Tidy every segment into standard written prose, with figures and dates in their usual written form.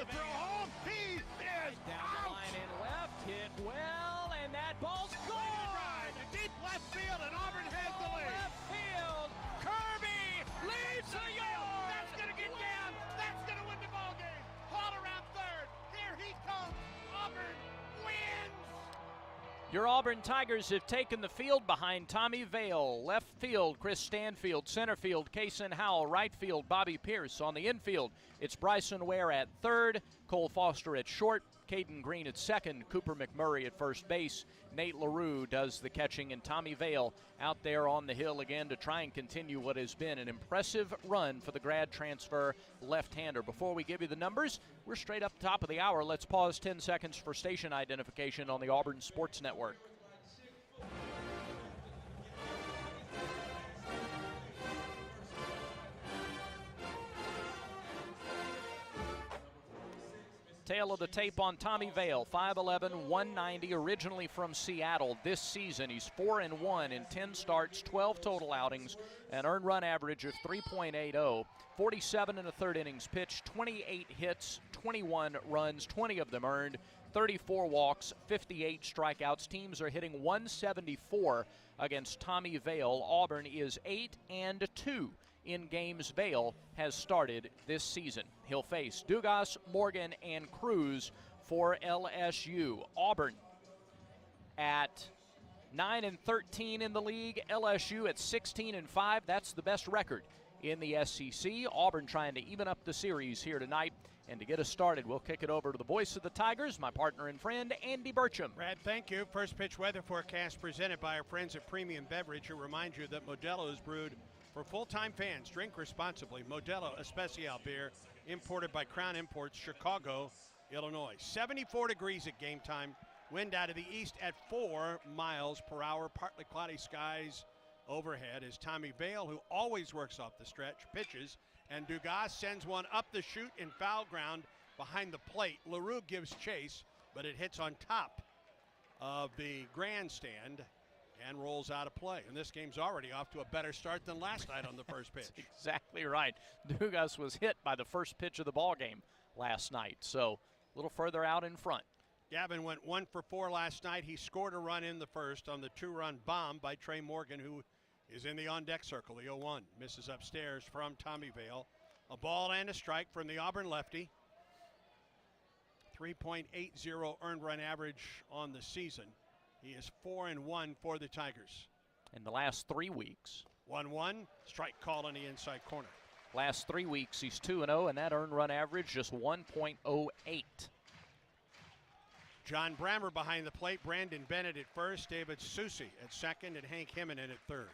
to throw home. He is down out. the line and left, hit well, and that ball's gone. Deep left field, and Auburn has the lead. Left field, Kirby leads the yard. That's going to get down. That's going to win the ball game. Haul around third. Here he comes. Auburn wins. Your Auburn Tigers have taken the field behind Tommy Vale. Left field, Chris Stanfield. Center field, Kason Howell. Right field, Bobby Pierce. On the infield, it's Bryson Ware at third, Cole Foster at short, Caden Green at second, Cooper McMurray at first base. Nate LaRue does the catching, and Tommy Vale out there on the hill again to try and continue what has been an impressive run for the grad transfer left-hander. Before we give you the numbers, we're straight up top of the hour. Let's pause 10 seconds for station identification on the Auburn Sports Network. Tail of the tape on Tommy Vale, 5'11", 190, originally from Seattle. This season, he's 4-1 in 10 starts, 12 total outings, an earned run average of 3.80, 47 and a third innings pitched, 28 hits, 21 runs, 20 of them earned, 34 walks, 58 strikeouts. Teams are hitting 174 against Tommy Vale. Auburn is 8-2 in games Vale has started this season. He'll face Dugas, Morgan, and Cruz for LSU. Auburn at 9-13 in the league. LSU at 16-5. That's the best record in the SEC. Auburn trying to even up the series here tonight. And to get us started, we'll kick it over to the voice of the Tigers, my partner and friend, Andy Burcham. Brad, thank you. First pitch weather forecast presented by our friends at Premium Beverage, who remind you that Modelo is brewed for full-time fans. Drink responsibly. Modelo Especial beer, imported by Crown Imports, Chicago, Illinois. 74 degrees at game time. Wind out of the east at 4 miles per hour. Partly cloudy skies overhead as Tommy Vale, who always works off the stretch, pitches, and Dugas sends one up the chute in foul ground behind the plate. LaRue gives chase, but it hits on top of the grandstand and rolls out of play. And this game's already off to a better start than last night on the first pitch. That's exactly right. Dugas was hit by the first pitch of the ball game last night, so a little further out in front. Gavin went 1 for 4 last night. He scored a run in the first on the 2-run bomb by Trey Morgan, who is in the on-deck circle. The 0-1 misses upstairs from Tommy Vale. A ball and a strike from the Auburn lefty. 3.80 earned run average on the season. He is 4-1 for the Tigers. In the last 3 weeks. 1-1, strike call on the inside corner. Last 3 weeks, he's 2-0, and that earned run average just 1.08. John Brammer behind the plate, Brandon Bennett at first, David Susi at second, and Hank Himinen at third.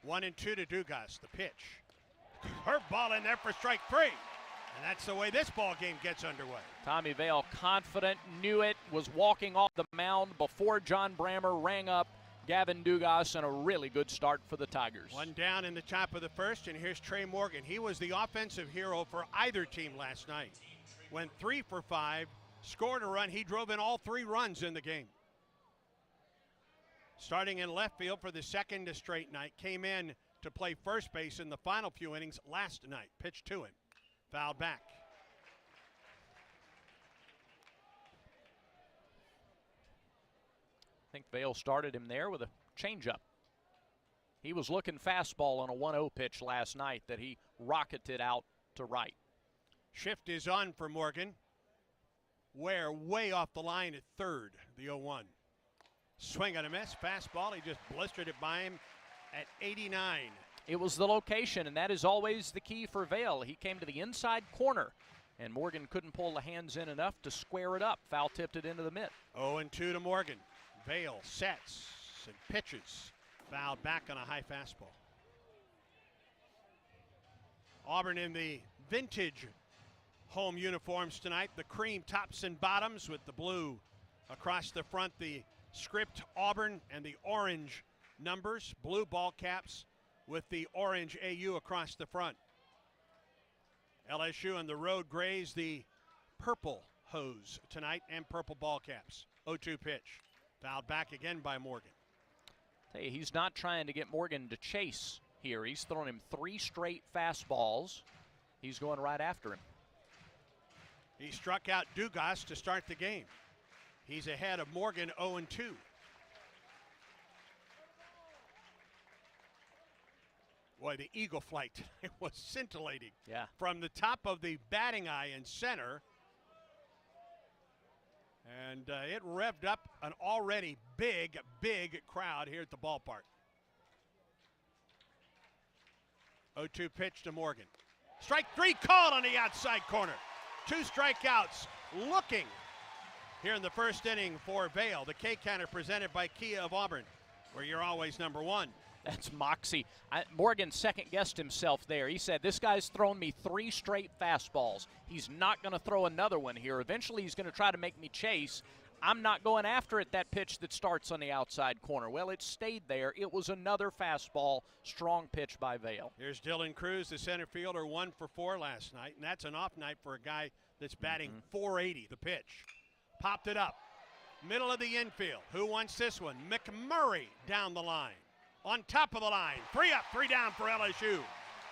1-2 to Dugas, the pitch. Curveball in there for strike 3. And that's the way this ball game gets underway. Tommy Vale confident, knew it, was walking off the mound before John Brammer rang up Gavin Dugas, and a really good start for the Tigers. One down in the top of the first, and here's Trey Morgan. He was the offensive hero for either team last night. Went 3 for 5, scored a run. He drove in all 3 runs in the game. Starting in left field for the second straight night, came in to play first base in the final few innings last night. Pitch to him. Fouled back. I think Vale started him there with a changeup. He was looking fastball on a 1-0 pitch last night that he rocketed out to right. Shift is on for Morgan. Ware way off the line at third, the 0-1. Swing and a miss, fastball. He just blistered it by him at 89. It was the location, and that is always the key for Vale. He came to the inside corner, and Morgan couldn't pull the hands in enough to square it up. Foul tipped it into the mitt. 0-2 to Morgan. Vale sets and pitches. Fouled back on a high fastball. Auburn in the vintage home uniforms tonight. The cream tops and bottoms with the blue across the front. The script Auburn and the orange numbers. Blue ball caps with the orange AU across the front. LSU and the road grays the purple hose tonight and purple ball caps. 0-2 pitch. Fouled back again by Morgan. Tell you, he's not trying to get Morgan to chase here. He's thrown him 3 straight fastballs. He's going right after him. He struck out Dugas to start the game. He's ahead of Morgan 0-2. Boy, the eagle flight it was scintillating. Yeah. From the top of the batting eye in center. And it revved up an already big, big crowd here at the ballpark. 0-2 pitch to Morgan. Strike three called on the outside corner. 2 strikeouts looking here in the first inning for Vail. The K-Counter presented by Kia of Auburn, where you're always number one. That's moxie. Morgan second-guessed himself there. He said, this guy's thrown me 3 straight fastballs. He's not going to throw another one here. Eventually he's going to try to make me chase. I'm not going after it, that pitch that starts on the outside corner. Well, it stayed there. It was another fastball. Strong pitch by Vail. Here's Dylan Cruz, the center fielder, 1 for 4 last night, and that's an off night for a guy that's batting .480. The pitch. Popped it up. Middle of the infield. Who wants this one? McMurray down the line. On top of the line. 3 up, 3 down for LSU.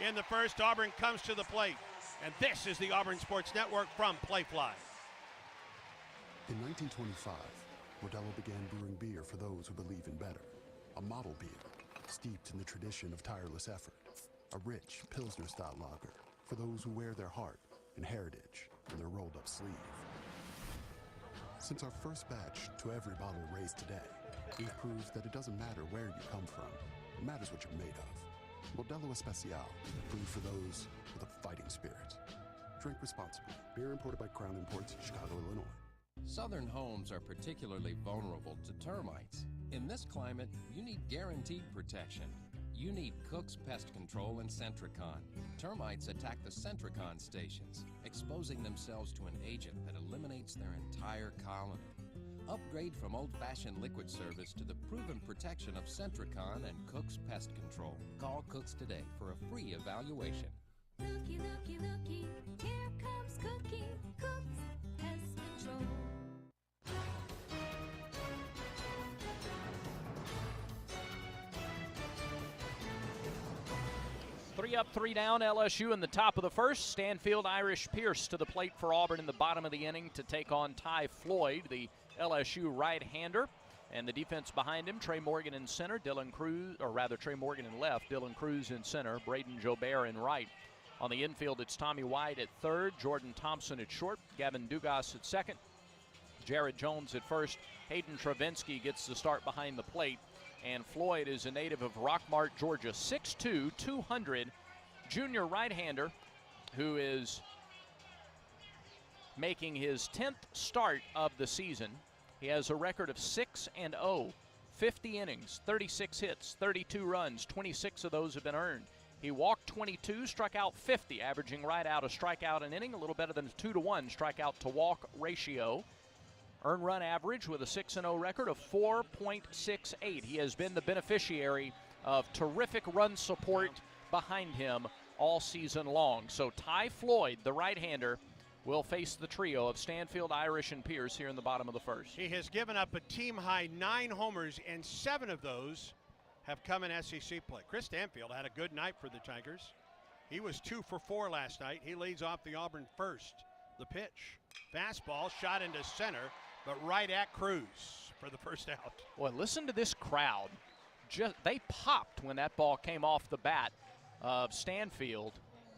In the first, Auburn comes to the plate. And this is the Auburn Sports Network from Playfly. In 1925, Modelo began brewing beer for those who believe in better. A model beer, steeped in the tradition of tireless effort. A rich Pilsner-style lager for those who wear their heart and heritage in their rolled-up sleeve. Since our first batch to every bottle raised today, we've proved that it doesn't matter where you come from. It matters what you're made of. Modelo Especial, brewed for those with a fighting spirit. Drink responsibly. Beer imported by Crown Imports, Chicago, Illinois. Southern homes are particularly vulnerable to termites. In this climate, you need guaranteed protection. You need Cook's Pest Control and Centricon. Termites attack the Centricon stations, exposing themselves to an agent that eliminates their entire colony. Upgrade from old-fashioned liquid service to the proven protection of Centricon and Cook's Pest Control. Call Cook's today for a free evaluation. Looky, looky, looky, here comes Cookie, Cook's Pest Control. Three up, 3 down, LSU in the top of the first. Stanfield Irish Pierce to the plate for Auburn in the bottom of the inning to take on Ty Floyd, the LSU right-hander. And the defense behind him, Trey Morgan in center, Trey Morgan in left, Dylan Cruz in center, Braden Jobert in right. On the infield, it's Tommy White at third, Jordan Thompson at short, Gavin Dugas at second, Jared Jones at first. Hayden Travinsky gets the start behind the plate. And Floyd is a native of Rockmart, Georgia, 6'2", 200, junior right-hander who is making his 10th start of the season. He has a record of 6-0, 50 innings, 36 hits, 32 runs, 26 of those have been earned. He walked 22, struck out 50, averaging right out a strikeout an inning, a little better than a 2-to-1 strikeout to walk ratio. Earned run average with a 6-0 record of 4.68. He has been the beneficiary of terrific run support behind him all season long. So Ty Floyd, the right-hander, will face the trio of Stanfield, Irish, and Pierce here in the bottom of the first. He has given up a team-high 9 homers, and 7 of those have come in SEC play. Chris Stanfield had a good night for the Tigers. He was 2 for 4 last night. He leads off the Auburn first. The pitch. Fastball shot into center, but right at Cruz for the first out. Boy, listen to this crowd. They popped when that ball came off the bat of Stanfield.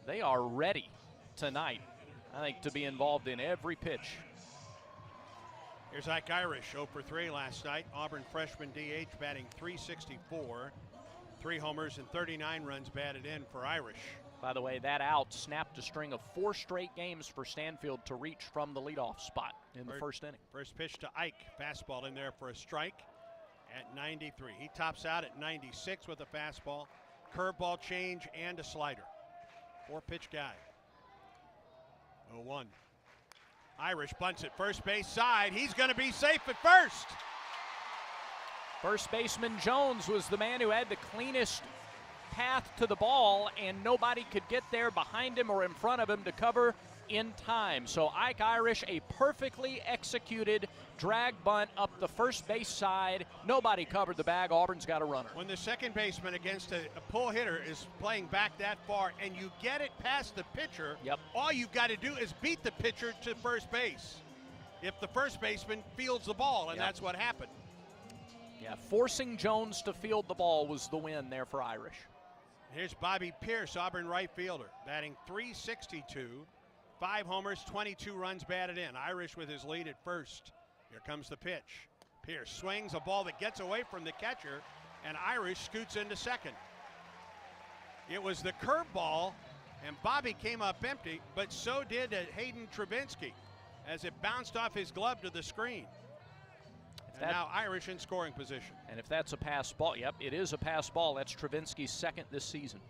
They are ready tonight, I think, to be involved in every pitch. Here's Ike Irish, 0 for 3 last night. Auburn freshman DH batting .364. 3 homers and 39 runs batted in for Irish. By the way, that out snapped a string of 4 straight games for Stanfield to reach from the leadoff spot in the first inning. First pitch to Ike. Fastball in there for a strike at 93. He tops out at 96 with a fastball, curveball change, and a slider. 4-pitch guy. 0-1. Irish bunts at first base side. He's going to be safe at first. First baseman Jones was the man who had the cleanest path to the ball, and nobody could get there behind him or in front of him to cover in time. So Ike Irish, a perfectly executed drag bunt up the first base side. Nobody covered the bag. Auburn's got a runner. When the second baseman against a pull hitter is playing back that far and you get it past the pitcher, all you've got to do is beat the pitcher to first base if the first baseman fields the ball, and that's what happened. Yeah, forcing Jones to field the ball was the win there for Irish. Here's Bobby Pierce, Auburn right fielder, batting .362, 5 homers, 22 runs batted in. Irish with his lead at first. Here comes the pitch. Pierce swings a ball that gets away from the catcher, and Irish scoots into second. It was the curveball, and Bobby came up empty, but so did Hayden Travinsky as it bounced off his glove to the screen. And now Irish in scoring position. And if that's a pass ball, it is a pass ball. That's Travinsky's second this season.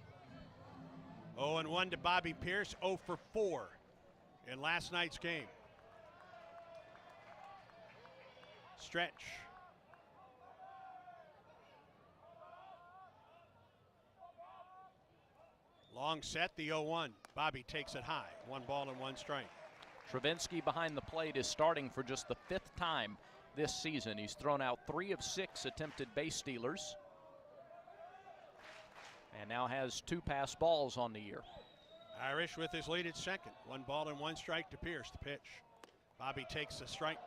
0-1 to Bobby Pierce, 0 for 4 in last night's game. Stretch. Long set, the 0-1. Bobby takes it high. 1 ball and 1 strike. Travinsky behind the plate is starting for just the 5th time this season. He's thrown out 3 of 6 attempted base stealers and now has 2 pass balls on the year. Irish with his lead at second. 1 ball and 1 strike to Pierce. The pitch. Bobby takes the strike.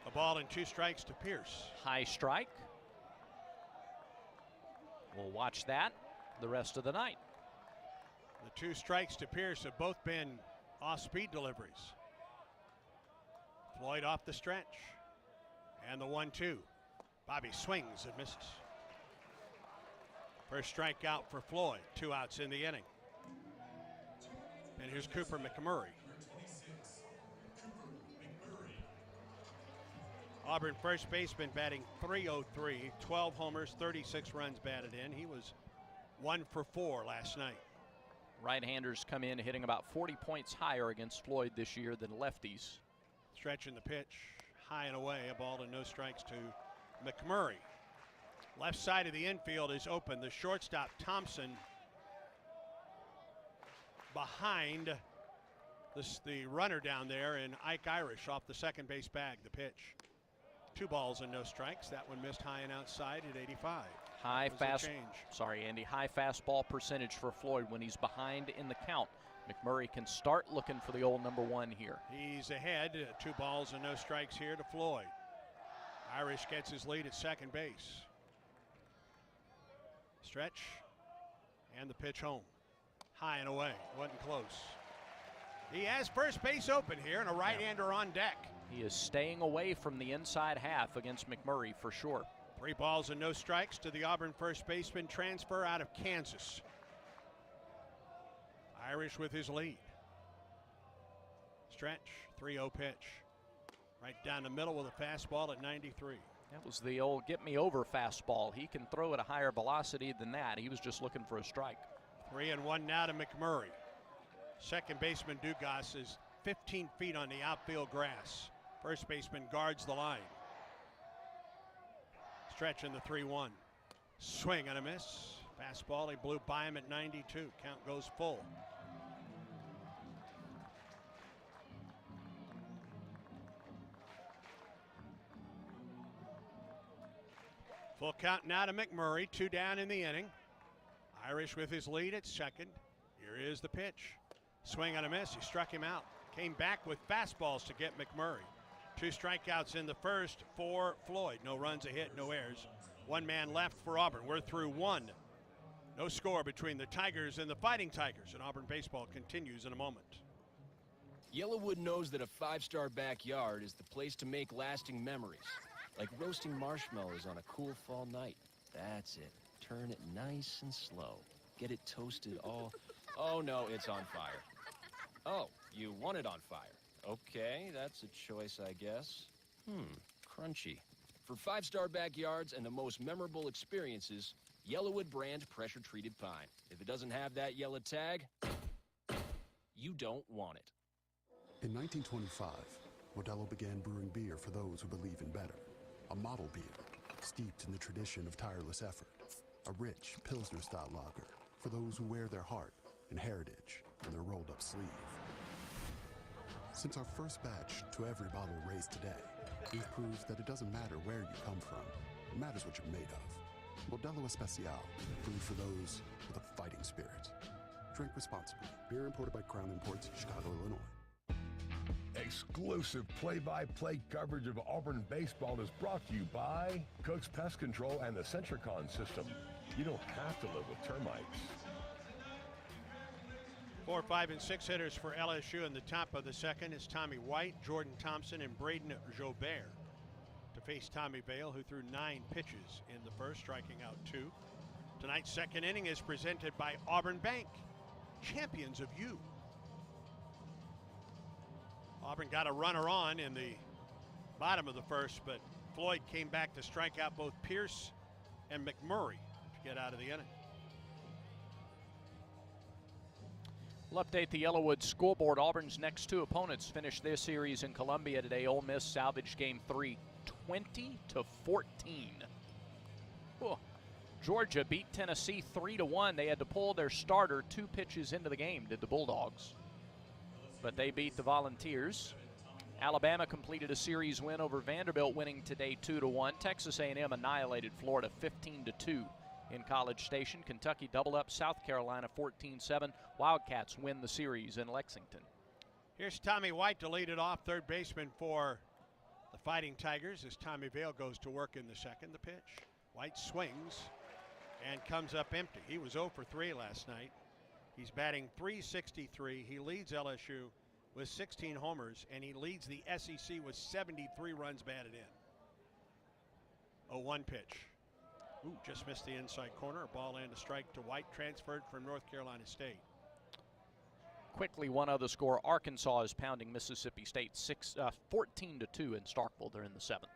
A ball and 2 strikes to Pierce. High strike. We'll watch that the rest of the night. The 2 strikes to Pierce have both been off-speed deliveries. Floyd off the stretch. And the 1-2. Bobby swings and misses. First strikeout for Floyd. 2 outs in the inning. And here's Cooper McMurray. Auburn first baseman batting .303, 12 homers, 36 runs batted in. He was 1 for 4 last night. Right-handers come in hitting about 40 points higher against Floyd this year than lefties. Stretching the pitch, high and away, a ball and no strikes to McMurray. Left side of the infield is open. The shortstop, Thompson, behind the runner down there, and Ike Irish off the second base bag. The pitch. 2 balls and no strikes. That one missed high and outside at 85. High fastball percentage for Floyd when he's behind in the count. McMurray can start looking for the old number 1 here. He's ahead. 2 balls and no strikes here to Floyd. Irish gets his lead at second base. Stretch and the pitch home. High and away. Wasn't close. He has first base open here and a right-hander on deck. He is staying away from the inside half against McMurray for sure. 3 balls and no strikes to the Auburn first baseman, transfer out of Kansas. Irish with his lead. Stretch, 3-0 pitch. Right down the middle with a fastball at 93. That was the old get me over fastball. He can throw at a higher velocity than that. He was just looking for a strike. 3-1 now to McMurray. Second baseman Dugas is 15 feet on the outfield grass. First baseman guards the line. Stretch in the 3-1. Swing and a miss. Fastball, he blew by him at 92. Count goes full. Full count now to McMurray. 2 down in the inning. Irish with his lead at second. Here is the pitch. Swing and a miss. He struck him out. Came back with fastballs to get McMurray. 2 strikeouts in the first for Floyd. No runs, a hit, no errors. 1 man left for Auburn. We're through 1. No score between the Tigers and the Fighting Tigers. And Auburn baseball continues in a moment. Yellowwood knows that a 5-star backyard is the place to make lasting memories. Like roasting marshmallows on a cool fall night. That's it. Turn it nice and slow. Get it toasted all... Oh, no, it's on fire. Oh, you want it on fire. Okay, that's a choice, I guess. Crunchy. For 5-star backyards and the most memorable experiences, Yellowwood brand pressure-treated pine. If it doesn't have that yellow tag, you don't want it. In 1925, Modelo began brewing beer for those who believe in better. A model beer, steeped in the tradition of tireless effort. A rich Pilsner-style lager for those who wear their heart and heritage on their rolled-up sleeve. Since our first batch to every bottle raised today, we've proved that it doesn't matter where you come from. It matters what you're made of. Modelo Especial, brewed for those with a fighting spirit. Drink responsibly. Beer imported by Crown Imports, Chicago, Illinois. Exclusive play-by-play coverage of Auburn baseball is brought to you by Cook's Pest Control and the Centricon system. You don't have to live with termites. 4, 5, and 6 hitters for LSU in the top of the second is Tommy White, Jordan Thompson, and Braden Jobert to face Tommy Vale, who threw 9 pitches in the first, striking out 2. Tonight's second inning is presented by Auburn Bank, champions of you. Auburn got a runner on in the bottom of the first, but Floyd came back to strike out both Pierce and McMurray to get out of the inning. We'll update the Yellowwood scoreboard. Auburn's next 2 opponents finished their series in Columbia today. Ole Miss salvaged game 3, 20-14. Oh. Georgia beat Tennessee 3-1. They had to pull their starter 2 pitches into the game, did the Bulldogs. But they beat the Volunteers. Alabama completed a series win over Vanderbilt, winning today 2-1. Texas A&M annihilated Florida 15-2. In College Station. Kentucky doubled up South Carolina 14-7. Wildcats win the series in Lexington. Here's Tommy White to lead it off, third baseman for the Fighting Tigers as Tommy Vale goes to work in the second. The pitch. White swings and comes up empty. He was 0 for 3 last night. He's batting .363. He leads LSU with 16 homers, and he leads the SEC with 73 runs batted in. 0-1 pitch. Ooh, just missed the inside corner. A ball and a strike to White, transferred from North Carolina State. Quickly, one other score. Arkansas is pounding Mississippi State 14-2 in Starkville. They're in the 7th.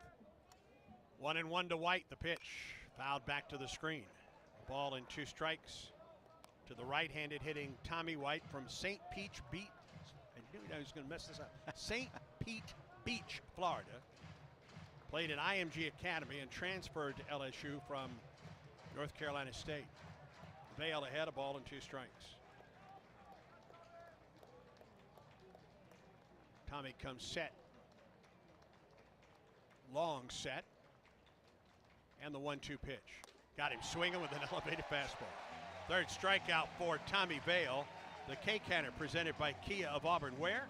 1-1 to White. The pitch fouled back to the screen. Ball and 2 strikes to the right-handed hitting Tommy White from St. Pete Beach. I knew I was going to mess this up. St. Pete Beach, Florida. Played at IMG Academy and transferred to LSU from North Carolina State. Vale ahead, a ball and 2 strikes. Tommy comes set. Long set. And the 1-2 pitch. Got him swinging with an elevated fastball. Third strikeout for Tommy Vale. The K-Canner presented by Kia of Auburn. Where?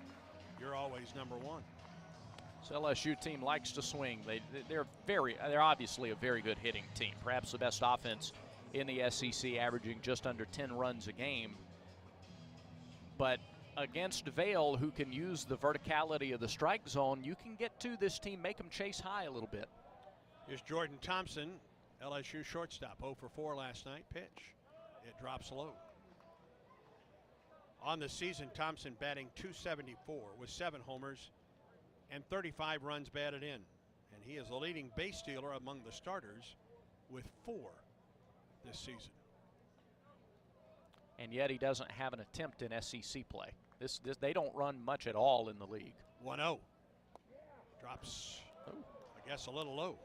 You're always number 1. This LSU team likes to swing. They're obviously a very good hitting team. Perhaps the best offense in the SEC, averaging just under 10 runs a game. But against Vale, who can use the verticality of the strike zone, you can get to this team, make them chase high a little bit. Here's Jordan Thompson, LSU shortstop, 0 for 4 last night. Pitch. It drops low. On the season, Thompson batting .274 with 7 homers and 35 runs batted in. And he is the leading base stealer among the starters with 4 this season. And yet he doesn't have an attempt in SEC play. They don't run much at all in the league. 1-0. Drops, I guess, a little low.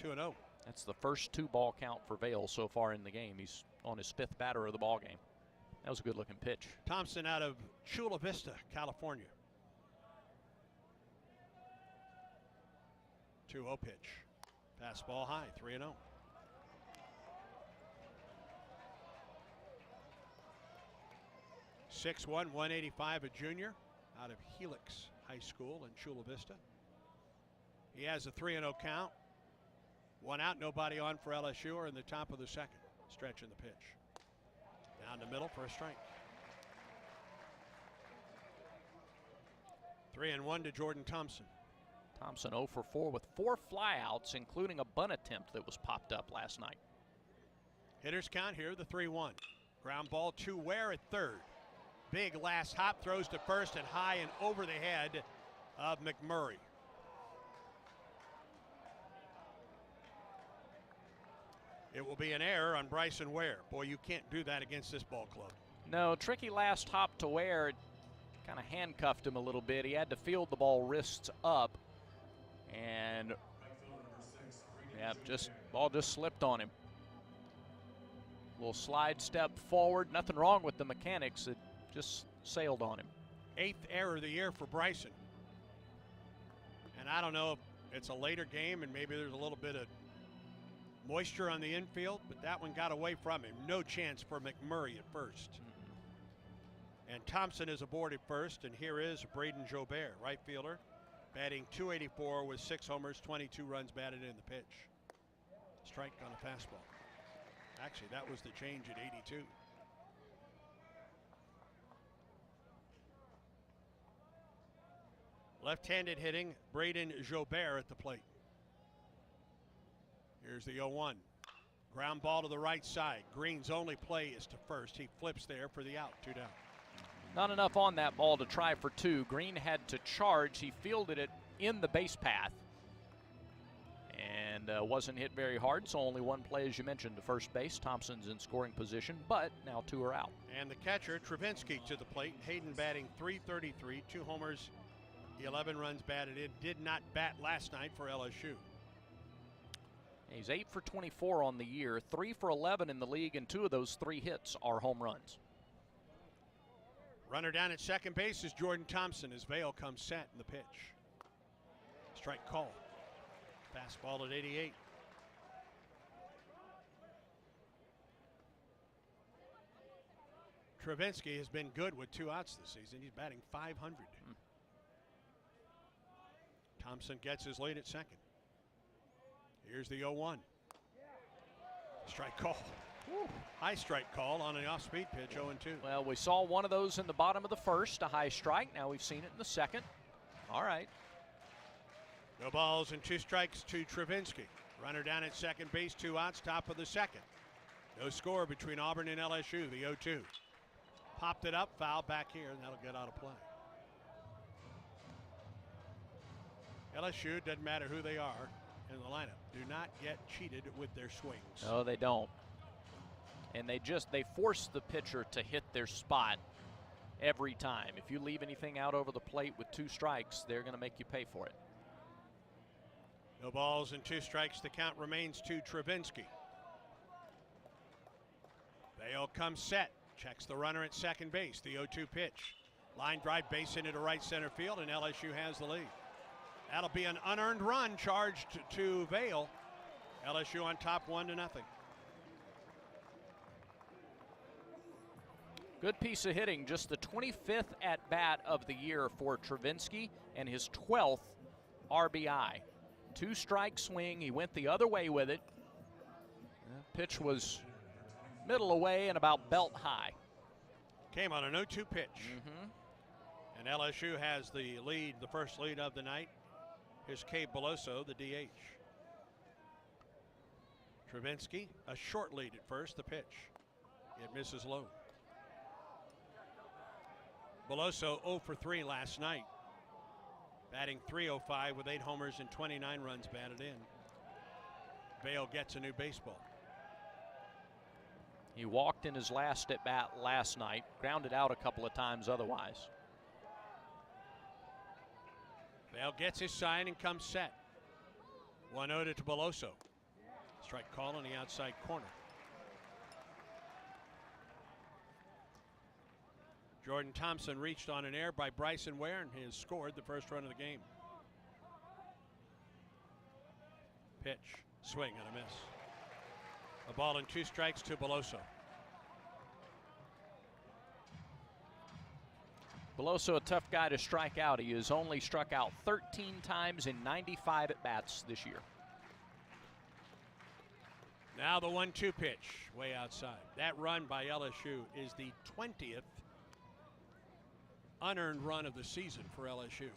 2-0. That's the first 2-ball count for Vale so far in the game. He's on his 5th batter of the ball game. That was a good-looking pitch. Thompson out of Chula Vista, California. 2-0 pitch. Fastball high, 3-0. .61, 185, a junior out of Helix High School in Chula Vista. He has a 3-0 count. 1 out, nobody on for LSU, or in the top of the second. Stretching the pitch. Down the middle for a strike. 3-1 to Jordan Thompson. Thompson 0 for 4 with 4 flyouts, including a bunt attempt that was popped up last night. Hitters count here, the 3-1. Ground ball to Ware at third. Big last hop, throws to first and high and over the head of McMurray. It will be an error on Bryson Ware. Boy, you can't do that against this ball club. No, tricky last hop to Ware. Kind of handcuffed him a little bit. He had to field the ball wrists up. And yeah, ball just slipped on him. Little slide step forward. Nothing wrong with the mechanics. It just sailed on him. 8th error of the year for Bryson. And I don't know if it's a later game and maybe there's a little bit of moisture on the infield, but that one got away from him. No chance for McMurray at first. And Thompson is aboard at first, and here is Braden Jobert, right fielder, batting .284 with 6 homers, 22 runs batted in the pitch. Strike on a fastball. Actually, that was the change at 82. Left-handed hitting, Braden Jobert at the plate. Here's the 0-1. Ground ball to the right side. Green's only play is to first. He flips there for the out, 2 down. Not enough on that ball to try for 2. Green had to charge. He fielded it in the base path and wasn't hit very hard, so only 1 play, as you mentioned, to first base. Thompson's in scoring position, but now 2 are out. And the catcher, Travinski, to the plate. Hayden batting .333, 2 homers, 11 runs batted in. Did not bat last night for LSU. He's 8 for 24 on the year, 3 for 11 in the league, and 2 of those 3 hits are home runs. Runner down at second base is Jordan Thompson as Vale comes set in the pitch. Strike call. Fastball at 88. Travinski has been good with 2 outs this season. He's batting .500. Thompson gets his lead at second. Here's the 0-1. Strike call. Woo. High strike call on an off-speed pitch, 0-2. Well, we saw one of those in the bottom of the first, a high strike. Now we've seen it in the second. All right. No balls and 2 strikes to Travinski. Runner down at second base, 2 outs, top of the second. No score between Auburn and LSU, the 0-2. Popped it up, foul back here, and that'll get out of play. LSU, doesn't matter who they are in the lineup, do not get cheated with their swings. No, they don't. And they force the pitcher to hit their spot every time. If you leave anything out over the plate with 2 strikes, they're going to make you pay for it. No balls and 2 strikes. The count remains to Travinski. Vale comes set. Checks the runner at second base. The 0-2 pitch. Line drive base into right center field, and LSU has the lead. That'll be an unearned run charged to Vale. LSU on top 1-0. Good piece of hitting. Just the 25th at-bat of the year for Travinski and his 12th RBI. 2-strike swing. He went the other way with it. Pitch was middle away and about belt high. Came on an 0-2 pitch. And LSU has the lead, the first lead of the night. Here's Cade Beloso, the DH. Travinski, a short lead at first, the pitch. It misses low. Beloso 0 for 3 last night. Batting .305 with 8 homers and 29 runs batted in. Vale gets a new baseball. He walked in his last at bat last night, grounded out a couple of times otherwise. Vale gets his sign and comes set. 1-0 to Beloso. Strike call on the outside corner. Jordan Thompson reached on an error by Bryson Ware and has scored the first run of the game. Pitch, swing and a miss. A ball and 2 strikes to Beloso. Beloso, a tough guy to strike out. He has only struck out 13 times in 95 at-bats this year. Now the 1-2 pitch, way outside. That run by LSU is the 20th unearned run of the season for LSU.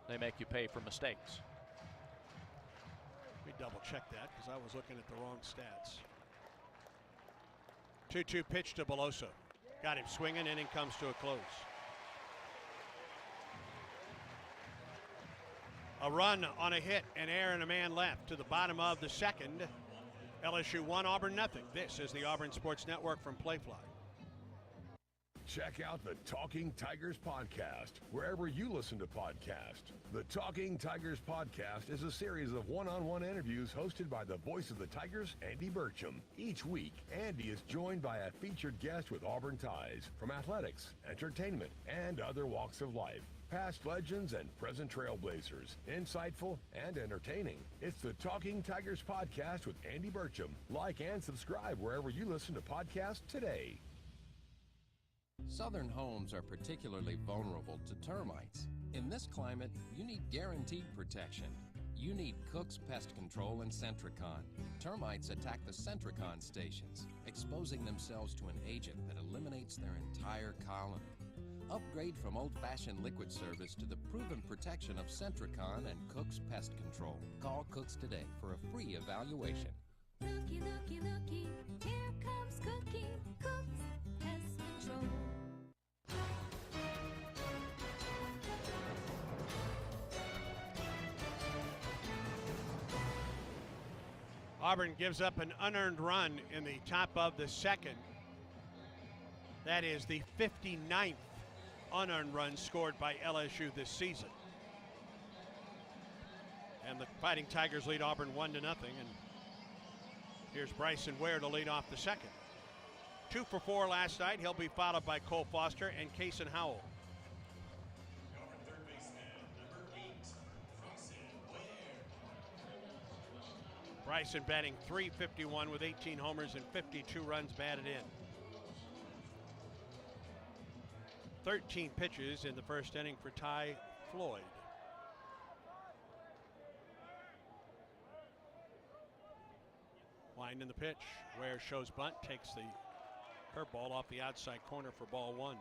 They make you pay for mistakes. Let me double check that because I was looking at the wrong stats. 2-2 pitch to Beloso. Got him swinging, inning comes to a close. A run on a hit, an error and a man left to the bottom of the second. LSU 1, Auburn nothing. This is the Auburn Sports Network from Playfly. Check out the Talking Tigers podcast wherever you listen to podcasts. The Talking Tigers podcast is a series of one-on-one interviews hosted by the voice of the Tigers, Andy Burcham. Each week, Andy is joined by a featured guest with Auburn ties from athletics, entertainment, and other walks of life. Past legends and present trailblazers, insightful and entertaining. It's the Talking Tigers podcast with Andy Burcham. Like and subscribe wherever you listen to podcasts today. Southern homes are particularly vulnerable to termites. In this climate, you need guaranteed protection. You need Cook's Pest Control and Centricon. Termites attack the Centricon stations, exposing themselves to an agent that eliminates their entire colony. Upgrade from old-fashioned liquid service to the proven protection of Centricon and Cook's Pest Control. Call Cook's today for a free evaluation. Looky, looky, looky, here comes Cookie, Cook's Pest Control. Auburn gives up an unearned run in the top of the second. That is the 59th unearned run scored by LSU this season. And the Fighting Tigers lead Auburn 1-0. And here's Bryson Ware to lead off the second. 2 for 4 last night. He'll be followed by Cole Foster and Kaysen Howell. Bryson batting .351 with 18 homers and 52 runs batted in. 13 pitches in the first inning for Ty Floyd. Line in the pitch. Ware shows bunt, takes the curveball off the outside corner for ball 1.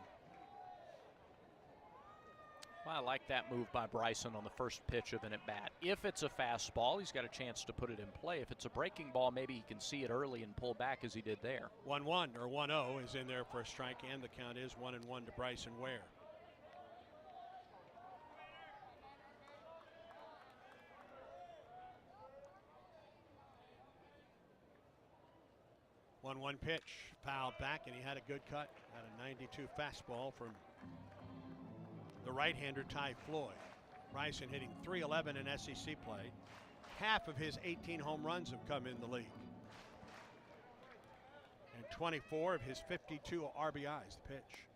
Well, I like that move by Bryson on the first pitch of an at-bat. If it's a fastball, he's got a chance to put it in play. If it's a breaking ball, maybe he can see it early and pull back as he did there. 1-1 or 1-0 is in there for a strike, and the count is 1-1 to Bryson Ware. One pitch, fouled back, and he had a good cut. Had a 92 fastball from the right-hander Ty Floyd. Bryson hitting .311 in SEC play. Half of his 18 home runs have come in the league. And 24 of his 52 RBIs. The pitch.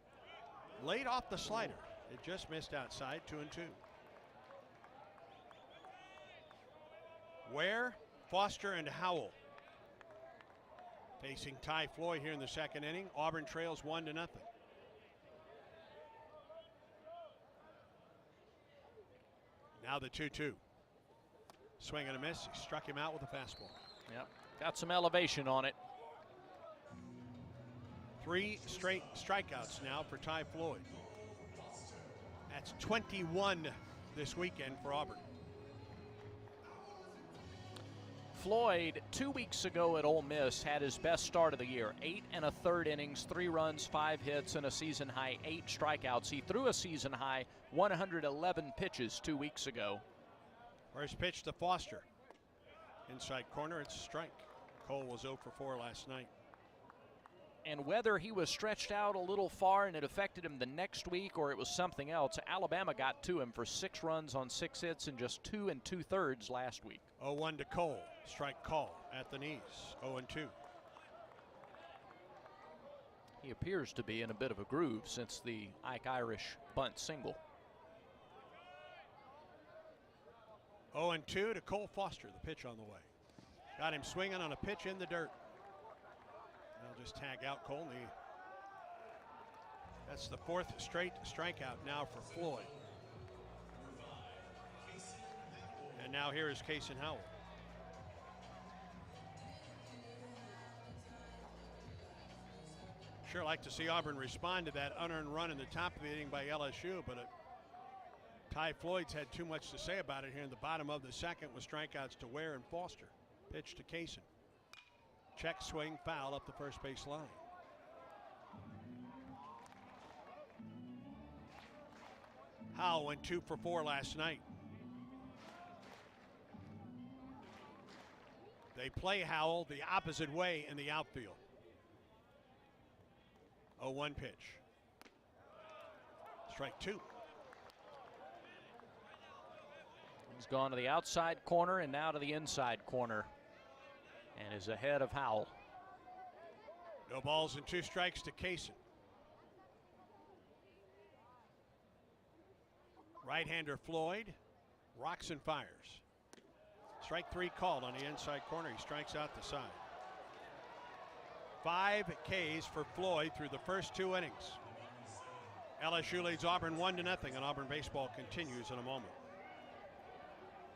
Laid off the slider. It just missed outside, 2-2. Ware, Foster, and Howell facing Ty Floyd here in the second inning. Auburn trails 1-0. Now the 2-2. Swing and a miss. He struck him out with a fastball. Yep, got some elevation on it. 3 straight strikeouts now for Ty Floyd. That's 21 this weekend for Auburn. Floyd, 2 weeks ago at Ole Miss, had his best start of the year. 8 1/3 innings, 3 runs, 5 hits, and a season-high 8 strikeouts. He threw a season-high 111 pitches 2 weeks ago. First pitch to Foster. Inside corner, it's a strike. Cole was 0 for 4 last night. And whether he was stretched out a little far and it affected him the next week or it was something else, Alabama got to him for 6 runs on 6 hits in just 2 2/3 last week. 0-1 to Cole. Strike call at the knees. 0-2. He appears to be in a bit of a groove since the Ike Irish bunt single. 0-2 to Cole Foster. The pitch on the way. Got him swinging on a pitch in the dirt. They'll just tag out Cole. That's the 4th straight strikeout now for Floyd. And now here is Kaysen Howell. Sure like to see Auburn respond to that unearned run in the top of the inning by LSU, but Ty Floyd's had too much to say about it here in the bottom of the second with strikeouts to Ware and Foster. Pitch to Kaysen. Check swing, foul up the first base line. Howell went 2 for 4 last night. They play Howell the opposite way in the outfield. 0-1 pitch. Strike two. He's gone to the outside corner and now to the inside corner and is ahead of Howell. No balls and 2 strikes to Kaysen. Right-hander Floyd rocks and fires. Strike 3 called on the inside corner. He strikes out the side. 5 Ks for Floyd through the first 2 innings. LSU leads Auburn 1-0, and Auburn baseball continues in a moment.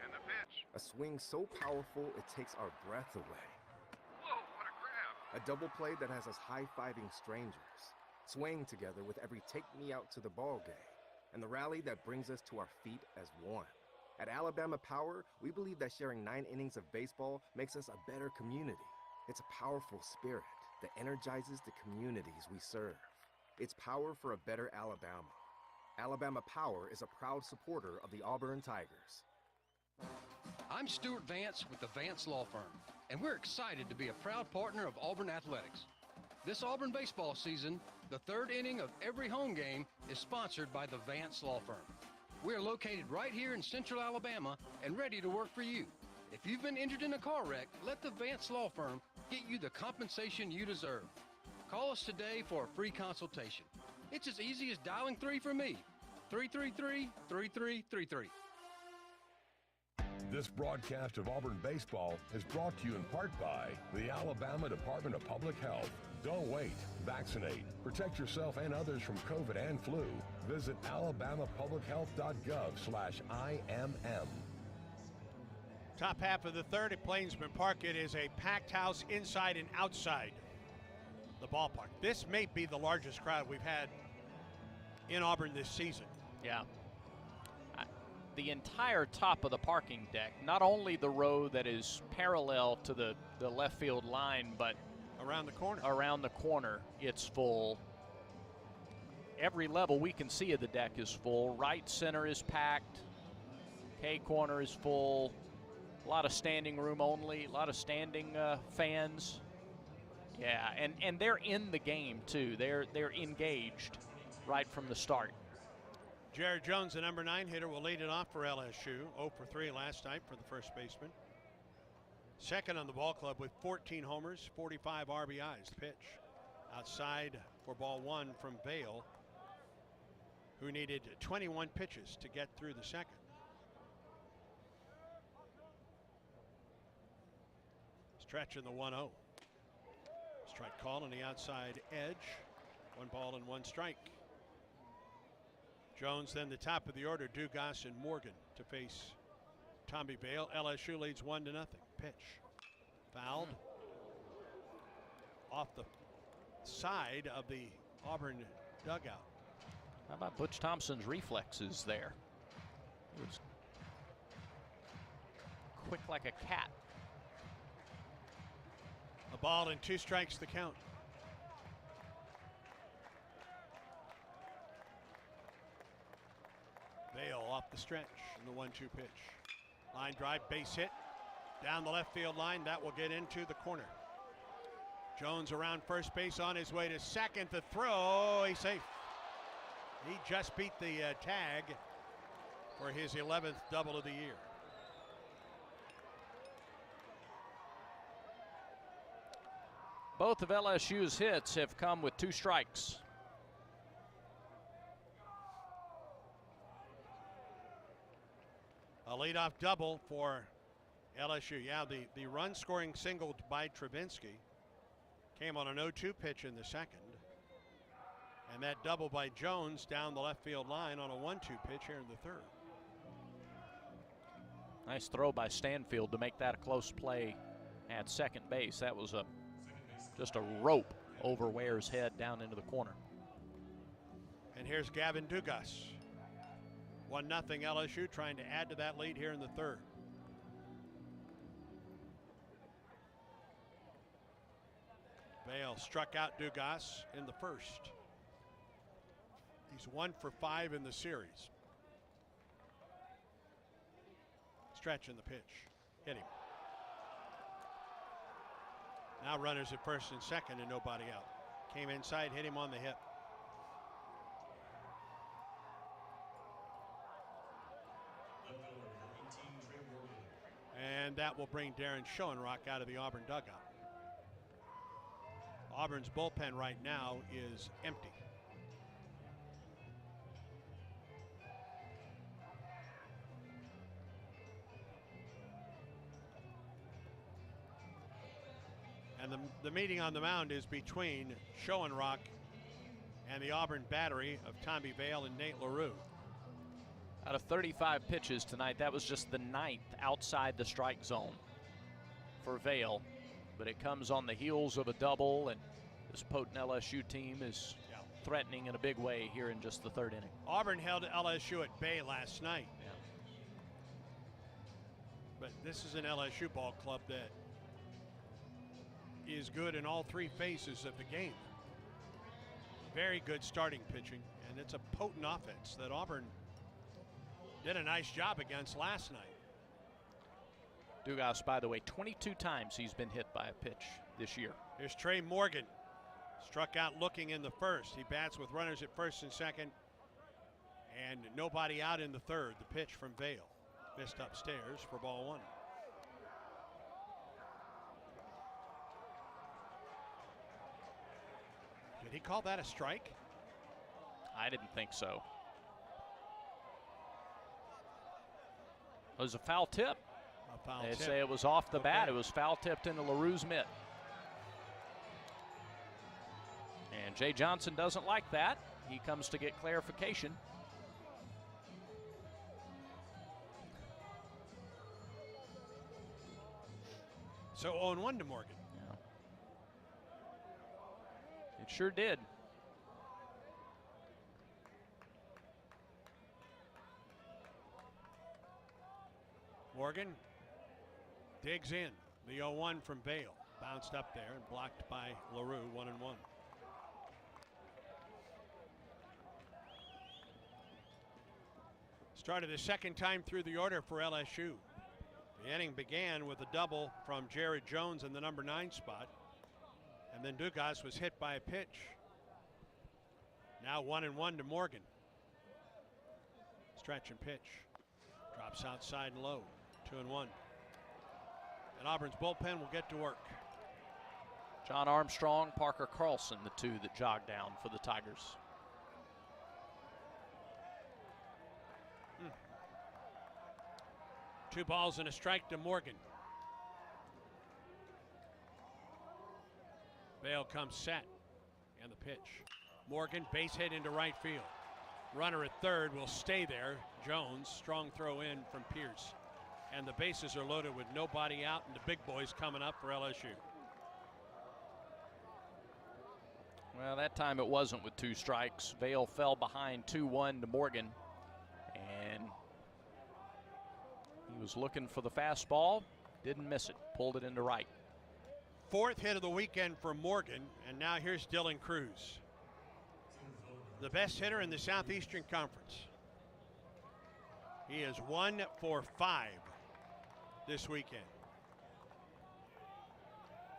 And the pitch. A swing so powerful it takes our breath away. Whoa, what a grab. A double play that has us high-fiving strangers, swaying together with every take me out to the ball game, and the rally that brings us to our feet as one. At Alabama Power, we believe that sharing 9 innings of baseball makes us a better community. It's a powerful spirit that energizes the communities we serve. It's power for a better Alabama. Alabama Power is a proud supporter of the Auburn Tigers. I'm Stuart Vance with the Vance Law Firm, and we're excited to be a proud partner of Auburn Athletics. This Auburn baseball season, the 3rd inning of every home game is sponsored by the Vance Law Firm. We are located right here in Central Alabama and ready to work for you. If you've been injured in a car wreck, let the Vance Law Firm get you the compensation you deserve. Call us today for a free consultation. It's as easy as dialing 3 for me. 333-3333. This broadcast of Auburn baseball is brought to you in part by the Alabama Department of Public Health. Don't wait. Vaccinate. Protect yourself and others from COVID and flu. Visit alabamapublichealth.gov/IMM. Top half of the 3rd at Plainsman Park. It is a packed house inside and outside the ballpark. This may be the largest crowd we've had in Auburn this season. Yeah. The entire top of the parking deck, not only the row that is parallel to the left field line, but around the corner. Around the corner, it's full. Every level we can see of the deck is full. Right center is packed. K corner is full. A lot of standing room only. A lot of standing fans. Yeah, and they're in the game too. They're engaged right from the start. Jared Jones, the number 9 hitter, will lead it off for LSU. 0 for 3 last night for the first baseman. Second on the ball club with 14 homers, 45 RBIs. The pitch outside for ball 1 from Vale, who needed 21 pitches to get through the second. Stretch in the 1-0. Strike call on the outside edge. 1 ball and 1 strike. Jones then the top of the order, Dugas and Morgan to face Tommy Vale. LSU leads 1-0. Pitch fouled off the side of the Auburn dugout. How about Butch Thompson's reflexes there? He was quick like a cat. A ball and 2 strikes to count. Vale off the stretch in the 1-2 pitch. Line drive, base hit down the left field line. That will get into the corner. Jones around first base on his way to second. The throw, he's safe. He just beat the tag for his 11th double of the year. Both of LSU's hits have come with 2 strikes. A leadoff double for LSU. Yeah, the run scoring single by Travinsky came on an 0-2 pitch in the second. And that double by Jones down the left field line on a 1-2 pitch here in the 3rd. Nice throw by Stanfield to make that a close play at second base. That was just a rope over Ware's head down into the corner. And here's Gavin Dugas. 1-0 LSU, trying to add to that lead here in the 3rd. Vale struck out Dugas in the 1st. He's 1 for 5 in the series. Stretch in the pitch. Hit him. Now runners at first and second and nobody out. Came inside, hit him on the hip. And that will bring Darren Schoenrock out of the Auburn dugout. Auburn's bullpen right now is empty. And the meeting on the mound is between Schoenrock and the Auburn battery of Tommy Vale and Nate LaRue. Out of 35 pitches tonight, that was just the 9th outside the strike zone for Vale. But it comes on the heels of a double, and this potent LSU team is threatening in a big way here in just the 3rd inning. Auburn held LSU at bay last night. Yeah. But this is an LSU ball club that is good in all 3 phases of the game. Very good starting pitching, and it's a potent offense that Auburn did a nice job against last night. Dugas, by the way, 22 times he's been hit by a pitch this year. Here's Trey Morgan. Struck out looking in the 1st. He bats with runners at 1st and 2nd. And nobody out in the 3rd. The pitch from Vale. Missed upstairs for ball 1. Did he call that a strike? I didn't think so. It was a foul tip. A foul They tip. say it was off the bat. It was foul tipped into LaRue's mitt. And Jay Johnson doesn't like that. He comes to get clarification. So 0-1 to Morgan. Yeah. It sure did. Morgan digs in. The 0-1 from Vale. Bounced up there and blocked by LaRue, 1-1. Started the 2nd time through the order for LSU. The inning began with a double from Jared Jones in the number 9 spot. And then Dugas was hit by a pitch. Now 1-1 to Morgan. Stretch and pitch. Drops outside and low. 2-1. And Auburn's bullpen will get to work. John Armstrong, Parker Carlson, the 2 that jogged down for the Tigers. Two balls and a strike to Morgan. Vale comes set. And the pitch. Morgan, base hit into right field. Runner at 3rd will stay there. Jones, strong throw in from Pierce. And the bases are loaded with nobody out, and the big boys coming up for LSU. Well, that time it wasn't with 2 strikes. Vale fell behind 2-1 to Morgan. And he was looking for the fastball. Didn't miss it. Pulled it into right. 4th hit of the weekend for Morgan. And now here's Dylan Cruz, the best hitter in the Southeastern Conference. He is 1 for 5 this weekend.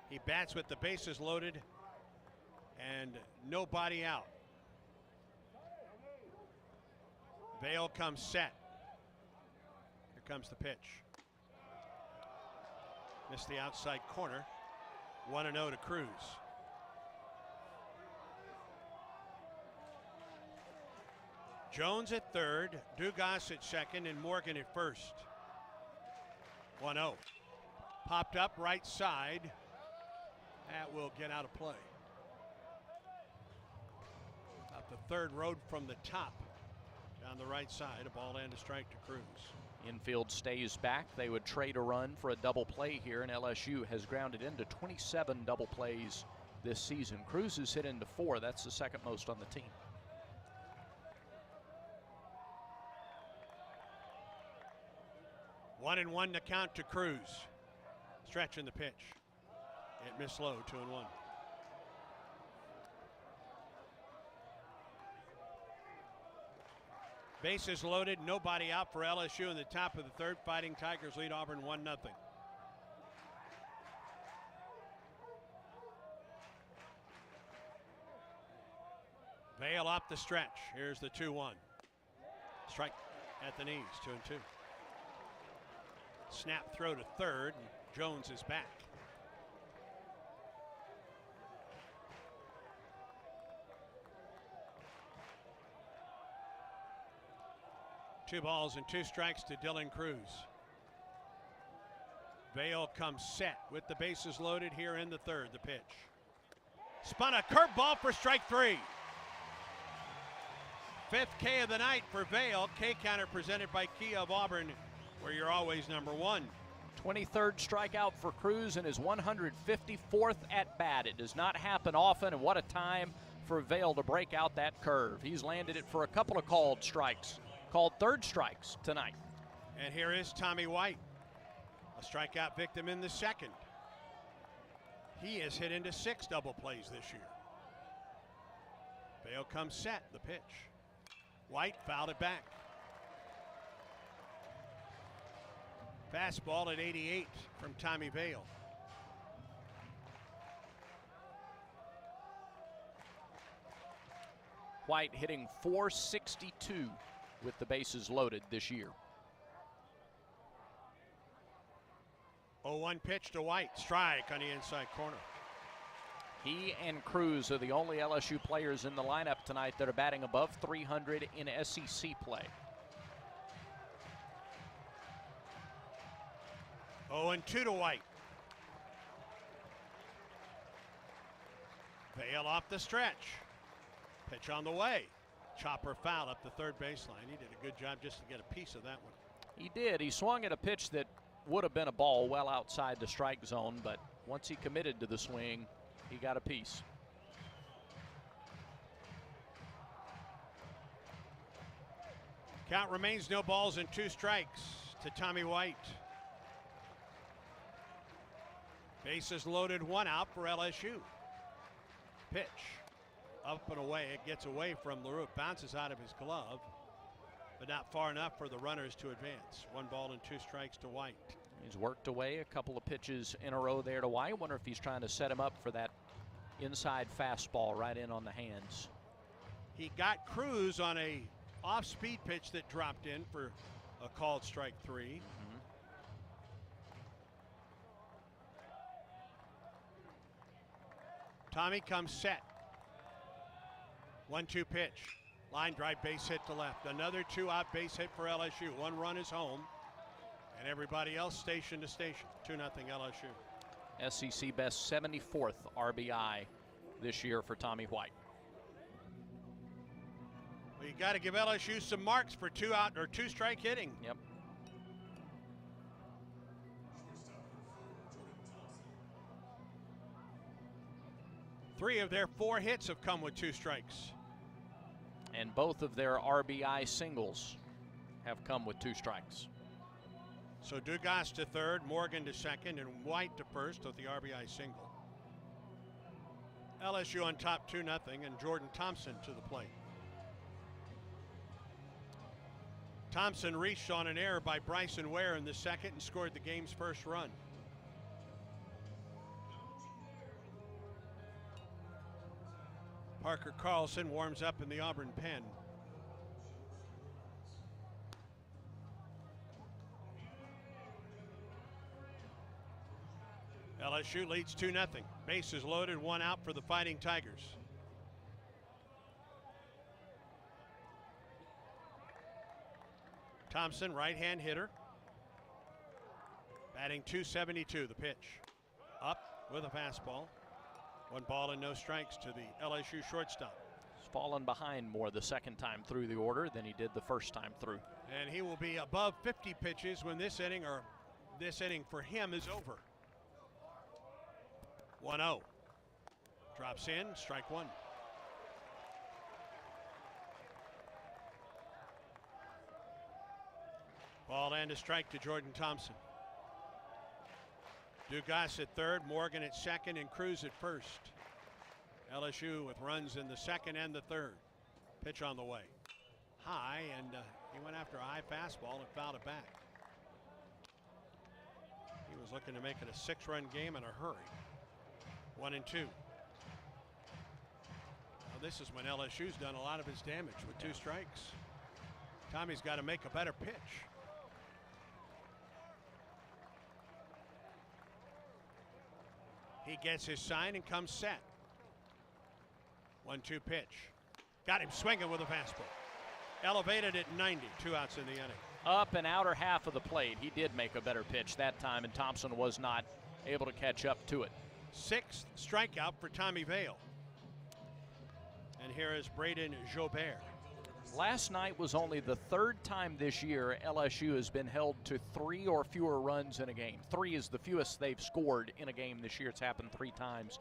He bats with the bases loaded and nobody out. Vale comes set. Here comes the pitch. Missed the outside corner. 1-0 to Cruz. Jones at 3rd, Dugas at 2nd, and Morgan at 1st. 1-0. Popped up right side. That will get out of play. Up the 3rd road from the top. Down the right side, a ball and a strike to Cruz. Infield stays back. They would trade a run for a double play here, and LSU has grounded into 27 double plays this season. Cruz has hit into 4. That's the 2nd most on the team. 1-1 to count to Cruz. Stretching the pitch. It missed low, 2-1. Bases loaded, nobody out for LSU in the top of the 3rd. Fighting Tigers lead Auburn 1-0. Vale up the stretch. Here's the 2-1. Strike at the knees, 2-2. Snap throw to third, and Jones is back. Two balls and 2 strikes to Dylan Cruz. Vale comes set with the bases loaded here in the third. The pitch. Spun a curveball for strike 3. 5th K of the night for Vale. K counter presented by Kia of Auburn, where you're always number 1. 23rd strikeout for Cruz in his 154th at bat. It does not happen often, and what a time for Vale to break out that curve. He's landed it for a couple of called strikes, called third strikes tonight. And here is Tommy White, a strikeout victim in the second. He has hit into 6 double plays this year. Vale comes set. The pitch. White fouled it back. Fastball at 88 from Tommy Vale. White hitting .462 with the bases loaded this year. 0-1 pitch to White. Strike on the inside corner. He and Cruz are the only LSU players in the lineup tonight that are batting above 300 in SEC play. 0-2 to White. Vale off the stretch. Pitch on the way. Chopper foul up the third baseline. He did a good job just to get a piece of that one. He did. He swung at a pitch that would have been a ball well outside the strike zone, but once he committed to the swing, he got a piece. Count remains no balls and 2 strikes to Tommy White. Bases loaded, 1 out for LSU. Pitch up and away. It gets away from LaRue. Bounces out of his glove, but not far enough for the runners to advance. 1 ball and 2 strikes to White. He's worked away a couple of pitches in a row there to White. Wonder if he's trying to set him up for that inside fastball right in on the hands. He got Cruz on a off-speed pitch that dropped in for a called strike 3. Tommy comes set. 1-2 pitch. Line drive, base hit to left. Another 2-out base hit for LSU. 1 run is home. And everybody else station to station. 2-0 LSU. SEC best 74th RBI this year for Tommy White. Well, you got to give LSU some marks for 2-out or 2-strike hitting. Yep. Three of their 4 hits have come with 2 strikes. And both of their RBI singles have come with 2 strikes. So Dugas to third, Morgan to second, and White to first with the RBI single. LSU on top 2-0, and Jordan Thompson to the plate. Thompson reached on an error by Bryson Ware in the second and scored the game's first run. Parker Carlson warms up in the Auburn pen. LSU leads 2-0. Bases loaded, 1 out for the Fighting Tigers. Thompson, right-hand hitter. Batting .272, the pitch. Up with a fastball. 1 ball and no strikes to the LSU shortstop. He's fallen behind more the second time through the order than he did the first time through. And he will be above 50 pitches when this inning for him is over. 1-0. Drops in, strike 1. Ball and a strike to Jordan Thompson. Dugas at third, Morgan at second, and Cruz at first. LSU with runs in the second and the third. Pitch on the way. High, and he went after a high fastball and fouled it back. He was looking to make it a 6-run game in a hurry. 1-2. Now this is when LSU's done a lot of his damage with 2 strikes. Tommy's got to make a better pitch. He gets his sign and comes set. 1-2 pitch. Got him swinging with a fastball. Elevated at 90, 2 outs in the inning. Up and outer half of the plate. He did make a better pitch that time, and Thompson was not able to catch up to it. 6th strikeout for Tommy Vale. And here is Braden Jobert. Last night was only the 3rd time this year LSU has been held to 3 or fewer runs in a game. 3 is the fewest they've scored in a game this year. It's happened 3 times.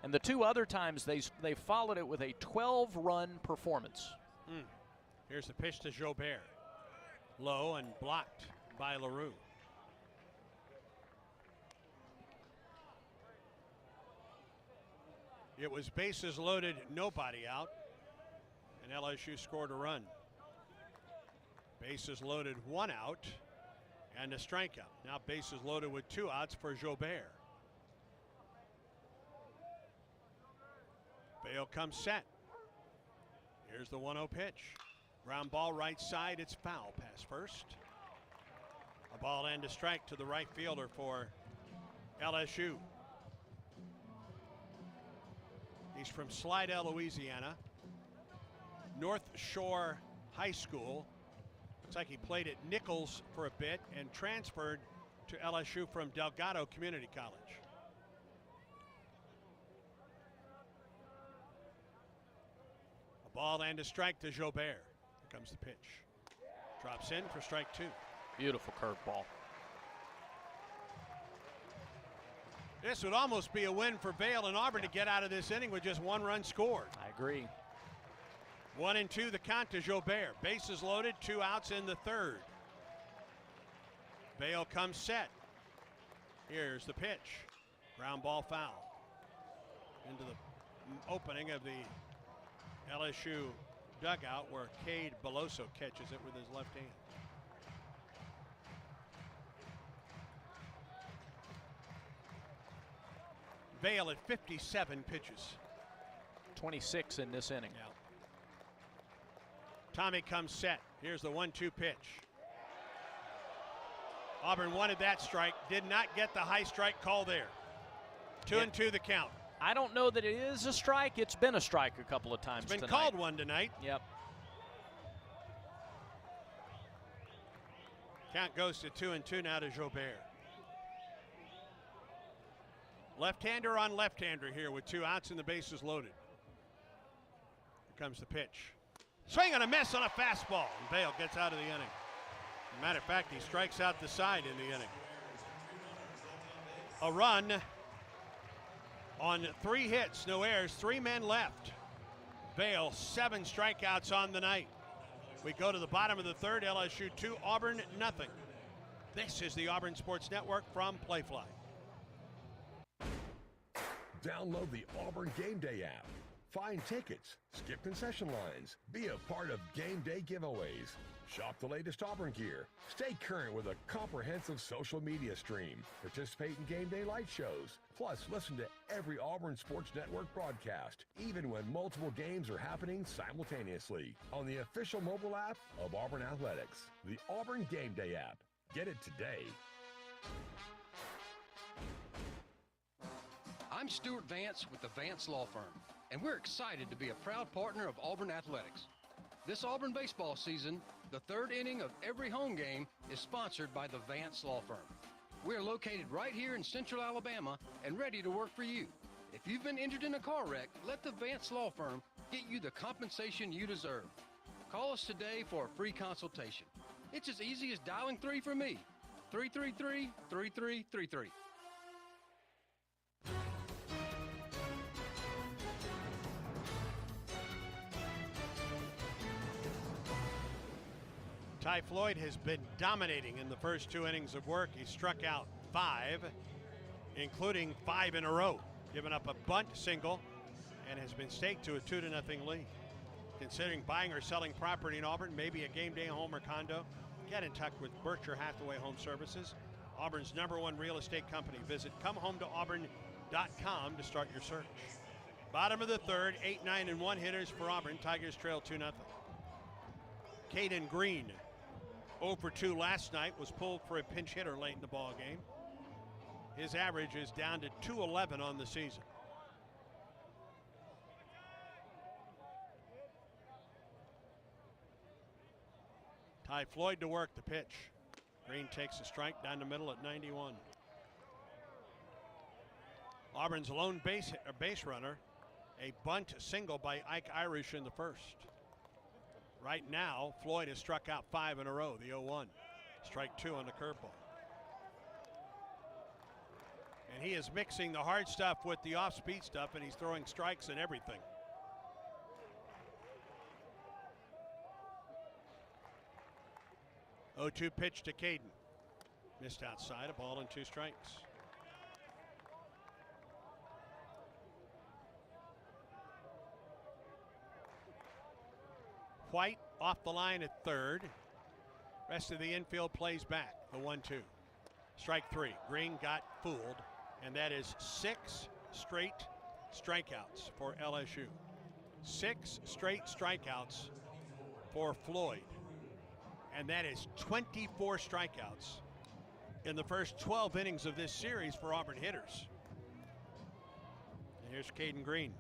And the 2 other times they followed it with a 12-run performance. Here's the pitch to Jobert. Low and blocked by LaRue. It was bases loaded, nobody out, and LSU scored a run. Bases loaded, 1 out, and a strikeout. Now bases loaded with 2 outs for Jobert. Vale comes set. Here's the 1-0 pitch. Ground ball right side, it's foul. Pass first. A ball and a strike to the right fielder for LSU. He's from Slidell, Louisiana. North Shore High School. Looks like he played at Nichols for a bit and transferred to LSU from Delgado Community College. A ball and a strike to Jobert. Here comes the pitch. Drops in for strike 2. Beautiful curveball. This would almost be a win for Vale and Auburn to get out of this inning with just 1 run scored. I agree. 1-2 the count to Jobert. Bases loaded, 2 outs in the 3rd. Vale comes set. Here's the pitch. Ground ball foul. Into the opening of the LSU dugout where Cade Beloso catches it with his left hand. Vale at 57 pitches. 26 in this inning. Yeah. Tommy comes set. Here's the 1-2 pitch. Auburn wanted that strike. Did not get the high strike call there. 2-2 the count. I don't know that it is a strike. It's been a strike a couple of times tonight. It's been tonight. called one tonight. Yep. Count goes to 2-2 now to Jobert. Left-hander on left-hander here with 2 outs and the bases loaded. Here comes the pitch. Swing and a miss on a fastball. And Vale gets out of the inning. As a matter of fact, he strikes out the side in the inning. A run on 3 hits, no errors, 3 men left. Vale 7 strikeouts on the night. We go to the bottom of the 3rd. LSU 2, Auburn nothing. This is the Auburn Sports Network from Playfly. Download the Auburn Game Day app. Find tickets, skip concession lines, be a part of game day giveaways. Shop the latest Auburn gear. Stay current with a comprehensive social media stream. Participate in game day light shows. Plus, listen to every Auburn Sports Network broadcast, even when multiple games are happening simultaneously. On the official mobile app of Auburn Athletics, the Auburn Game Day app. Get it today. I'm Stuart Vance with the Vance Law Firm, and we're excited to be a proud partner of Auburn Athletics. This Auburn baseball season, the 3rd inning of every home game is sponsored by the Vance Law Firm. We're located right here in Central Alabama and ready to work for you. If you've been injured in a car wreck, let the Vance Law Firm get you the compensation you deserve. Call us today for a free consultation. It's as easy as dialing 3 for me, 333-3333. Ty Floyd has been dominating in the first 2 innings of work. He struck out 5, including 5 in a row, giving up a bunt single, and has been staked to a 2-0 lead. Considering buying or selling property in Auburn, maybe a game day home or condo, get in touch with Berkshire Hathaway Home Services, Auburn's #1 real estate company. Visit ComeHomeToAuburn.com to start your search. Bottom of the 3rd, 8, 9, and 1 hitters for Auburn. Tigers trail 2-0. Caden Green, 0 for 2 last night, was pulled for a pinch hitter late in the ball game. His average is down to 211 on the season. Ty Floyd to work the pitch. Green takes a strike down the middle at 91. Auburn's lone base runner, a bunt single by Ike Irish in the first. Right now, Floyd has struck out 5 in a row, the 0-1. Strike 2 on the curveball. And he is mixing the hard stuff with the off-speed stuff, and he's throwing strikes and everything. Oh, 2 pitch to Caden. Missed outside, a ball and 2 strikes. White off the line at third. Rest of the infield plays back. The 1-2. Strike 3. Green got fooled, and that is 6 straight strikeouts for LSU. 6 straight strikeouts for Floyd. And that is 24 strikeouts in the first 12 innings of this series for Auburn hitters. And here's Caden Green.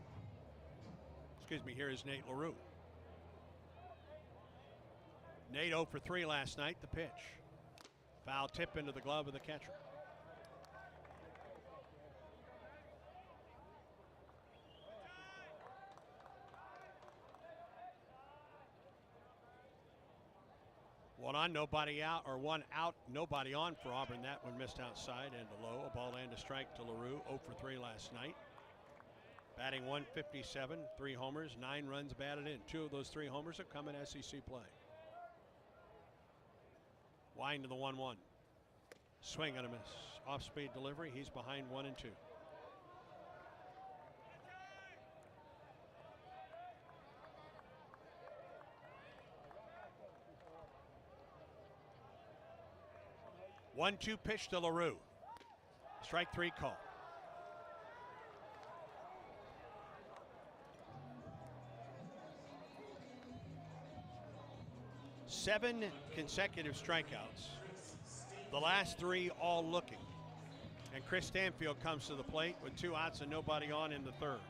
Excuse me, here is Nate LaRue. Nate 0 for 3 last night, the pitch. Foul tip into the glove of the catcher. One on, nobody out, or 1 out, nobody on for Auburn. That one missed outside and to low. A ball and a strike to LaRue, 0 for 3 last night. Batting 157, 3 homers, 9 runs batted in. 2 of those 3 homers have come in SEC play. Wind to the 1-1. Swing and a miss. Off-speed delivery. He's behind 1-2. One-two pitch to LaRue. Strike 3 call. Seven consecutive strikeouts. The last 3 all looking. And Chris Stanfield comes to the plate with 2 outs and nobody on in the third.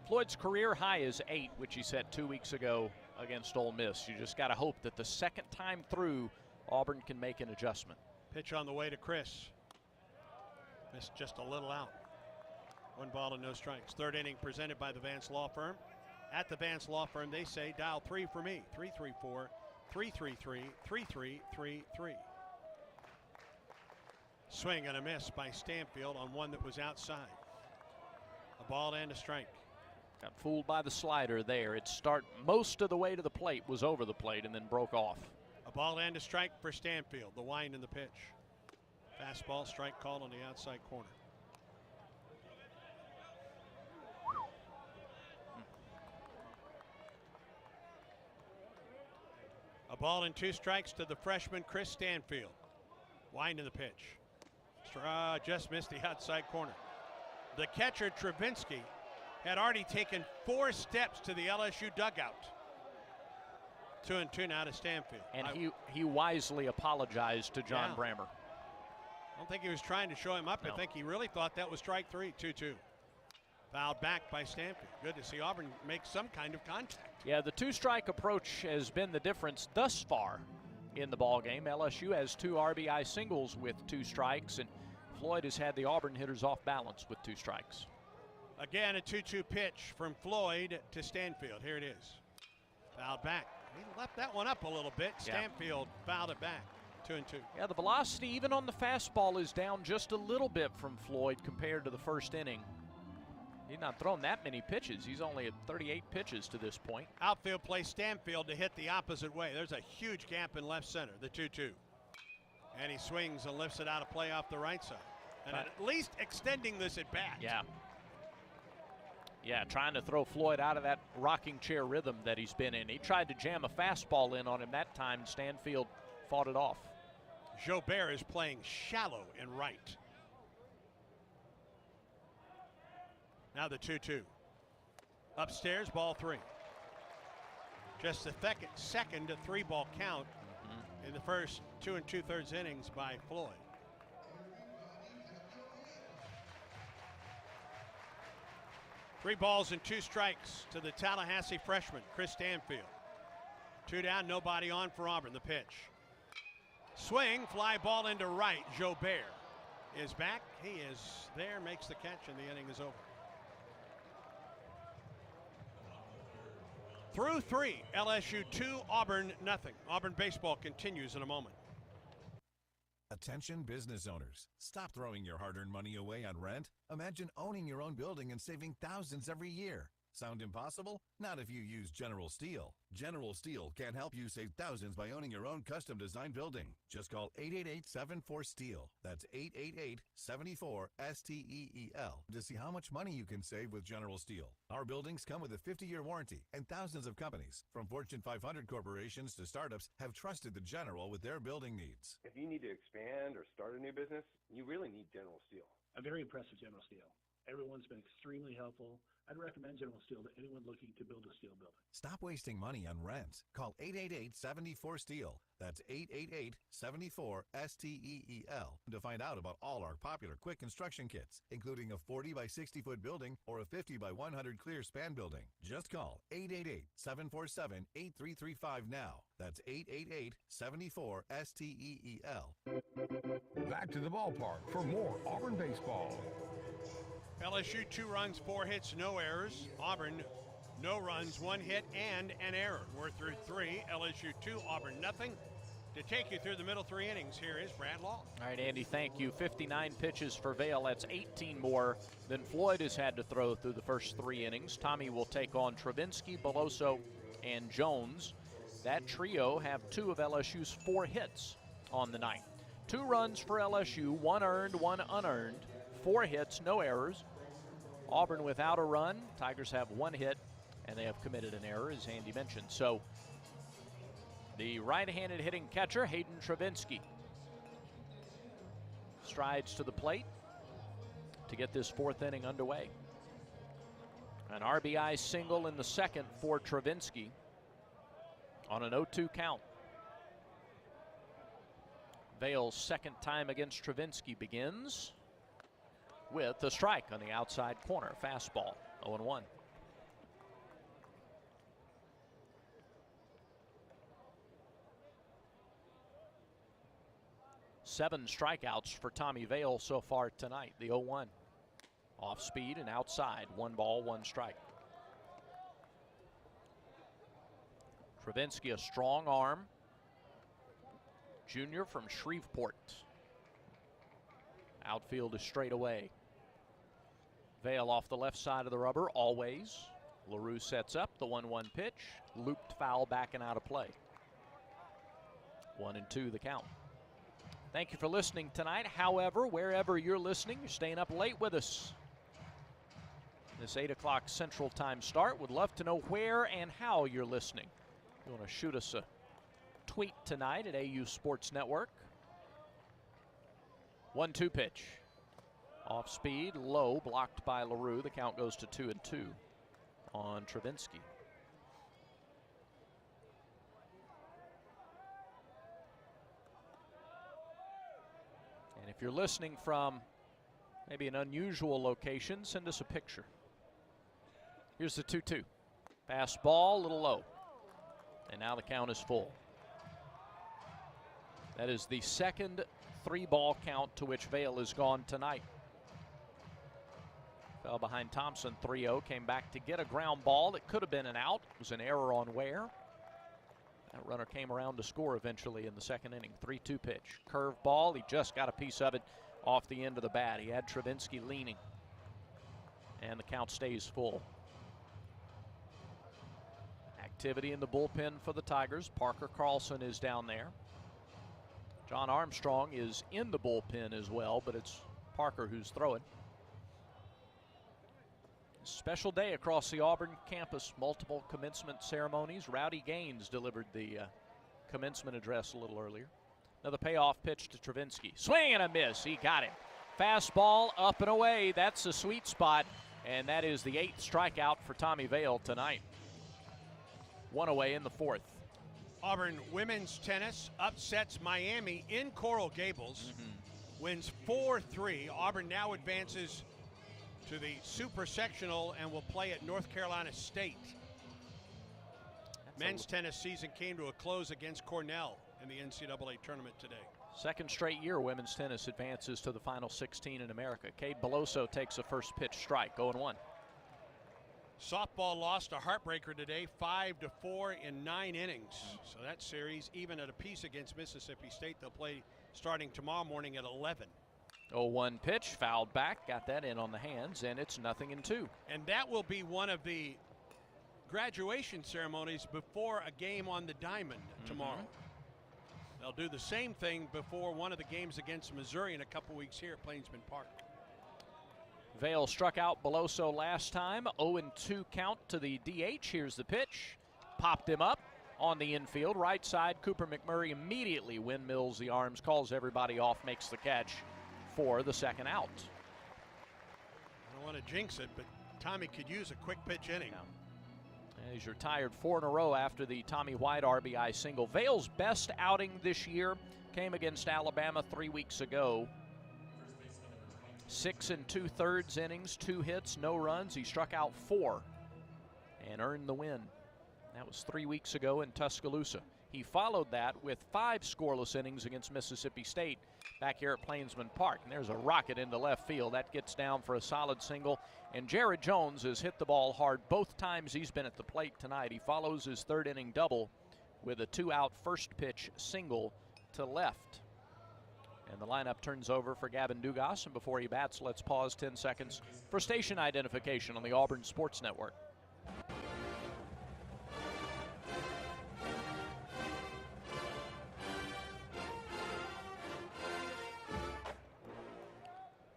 Floyd's career high is 8, which he set 2 weeks ago against Ole Miss. You just got to hope that the second time through, Auburn can make an adjustment. Pitch on the way to Chris. Missed just a little out. 1 ball and no strikes. Third inning presented by the Vance Law Firm. At the Vance Law Firm, they say dial 3 for me. 334-333-3333. Swing and a miss by Stanfield on one that was outside. A ball and a strike. Got fooled by the slider there. It start most of the way to the plate, was over the plate, and then broke off. A ball and a strike for Stanfield. The wind in the pitch. Fastball, strike call on the outside corner. A ball and 2 strikes to the freshman Chris Stanfield. Wind in the pitch. Just missed the outside corner. The catcher Travinsky had already taken 4 steps to the LSU dugout. 2-2 now to Stanfield. And he wisely apologized to John Brammer. I don't think he was trying to show him up. No. I think he really thought that was strike 3. 2-2. Fouled back by Stanfield. Good to see Auburn make some kind of contact. Yeah, the 2-strike approach has been the difference thus far in the ball game. LSU has 2 RBI singles with 2 strikes, and Floyd has had the Auburn hitters off balance with 2 strikes. Again, a 2-2 pitch from Floyd to Stanfield. Here it is. Fouled back. He left that one up a little bit. Stanfield fouled it back. 2-2. Yeah, the velocity even on the fastball is down just a little bit from Floyd compared to the first inning. He's not thrown that many pitches. He's only at 38 pitches to this point. Outfield play Stanfield to hit the opposite way. There's a huge gap in left center, the 2-2. And he swings and lifts it out of play off the right side. And at least extending this at bat. Yeah. Yeah, trying to throw Floyd out of that rocking chair rhythm that he's been in. He tried to jam a fastball in on him that time. Stanfield fought it off. Jobert is playing shallow in right. Now the 2-2. Upstairs, ball 3. Just the second 3-ball count in the first 2 2/3 innings by Floyd. 3 balls and 2 strikes to the Tallahassee freshman, Chris Stanfield. 2 down, nobody on for Auburn. The pitch. Swing, fly ball into right. Jobert is back. He is there, makes the catch, and the inning is over. Through 3, LSU 2, Auburn nothing. Auburn baseball continues in a moment. Attention business owners. Stop throwing your hard-earned money away on rent. Imagine owning your own building and saving thousands every year. Sound impossible? Not if you use General Steel. General Steel can help you save thousands by owning your own custom-designed building. Just call 888-74-STEEL. That's 888-74-STEEL to see how much money you can save with General Steel. Our buildings come with a 50-year warranty, and thousands of companies, from Fortune 500 corporations to startups, have trusted the General with their building needs. If you need to expand or start a new business, you really need General Steel. I'm very impressed with General Steel. Everyone's been extremely helpful. I'd recommend General Steel to anyone looking to build a steel building. Stop wasting money on rent. Call 888-74-STEEL. That's 888-74-STEEL to find out about all our popular quick construction kits, including a 40 by 60 foot building or a 50 by 100 clear span building. Just call 888-747-8335 now. That's 888-74-STEEL. Back to the ballpark for more Auburn baseball. LSU 2 runs, 4 hits, no errors. Auburn, no runs, 1 hit, and an error. We're through 3. LSU 2, Auburn nothing. To take you through the middle 3 innings, here is Brad Law. All right, Andy, thank you. 59 pitches for Vail. That's 18 more than Floyd has had to throw through the first 3 innings. Tommy will take on Travinsky, Beloso, and Jones. That trio have 2 of LSU's 4 hits on the night. 2 runs for LSU, 1 earned, 1 unearned. 4 hits, no errors. Auburn without a run. Tigers have 1 hit, and they have committed an error, as Andy mentioned. So the right-handed hitting catcher, Hayden Travinsky, strides to the plate to get this 4th inning underway. An RBI single in the 2nd for Travinsky on an 0-2 count. Vail's 2nd time against Travinsky begins with a strike on the outside corner. Fastball, 0-1. Seven strikeouts for Tommy Vail so far tonight. The 0-1. Off speed and outside. 1 ball, 1 strike. Travinsky, a strong arm. Junior from Shreveport. Outfield is straight away. Vail off the left side of the rubber, always. LaRue sets up the 1-1 pitch. Looped foul back and out of play. 1-2 the count. Thank you for listening tonight. However, wherever you're listening, you're staying up late with us. This 8 o'clock Central Time start. Would love to know where and how you're listening. You want to shoot us a tweet tonight at AU Sports Network. 1-2 pitch. Off speed, low, blocked by LaRue. The count goes to 2-2 on Travinsky. And if you're listening from maybe an unusual location, send us a picture. Here's the 2-2. Fastball, a little low. And now the count is full. That is the 2nd 3-ball count to which Vail has gone tonight. Fell behind Thompson 3-0, came back to get a ground ball that could have been an out. It was an error on Ware. That runner came around to score eventually in the 2nd inning. 3-2 pitch. Curve ball, he just got a piece of it off the end of the bat. He had Travinsky leaning. And the count stays full. Activity in the bullpen for the Tigers. Parker Carlson is down there. John Armstrong is in the bullpen as well, but it's Parker who's throwing. Special day across the Auburn campus. Multiple commencement ceremonies. Rowdy Gaines delivered the commencement address a little earlier. Another payoff pitch to Travinsky. Swing and a miss. He got it. Fastball up and away. That's the sweet spot. And that is the 8th strikeout for Tommy Vail tonight. 1 away in the 4th. Auburn women's tennis upsets Miami in Coral Gables. Wins 4-3. Auburn now advances to the Super Sectional and will play at North Carolina State. Men's tennis season came to a close against Cornell in the NCAA tournament today. Second straight year women's tennis advances to the final 16 in America. Cade Beloso takes a first pitch strike, 0-1. Softball lost a heartbreaker today, 5-4 in 9 innings. So that series even at a piece against Mississippi State. They'll play starting tomorrow morning at 11. 0-1 pitch, fouled back, got that in on the hands, and it's 0-2. And that will be one of the graduation ceremonies before a game on the diamond tomorrow. They'll do the same thing before one of the games against Missouri in a couple weeks here at Plainsman Park. Vale struck out Beloso last time. 0-2 count to the DH. Here's the pitch. Popped him up on the infield. Right side, Cooper McMurray immediately windmills the arms, calls everybody off, makes the catch for the second out. I don't want to jinx it, but Tommy could use a quick pitch inning. He's retired 4 in a row after the Tommy White RBI single. Vale's best outing this year came against Alabama 3 weeks ago. 6 2/3 innings, 2 hits, no runs. He struck out 4 and earned the win. That was 3 weeks ago in Tuscaloosa. He followed that with 5 scoreless innings against Mississippi State back here at Plainsman Park. And there's a rocket into left field. That gets down for a solid single. And Jared Jones has hit the ball hard both times he's been at the plate tonight. He follows his 3rd inning double with a 2-out first pitch single to left. And the lineup turns over for Gavin Dugas. And before he bats, let's pause 10 seconds for station identification on the Auburn Sports Network.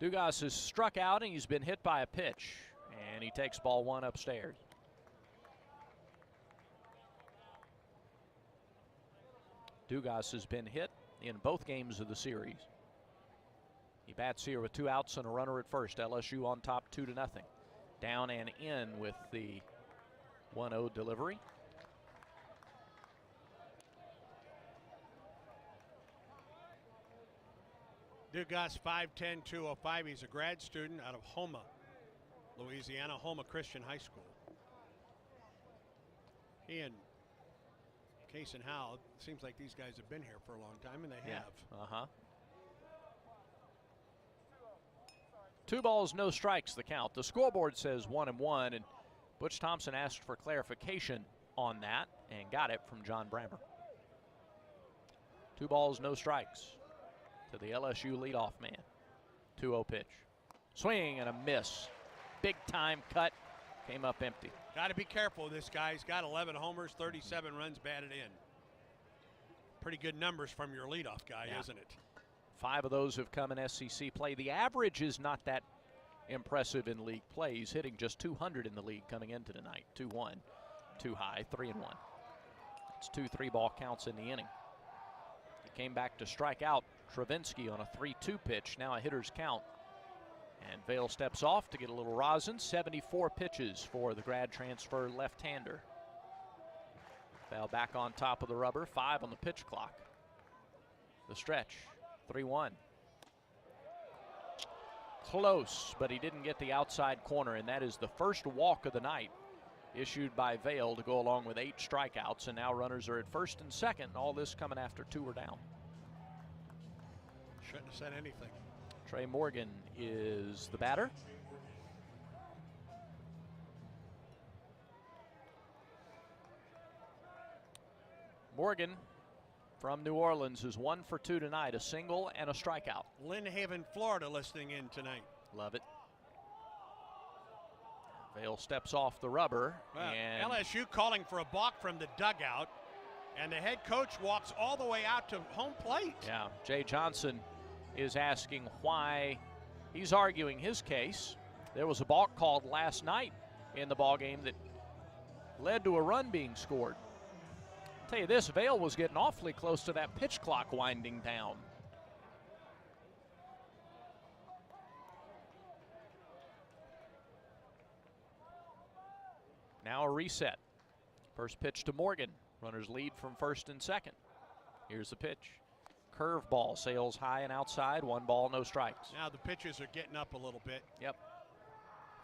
Dugas has struck out and he's been hit by a pitch. And he takes ball 1 upstairs. Dugas has been hit in both games of the series. He bats here with 2 outs and a runner at first. LSU on top 2-0. Down and in with the 1-0 delivery. Dugas 5'10", 205. He's a grad student out of Houma, Louisiana, Houma Christian High School. He and Case and Howell, it seems like these guys have been here for a long time, and they have. 2 balls, no strikes, the count. The scoreboard says 1-1, and Butch Thompson asked for clarification on that and got it from John Brammer. 2 balls, no strikes to the LSU leadoff man. 2-0 pitch. Swing and a miss. Big time cut. Came up empty. Got to be careful. This guy's got 11 homers, 37 runs batted in. Pretty good numbers from your leadoff guy, isn't it? 5 of those have come in SEC play. The average is not that impressive in league play. He's hitting just 200 in the league coming into tonight. 2-1, too high, 3-1. It's 2 3-ball counts in the inning. He came back to strike out Travinsky on a 3-2 pitch. Now a hitter's count. And Vale steps off to get a little rosin. 74 pitches for the grad transfer left-hander. Vale back on top of the rubber. 5 on the pitch clock. The stretch. 3-1. Close, but he didn't get the outside corner, and that is the first walk of the night issued by Vale to go along with 8 strikeouts, and now runners are at first and second, and all this coming after 2 are down. Shouldn't have said anything. Trey Morgan is the batter. Morgan from New Orleans is 1 for 2 tonight, a single and a strikeout. Lynn Haven, Florida listening in tonight. Love it. Vale steps off the rubber. Well, and LSU calling for a balk from the dugout, and the head coach walks all the way out to home plate. Yeah, Jay Johnson is asking why. He's arguing his case. There was a balk called last night in the ballgame that led to a run being scored. I'll tell you this, Vale was getting awfully close to that pitch clock winding down. Now a reset. First pitch to Morgan. Runners lead from first and second. Here's the pitch. Curveball sails high and outside. 1 ball, no strikes. Now the pitches are getting up a little bit. Yep.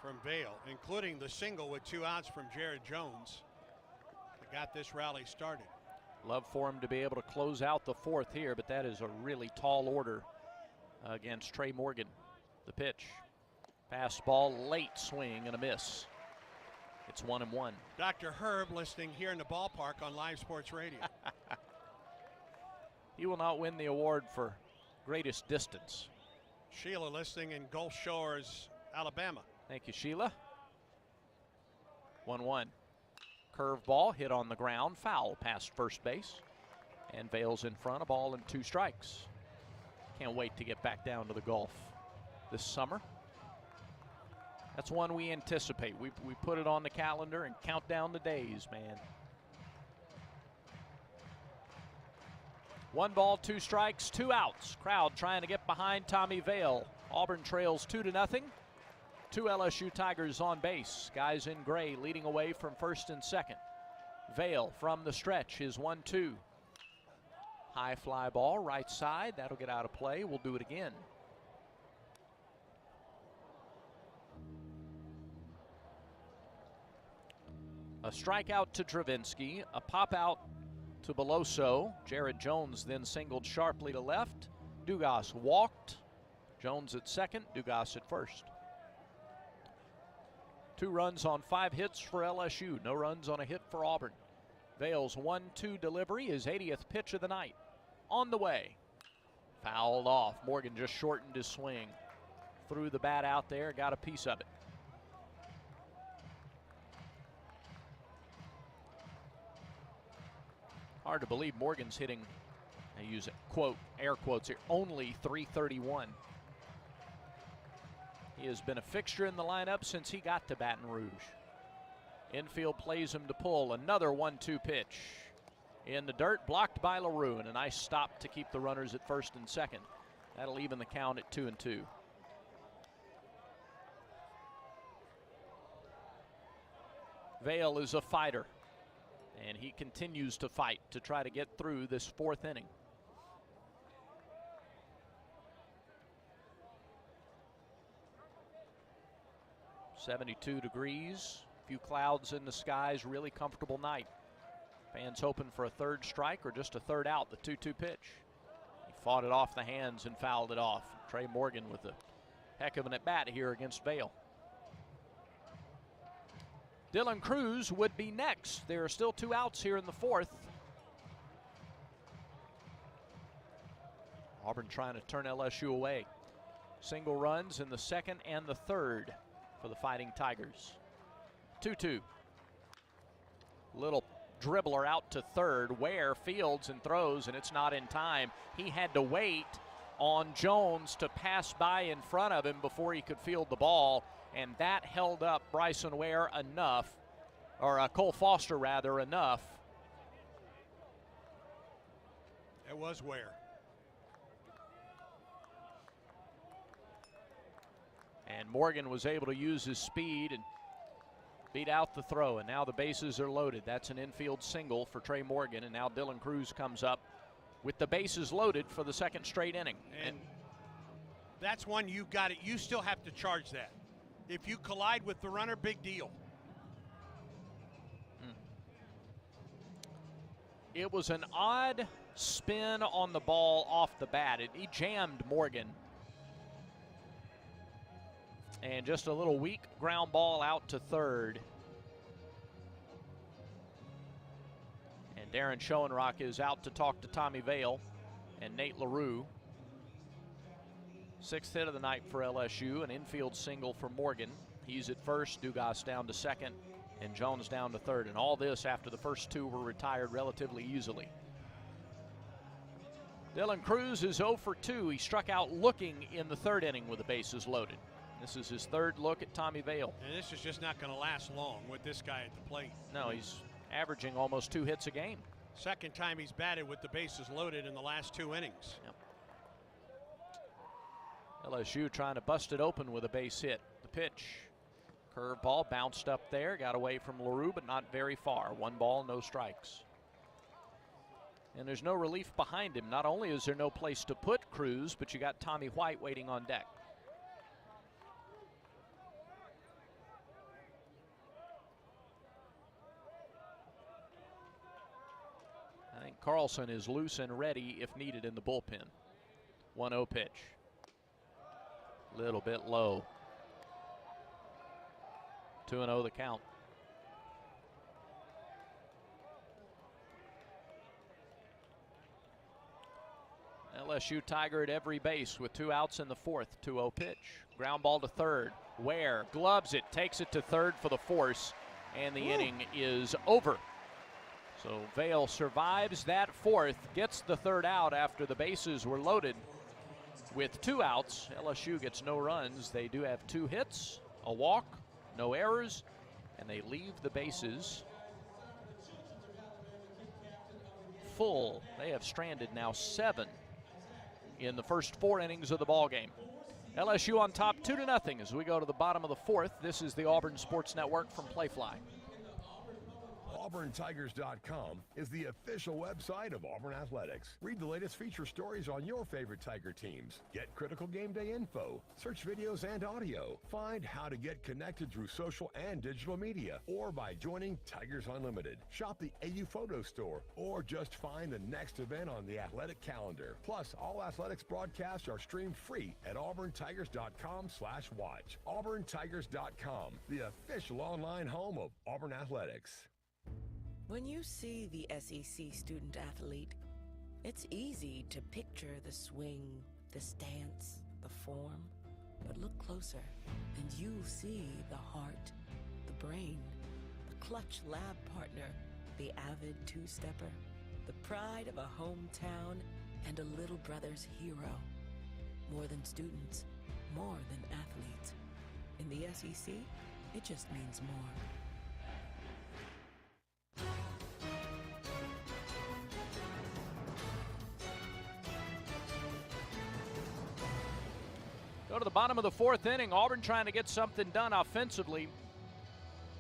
from Vail, including the single with 2 outs from Jared Jones that got this rally started. Love for him to be able to close out the 4th here, but that is a really tall order against Trey Morgan. The pitch. Fastball, late swing and a miss. It's 1-1. Dr. Herb listening here in the ballpark on Live Sports Radio. He will not win the award for greatest distance. Sheila listening in Gulf Shores, Alabama. Thank you, Sheila. 1-1. Curveball hit on the ground, foul past first base. And Vail's in front, a ball and 2 strikes. Can't wait to get back down to the Gulf this summer. That's one we anticipate. We put it on the calendar and count down the days, man. 1 ball, 2 strikes, 2 outs. Crowd trying to get behind Tommy Vail. Auburn trails 2-0. 2 LSU Tigers on base. Guys in gray leading away from first and second. Vail from the stretch, his 1-2. High fly ball, right side. That'll get out of play. We'll do it again. A strikeout to Travinsky, a pop out to Beloso. Jared Jones then singled sharply to left. Dugas walked. Jones at second, Dugas at first. 2 runs on 5 hits for LSU. No runs on a hit for Auburn. Vail's 1-2 delivery, his 80th pitch of the night. On the way. Fouled off. Morgan just shortened his swing. Threw the bat out there, got a piece of it. Hard to believe Morgan's hitting, I use it, quote, air quotes here, only .331. He has been a fixture in the lineup since he got to Baton Rouge. Infield plays him to pull. Another 1-2 pitch. In the dirt, blocked by LaRue, and a nice stop to keep the runners at first and second. That'll even the count at 2-2. Vail is a fighter, and he continues to fight to try to get through this 4th inning. .72 degrees, few clouds in the skies, really comfortable night. Fans hoping for a 3rd strike or just a 3rd out, the 2-2 pitch. He fought it off the hands and fouled it off. Trey Morgan with a heck of an at-bat here against Vail. Dylan Cruz would be next. There are still 2 outs here in the 4th. Auburn trying to turn LSU away. Single runs in the 2nd and the 3rd for the Fighting Tigers. 2-2. Little dribbler out to 3rd. Ware fields and throws, and it's not in time. He had to wait on Jones to pass by in front of him before he could field the ball, and that held up Bryson Ware enough, or Cole Foster rather, enough. It was Ware. And Morgan was able to use his speed and beat out the throw, and now the bases are loaded. That's an infield single for Trey Morgan, and now Dylan Cruz comes up with the bases loaded for the 2nd straight inning. And that's one you got it. You still have to charge that. If you collide with the runner, big deal. It was an odd spin on the ball off the bat. He jammed Morgan. And just a little weak ground ball out to 3rd. And Darren Schoenrock is out to talk to Tommy Vail and Nate LaRue. 6th hit of the night for LSU, an infield single for Morgan. He's at first, Dugas down to 2nd, and Jones down to 3rd. And all this after the first 2 were retired relatively easily. Dylan Cruz is 0 for 2. He struck out looking in the 3rd inning with the bases loaded. This is his 3rd look at Tommy Vail. And this is just not going to last long with this guy at the plate. No, he's averaging almost 2 hits a game. 2nd time he's batted with the bases loaded in the last 2 innings. Yep. LSU trying to bust it open with a base hit. The pitch. Curveball bounced up there, got away from LaRue, but not very far. 1 ball, no strikes. And there's no relief behind him. Not only is there no place to put Cruz, but you got Tommy White waiting on deck. Carlson is loose and ready if needed in the bullpen. 1-0 pitch. Little bit low. 2-0 the count. LSU Tiger at every base with 2 outs in the 4th. 2-0 pitch. Ground ball to third. Ware gloves it, takes it to third for the force, and the inning is over. So Vail survives that 4th, gets the 3rd out after the bases were loaded. With 2 outs, LSU gets no runs. They do have 2 hits, a walk, no errors, and they leave the bases full. They have stranded now 7 in the first 4 innings of the ball game. LSU on top 2-0 as we go to the bottom of the 4th. This is the Auburn Sports Network from Playfly. AuburnTigers.com is the official website of Auburn Athletics. Read the latest feature stories on your favorite Tiger teams. Get critical game day info. Search videos and audio. Find how to get connected through social and digital media or by joining Tigers Unlimited. Shop the AU Photo Store or just find the next event on the athletic calendar. Plus, all athletics broadcasts are streamed free at AuburnTigers.com/watch. AuburnTigers.com, the official online home of Auburn Athletics. When you see the SEC student athlete, it's easy to picture the swing, the stance, the form. But look closer, and you'll see the heart, the brain, the clutch lab partner, the avid two-stepper, the pride of a hometown, and a little brother's hero. More than students, more than athletes. In the SEC, it just means more. Go to the bottom of the 4th inning. Auburn trying to get something done offensively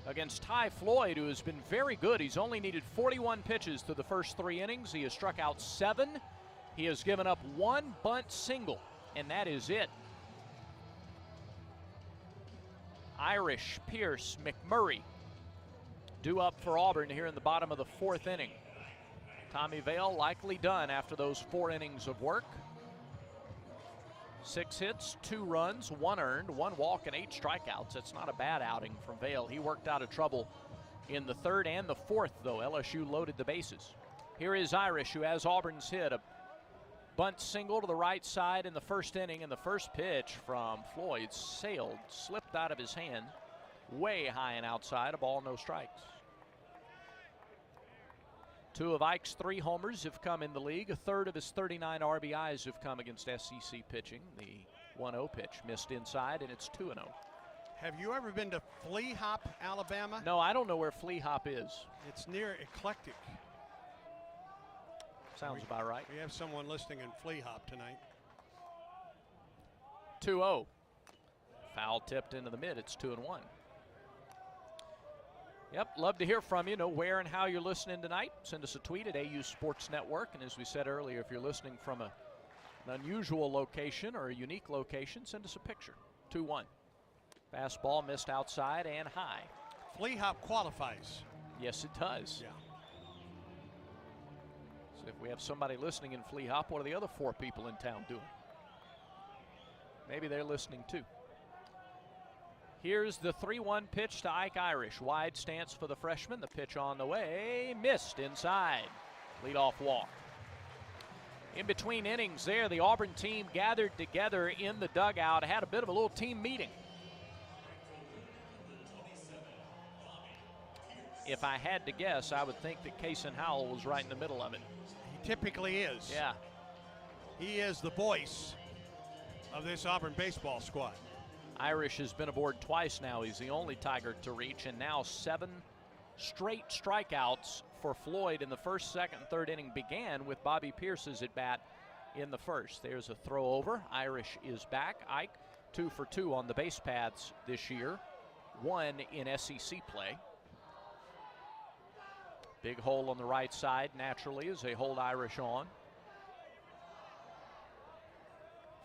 against Ty Floyd, who has been very good. He's only needed 41 pitches through the first 3 innings. He has struck out 7. He has given up 1 bunt single, and that is it. Irish, Pierce, McMurray due up for Auburn here in the bottom of the 4th inning. Tommy Vail likely done after those 4 innings of work. 6 hits, 2 runs, 1 earned, 1 walk, and 8 strikeouts. That's not a bad outing from Vail. He worked out of trouble in the 3rd and the 4th, though. LSU loaded the bases. Here is Irish, who has Auburn's hit. A bunt single to the right side in the 1st inning, and the first pitch from Floyd sailed, slipped out of his hand, way high and outside, a ball, no strikes. 2 of Ike's 3 homers have come in the league. A third of his 39 RBIs have come against SEC pitching. The 1-0 pitch missed inside, and it's 2-0. Have you ever been to Flea Hop, Alabama? No, I don't know where Flea Hop is. It's near Eclectic. Sounds about right. We have someone listening in Flea Hop tonight. 2-0. Foul tipped into the mid. It's 2-1. Yep, love to hear from you. Know where and how you're listening tonight. Send us a tweet at AU Sports Network. And as we said earlier, if you're listening from an unusual location or a unique location, send us a picture. 2-1. Fastball missed outside and high. Flea Hop qualifies. Yes, it does. Yeah. So if we have somebody listening in Flea Hop, what are the other 4 people in town doing? Maybe they're listening too. Here's the 3-1 pitch to Ike Irish. Wide stance for the freshman. The pitch on the way. Missed inside. Leadoff walk. In between innings there, the Auburn team gathered together in the dugout, had a bit of a little team meeting. If I had to guess, I would think that Kason Howell was right in the middle of it. He typically is. Yeah. He is the voice of this Auburn baseball squad. Irish has been aboard twice now. He's the only Tiger to reach, and now 7 straight strikeouts for Floyd in the first, second, and third inning began with Bobby Pierce's at bat in the first. There's a throw over. Irish is back. Ike 2 for 2 on the base paths this year, 1 in SEC play. Big hole on the right side naturally as they hold Irish on.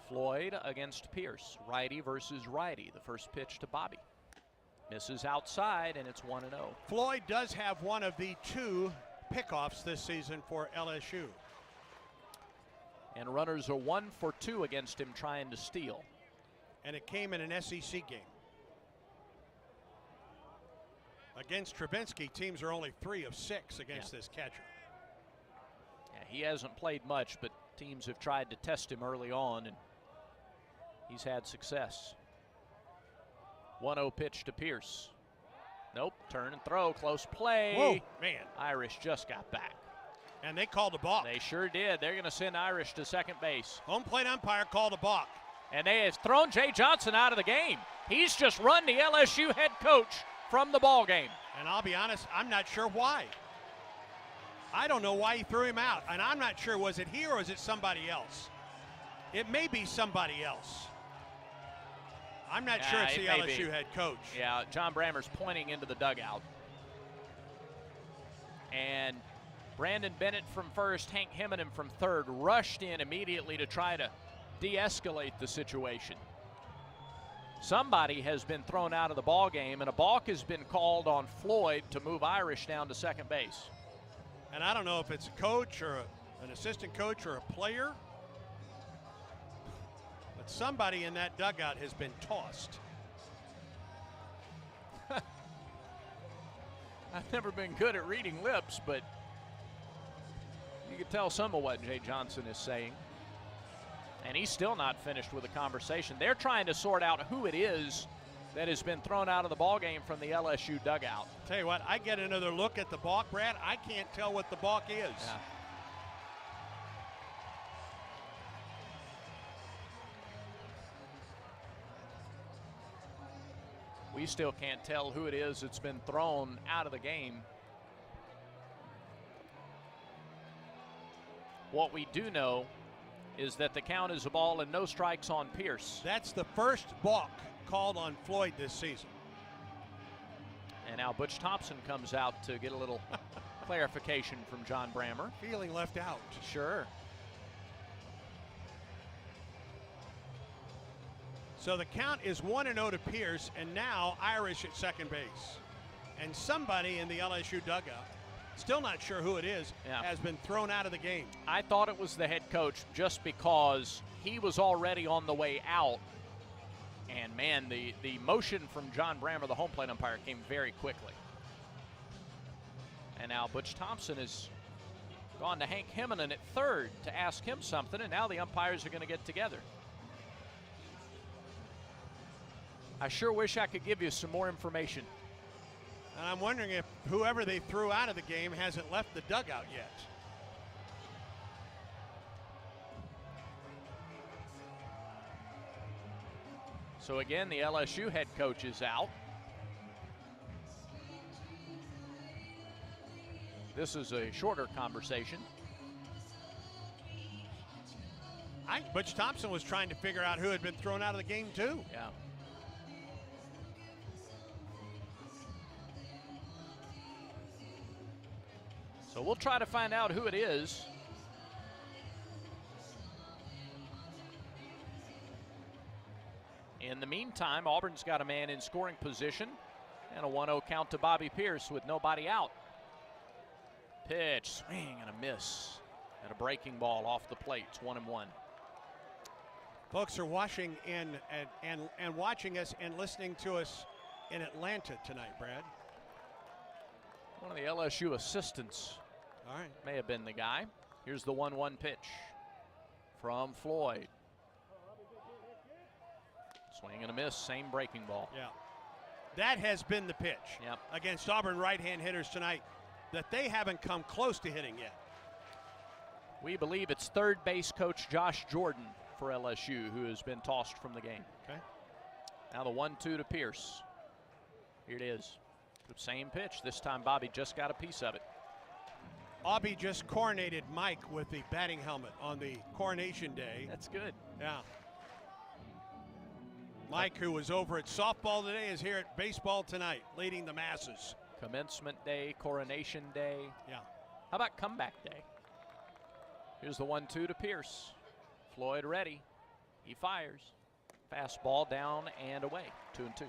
Floyd against Pierce, righty versus righty. The first pitch to Bobby. Misses outside, and it's 1-0. Floyd does have one of the 2 pickoffs this season for LSU. And runners are 1 for 2 against him trying to steal. And it came in an SEC game. Against Trubinsky, teams are only 3 of 6 against this catcher. Yeah, he hasn't played much, but teams have tried to test him early on, and he's had success. 1-0 pitch to Pierce. Nope, turn and throw, close play. Whoa, man. Irish just got back. And they called a balk. They sure did. They're going to send Irish to second base. Home plate umpire called a balk. And they have thrown Jay Johnson out of the game. He's just run the LSU head coach from the ball game. And I'll be honest, I'm not sure why. I don't know why he threw him out. And I'm not sure, was it he or was it somebody else? It may be somebody else. I'm not sure it's the LSU head coach. Yeah, John Brammer's pointing into the dugout. And Brandon Bennett from first, Hank Heminen from third, rushed in immediately to try to de-escalate the situation. Somebody has been thrown out of the ball game, and a balk has been called on Floyd to move Irish down to second base. And I don't know if it's a coach or an assistant coach or a player, but somebody in that dugout has been tossed. I've never been good at reading lips, but you can tell some of what Jay Johnson is saying. And he's still not finished with the conversation. They're trying to sort out who it is that has been thrown out of the ballgame from the LSU dugout. Tell you what, I get another look at the balk, Brad. I can't tell what the balk is. Yeah. We still can't tell who it is that's been thrown out of the game. What we do know is that the count is a ball and no strikes on Pierce. That's the first balk called on Floyd this season. And now Butch Thompson comes out to get a little clarification from John Brammer. Feeling left out. Sure. So the count is 1-0 to Pierce, and now Irish at second base. And somebody in the LSU dugout, still not sure who it is, has been thrown out of the game. I thought it was the head coach just because he was already on the way out. And, man, the motion from John Brammer, the home plate umpire, came very quickly. And now Butch Thompson has gone to Hank Heminen at third to ask him something, and now the umpires are going to get together. I sure wish I could give you some more information. And I'm wondering if whoever they threw out of the game hasn't left the dugout yet. So again, the LSU head coach is out. This is a shorter conversation. I think Butch Thompson was trying to figure out who had been thrown out of the game too. Yeah. So we'll try to find out who it is. In the meantime, Auburn's got a man in scoring position and a 1-0 count to Bobby Pierce with nobody out. Pitch, swing and a miss. And a breaking ball off the plate. It's 1-1. Folks are watching and watching us and listening to us in Atlanta tonight, Brad. One of the LSU assistants. All right. May have been the guy. Here's the 1-1 pitch from Floyd. Swing and a miss, same breaking ball. Yeah. That has been the pitch against Auburn right-hand hitters tonight that they haven't come close to hitting yet. We believe it's third base coach Josh Jordan for LSU who has been tossed from the game. Okay. Now the 1-2 to Pierce. Here it is. The same pitch. This time Bobby just got a piece of it. Aubie just coronated Mike with the batting helmet on the coronation day. That's good. Yeah. Mike, who was over at softball today, is here at baseball tonight, leading the masses. Commencement day, coronation day. Yeah. How about comeback day? Here's the 1-2 to Pierce. Floyd ready. He fires. Fastball down and away. 2-2.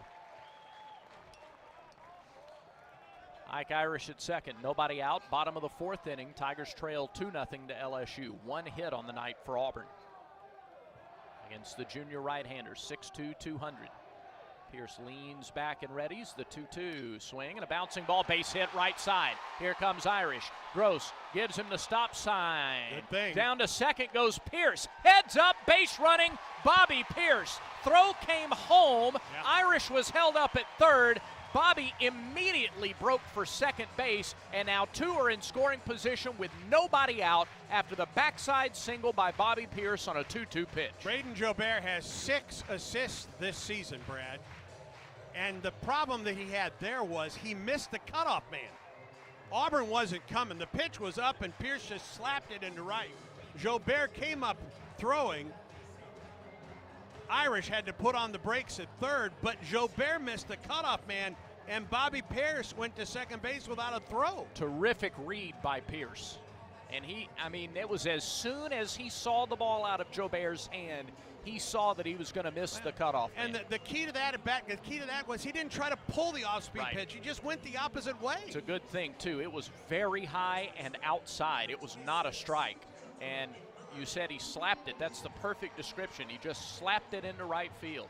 Ike Irish at second, nobody out. Bottom of the fourth inning, Tigers trail 2-0 to LSU. One hit on the night for Auburn against the junior right-hander, 6'2", 200. Pierce leans back and readies the 2-2 swing and a bouncing ball, base hit right side. Here comes Irish. Gross gives him the stop sign. Good thing. Down to second goes Pierce. Heads up, base running, Bobby Pierce. Throw came home. Yep. Irish was held up at third. Bobby immediately broke for second base, and now two are in scoring position with nobody out after the backside single by Bobby Pierce on a 2-2 pitch. Braden Jobert has 6 assists this season, Brad. And the problem that he had there was he missed the cutoff man. Auburn wasn't coming. The pitch was up, and Pierce just slapped it into right. Jobert came up throwing. Irish had to put on the brakes at third, but Jobert missed the cutoff man, and Bobby Pierce went to second base without a throw. Terrific read by Pierce. And it was as soon as he saw the ball out of Jobert's hand, he saw that he was going to miss the cutoff man. And the key to that was he didn't try to pull the off-speed pitch. He just went the opposite way. It's a good thing, too. It was very high and outside. It was not a strike. And you said he slapped it. That's the perfect description. He just slapped it into right field.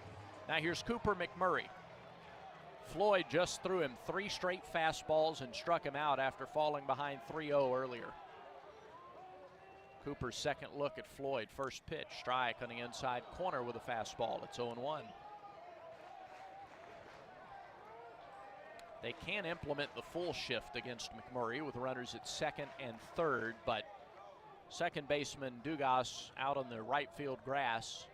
Now here's Cooper McMurray. Floyd just threw him 3 straight fastballs and struck him out after falling behind 3-0 earlier. Cooper's second look at Floyd. First pitch, strike on the inside corner with a fastball. It's 0-1. They can implement the full shift against McMurray with runners at second and third, but second baseman Dugas out on the right field grass.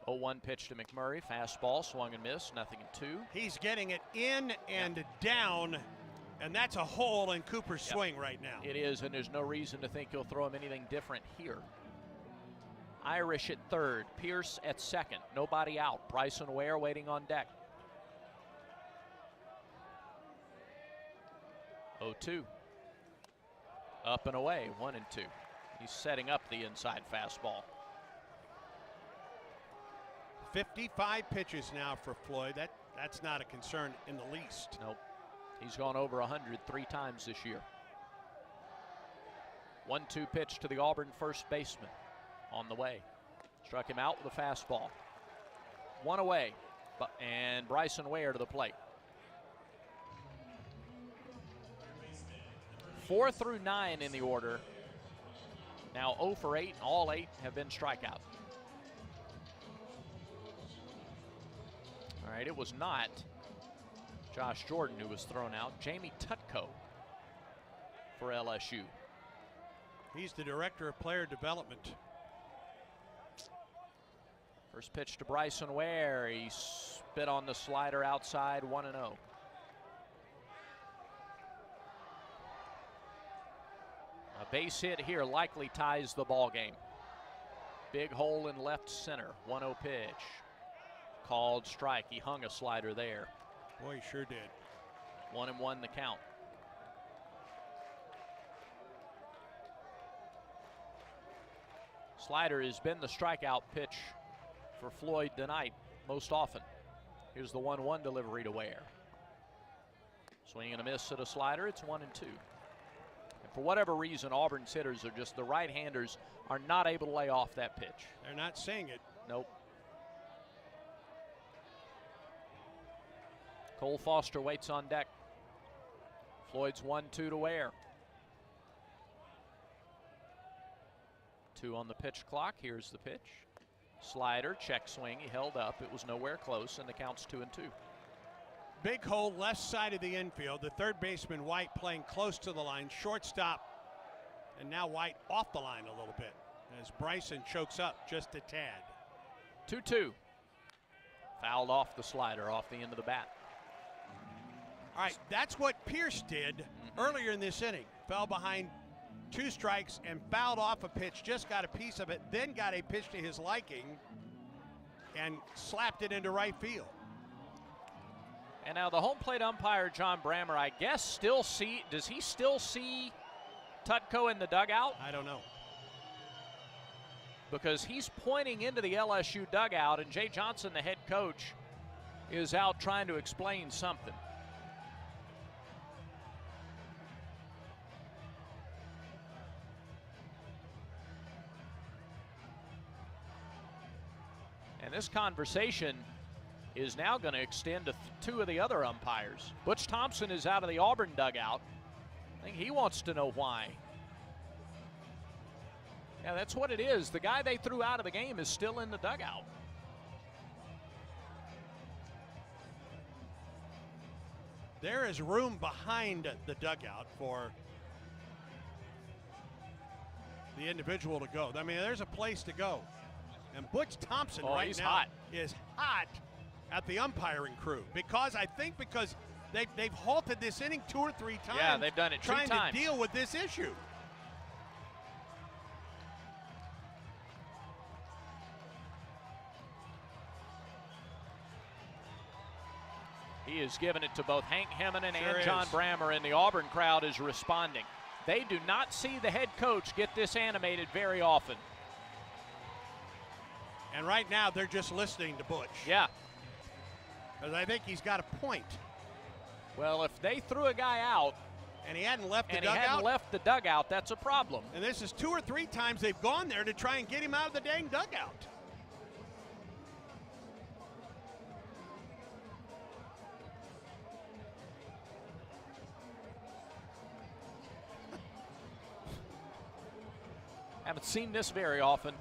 0-1 pitch to McMurray. Fastball, swung and missed, 0-2. He's getting it in and down, and that's a hole in Cooper's swing right now. It is, and there's no reason to think he'll throw him anything different here. Irish at third, Pierce at second, nobody out. Bryson Ware waiting on deck. 0-2. Up and away, 1-2. He's setting up the inside fastball. 55 pitches now for Floyd. That's not a concern in the least. Nope. He's gone over 100 3 times this year. 1-2 pitch to the Auburn first baseman on the way. Struck him out with a fastball. 1 away, and Bryson Ware to the plate. 4 through 9 in the order. Now 0 for 8, and all 8 have been strikeouts. All right, it was not Josh Jordan who was thrown out. Jamie Tutko for LSU. He's the director of player development. First pitch to Bryson Ware. He spit on the slider outside, 1-0. A base hit here likely ties the ball game. Big hole in left center, 1-0 pitch. Called strike. He hung a slider there. Boy, he sure did. 1-1 the count. Slider has been the strikeout pitch for Floyd tonight most often. Here's the 1-1 delivery to Ware. Swing and a miss at a slider. It's 1-2. And for whatever reason, Auburn's hitters are just, the right-handers are not able to lay off that pitch. They're not seeing it. Nope. Cole Foster waits on deck. Floyd's 1-2 to Ware. 2 on the pitch clock. Here's the pitch. Slider, check swing. He held up. It was nowhere close, and the count's 2-2. Big hole left side of the infield. The third baseman, White, playing close to the line. Shortstop, and now White off the line a little bit as Bryson chokes up just a tad. 2-2. Fouled off the slider off the end of the bat. All right, that's what Pierce did earlier in this inning. Fell behind 2 strikes and fouled off a pitch, just got a piece of it, then got a pitch to his liking and slapped it into right field. And now the home plate umpire, John Brammer, I guess does he still see Tutko in the dugout? I don't know. Because he's pointing into the LSU dugout, and Jay Johnson, the head coach, is out trying to explain something. And this conversation is now going to extend to two of the other umpires. Butch Thompson is out of the Auburn dugout. I think he wants to know why. Yeah, that's what it is. The guy they threw out of the game is still in the dugout. There is room behind the dugout for the individual to go. I mean, there's a place to go. And Butch Thompson right now is hot at the umpiring crew because they've halted this inning 2 or 3 times. Yeah, they've done it 2 times. Trying to deal with this issue. He has given it to both Hank Heminen and John Brammer, and the Auburn crowd is responding. They do not see the head coach get this animated very often. And right now, they're just listening to Butch. Yeah. Because I think he's got a point. Well, if they threw a guy out and he hadn't left the dugout, that's a problem. And this is 2 or 3 times they've gone there to try and get him out of the dang dugout. Haven't seen this very often.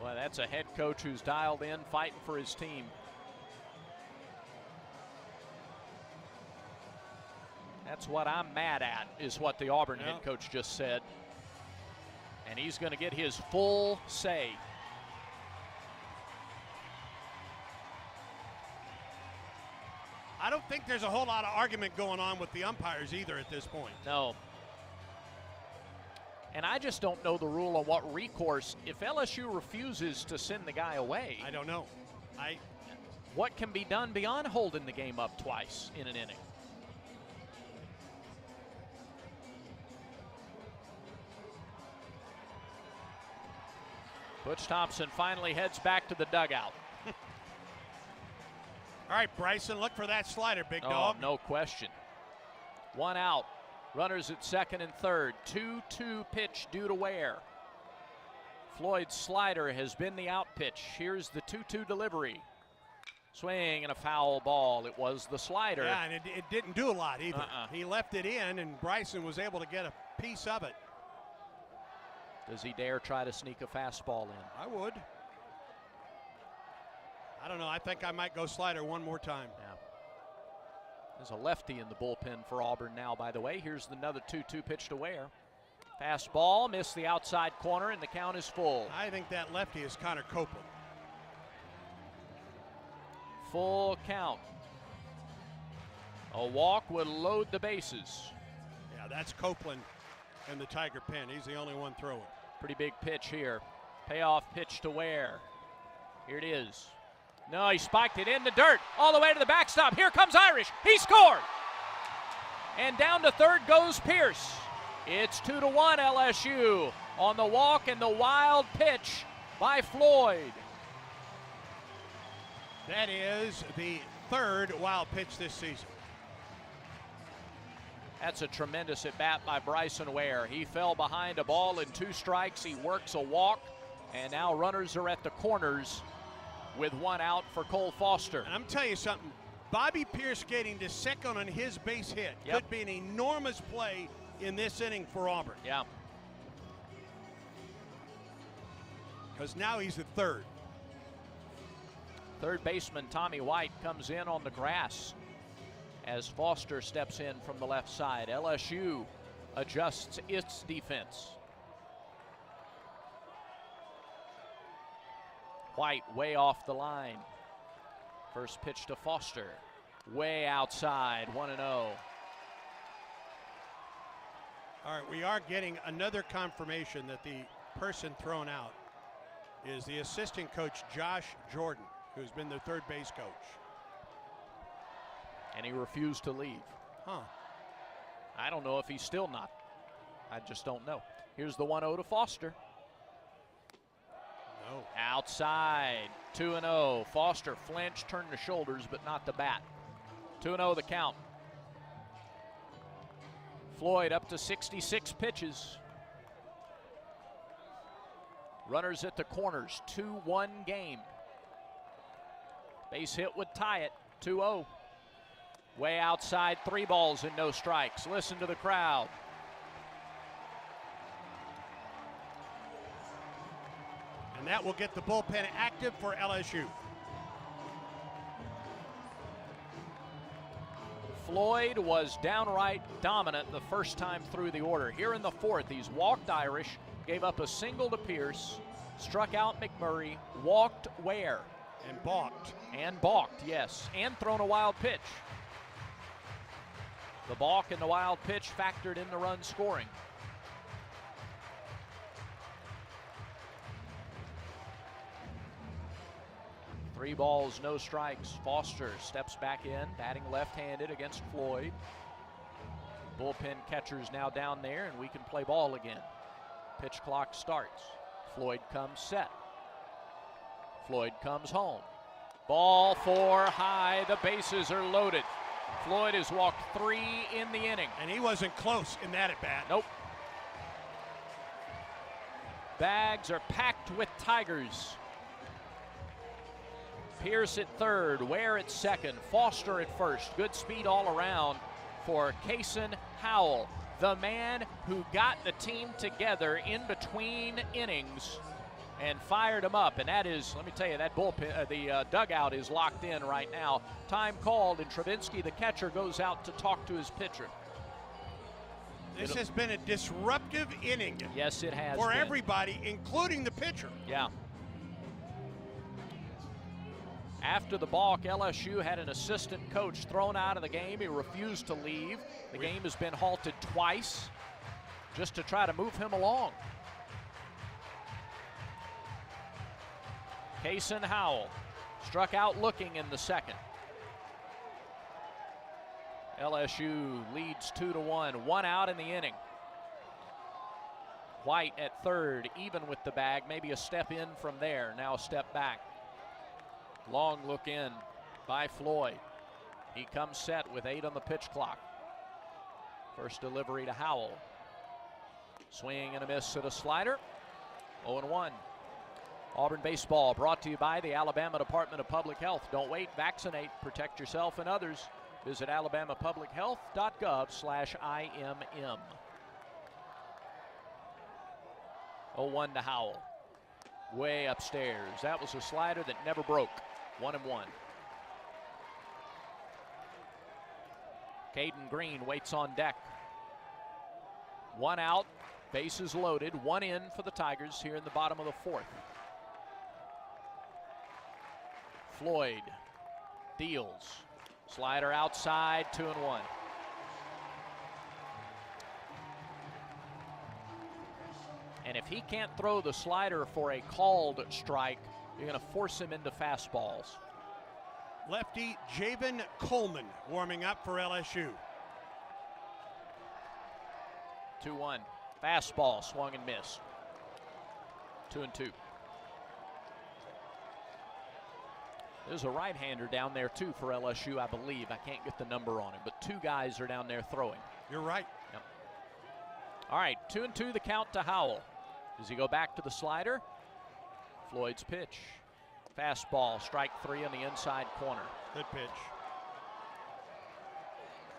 Well, that's a head coach who's dialed in, fighting for his team. That's what I'm mad at, is what the Auburn head coach just said. And he's going to get his full say. I don't think there's a whole lot of argument going on with the umpires either at this point. No. And I just don't know the rule on what recourse. If LSU refuses to send the guy away, I don't know. What can be done beyond holding the game up twice in an inning? Butch Thompson finally heads back to the dugout. All right, Bryson, look for that slider, big dog. No question. 1 out. Runners at second and third. 2-2 pitch due to Ware. Floyd's slider has been the out pitch. Here's the 2-2 delivery. Swing and a foul ball. It was the slider. Yeah, and it didn't do a lot either. He left it in, and Bryson was able to get a piece of it. Does he dare try to sneak a fastball in? I would. I don't know. I think I might go slider one more time. Yeah. There's a lefty in the bullpen for Auburn now, by the way. Here's another 2-2 pitch to Ware. Fastball, missed the outside corner, and the count is full. I think that lefty is Connor Copeland. Full count. A walk would load the bases. Yeah, that's Copeland in the Tiger pen. He's the only one throwing. Pretty big pitch here. Payoff pitch to Ware. Here it is. No, he spiked it in the dirt all the way to the backstop. Here comes Irish. He scored. And down to third goes Pierce. It's 2-1 LSU on the walk and the wild pitch by Floyd. That is the third wild pitch this season. That's a tremendous at-bat by Bryson Ware. He fell behind a ball in 2 strikes. He works a walk, and now runners are at the corners with 1 out for Cole Foster. And I'm telling you something, Bobby Pierce getting to second on his base hit could be an enormous play in this inning for Auburn. Yeah. Because now he's at third. Third baseman Tommy White comes in on the grass as Foster steps in from the left side. LSU adjusts its defense. White way off the line. First pitch to Foster. Way outside, 1-0. All right, we are getting another confirmation that the person thrown out is the assistant coach, Josh Jordan, who's been their third base coach. And he refused to leave. Huh. I don't know if he's still not. I just don't know. Here's the 1-0 to Foster. No. Outside, 2-0. Foster flinched, turned the shoulders, but not the bat. 2-0 the count. Floyd up to 66 pitches. Runners at the corners, 2-1 game. Base hit would tie it, 2-0. Way outside, 3 balls and no strikes. Listen to the crowd. And that will get the bullpen active for LSU. Floyd was downright dominant the first time through the order. Here in the fourth, he's walked Irish, gave up a single to Pierce, struck out McMurray, walked Ware. And balked. And balked, yes. And thrown a wild pitch. The balk and the wild pitch factored in the run scoring. Three balls, no strikes. Foster steps back in, batting left-handed against Floyd. Bullpen catcher's now down there, and we can play ball again. Pitch clock starts. Floyd comes set. Floyd comes home. Ball 4 high. The bases are loaded. Floyd has walked 3 in the inning. And he wasn't close in that at bat. Nope. Bags are packed with Tigers. Pierce at third, Ware at second, Foster at first. Good speed all around for Kason Howell, the man who got the team together in between innings and fired them up. And that is, let me tell you, that bullpen, the dugout is locked in right now. Time called, and Travinsky, the catcher, goes out to talk to his pitcher. This has been a disruptive inning. Yes, it has for been. Everybody, including the pitcher. Yeah. After the balk, LSU had an assistant coach thrown out of the game. He refused to leave. The game has been halted twice just to try to move him along. Kason Howell struck out looking in the second. LSU leads 2-1, 1 out in the inning. White at third, even with the bag, maybe a step in from there, now a step back. Long look in by Floyd. He comes set with 8 on the pitch clock. First delivery to Howell. Swing and a miss at a slider. 0-1. Auburn baseball brought to you by the Alabama Department of Public Health. Don't wait, vaccinate, protect yourself and others. Visit alabamapublichealth.gov/IMM. 0-1 to Howell. Way upstairs. That was a slider that never broke. 1-1. Caden Green waits on deck. 1 out, bases loaded, 1 in for the Tigers here in the bottom of the fourth. Floyd deals. Slider outside, 2-1. And if he can't throw the slider for a called strike, you're going to force him into fastballs. Lefty Javen Coleman warming up for LSU. 2-1. Fastball swung and missed. 2-2. There's a right-hander down there too for LSU, I believe. I can't get the number on him, but 2 guys are down there throwing. You're right. Yep. All right, 2-2 the count to Howell. Does he go back to the slider? Floyd's pitch. Fastball, strike 3 on the inside corner. Good pitch.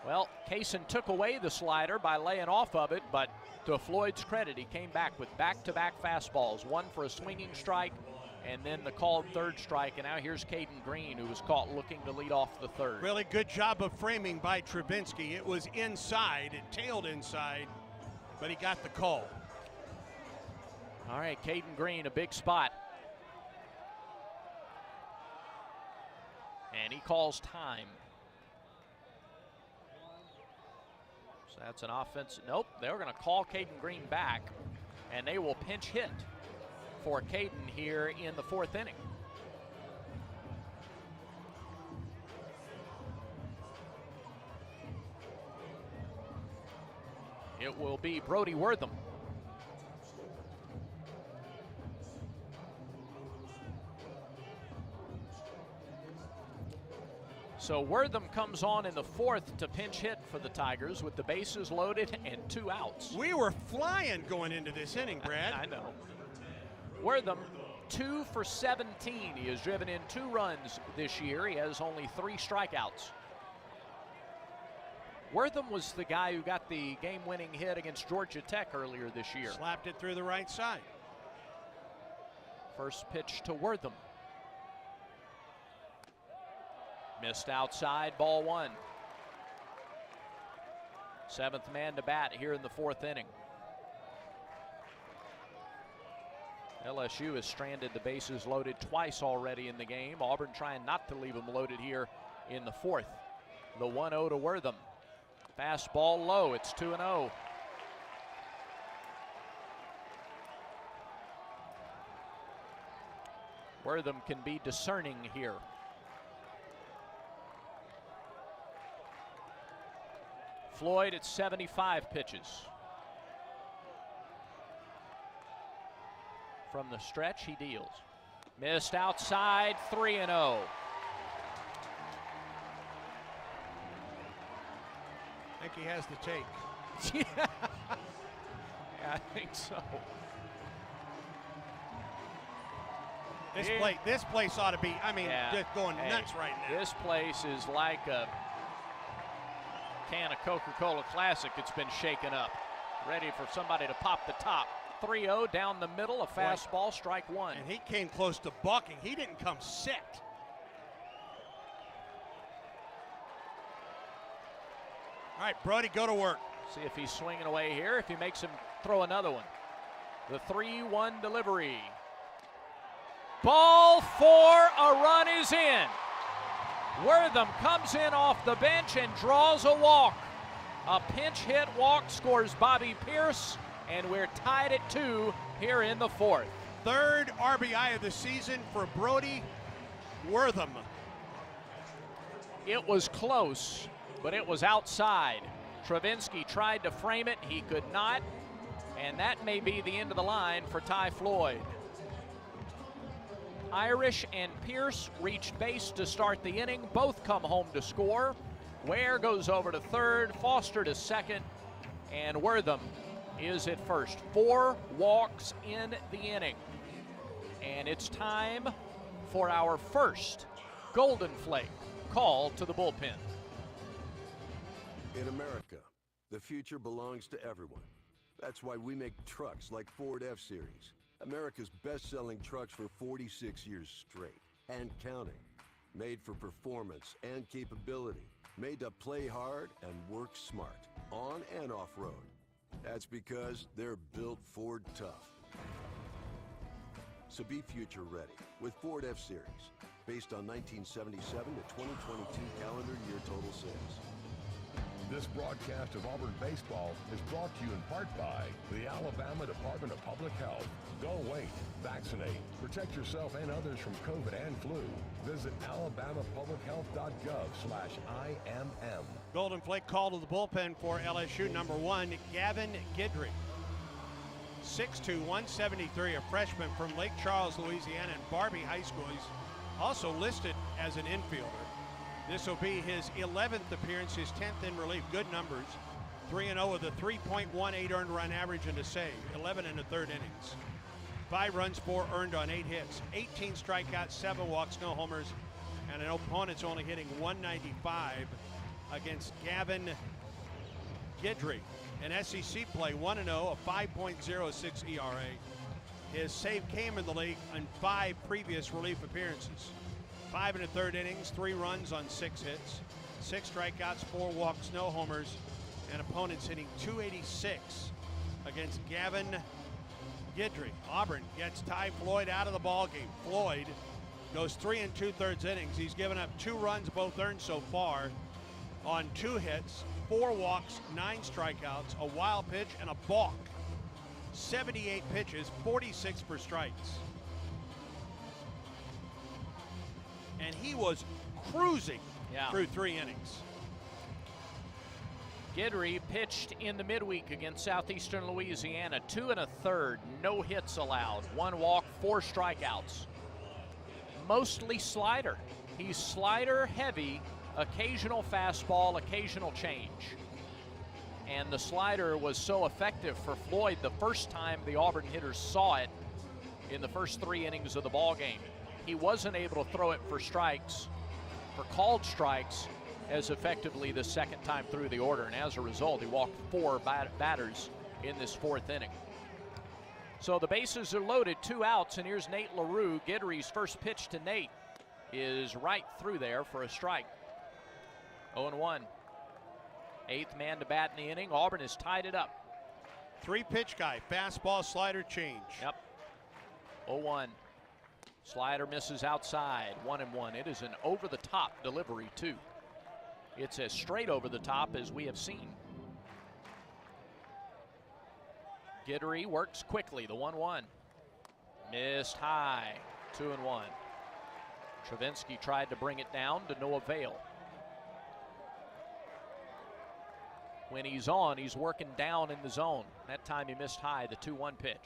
Well, Kason took away the slider by laying off of it, but to Floyd's credit, he came back with back-to-back fastballs. One for a swinging strike, and then the called third strike. And now here's Caden Green, who was caught looking to lead off the third. Really good job of framing by Travinsky. It was inside, it tailed inside, but he got the call. All right, Caden Green, a big spot. And he calls time. So that's an offense. Nope, they're going to call Caden Green back, and they will pinch hit for Caden here in the fourth inning. It will be Brody Wortham. So Wortham comes on in the 4th to pinch hit for the Tigers with the bases loaded and 2 outs. We were flying going into this inning, Brad. I know. Wortham, 2 for 17. He has driven in 2 runs this year. He has only 3 strikeouts. Wortham was the guy who got the game-winning hit against Georgia Tech earlier this year. Slapped it through the right side. First pitch to Wortham. Missed outside, ball 1. 7th man to bat here in the 4th inning. LSU has stranded the bases loaded twice already in the game. Auburn trying not to leave them loaded here in the 4th. The 1-0 to Wortham. Fastball low, it's 2-0. Wortham can be discerning here. Floyd at 75 pitches. From the stretch, he deals. Missed outside, 3-0. I think he has the take. Yeah, I think so. This place ought to be, just going nuts right now. This place is like a can of Coca-Cola Classic. It's been shaken up, ready for somebody to pop the top. 3-0 down the middle, a fastball, strike 1. And he came close to balking. He didn't come set. All right, Brody, go to work. See if he's swinging away here, if he makes him throw another one. The 3-1 delivery. Ball 4, a run is in. Wortham comes in off the bench and draws a walk. A pinch hit walk scores Bobby Pierce, and we're tied at 2 here in the 4th. 3rd RBI of the season for Brody Wortham. It was close, but it was outside. Travinsky tried to frame it, he could not, and that may be the end of the line for Ty Floyd. Irish and Pierce reached base to start the inning. Both come home to score. Ware goes over to 3rd, Foster to 2nd, and Wortham is at first. 4 walks in the inning. And it's time for our first Golden Flake call to the bullpen. In America, the future belongs to everyone. That's why we make trucks like Ford F-Series. America's best-selling trucks for 46 years straight, and counting. Made for performance and capability. Made to play hard and work smart, on and off-road. That's because they're built Ford tough. So be future ready with Ford F-Series, based on 1977 to 2022 calendar year total sales. This broadcast of Auburn baseball is brought to you in part by the Alabama Department of Public Health. Don't wait. Vaccinate. Protect yourself and others from COVID and flu. Visit alabamapublichealth.gov/IMM. Golden Flake call to the bullpen for LSU. Number 1, Gavin Guidry. 6'2", 173, a freshman from Lake Charles, Louisiana, and Barbie High School. He's also listed as an infielder. This will be his 11th appearance, his 10th in relief. Good numbers. 3-0 with a 3.18 earned run average and a save. 11 in the 3rd innings. 5 runs, 4 earned on 8 hits. 18 strikeouts, 7 walks, no homers, and an opponent's only hitting 195 against Gavin Guidry. In SEC play, 1-0, a 5.06 ERA. His save came in the league in 5 previous relief appearances. 5 in the 3rd innings, 3 runs on 6 hits, 6 strikeouts, 4 walks, no homers, and opponents hitting 286 against Gavin Guidry. Auburn gets Ty Floyd out of the ballgame. Floyd goes 3 2/3 innings. He's given up 2 runs, both earned so far, on 2 hits, 4 walks, 9 strikeouts, a wild pitch, and a balk. 78 pitches, 46 for strikes. And he was cruising through 3 innings. Guidry pitched in the midweek against Southeastern Louisiana. 2 1/3, no hits allowed. 1 walk, 4 strikeouts. Mostly slider. He's slider heavy occasional fastball, occasional change. And the slider was so effective for Floyd the first time the Auburn hitters saw it in the first 3 innings of the ball game. He wasn't able to throw it for strikes, for called strikes, as effectively the second time through the order. And as a result, he walked 4 batters in this 4th inning. So the bases are loaded, 2 outs, and here's Nate LaRue. Guidry's first pitch to Nate is right through there for a strike. 0-1. 8th man to bat in the inning. Auburn has tied it up. 3-pitch guy, fastball, slider, change. Yep. 0-1. Slider misses outside. 1-1. It is an over-the-top delivery, too. It's as straight over the top as we have seen. Guidry works quickly. The 1-1. Missed high. 2-1. Travinsky tried to bring it down to no avail. When he's on, he's working down in the zone. That time he missed high, the 2-1 pitch.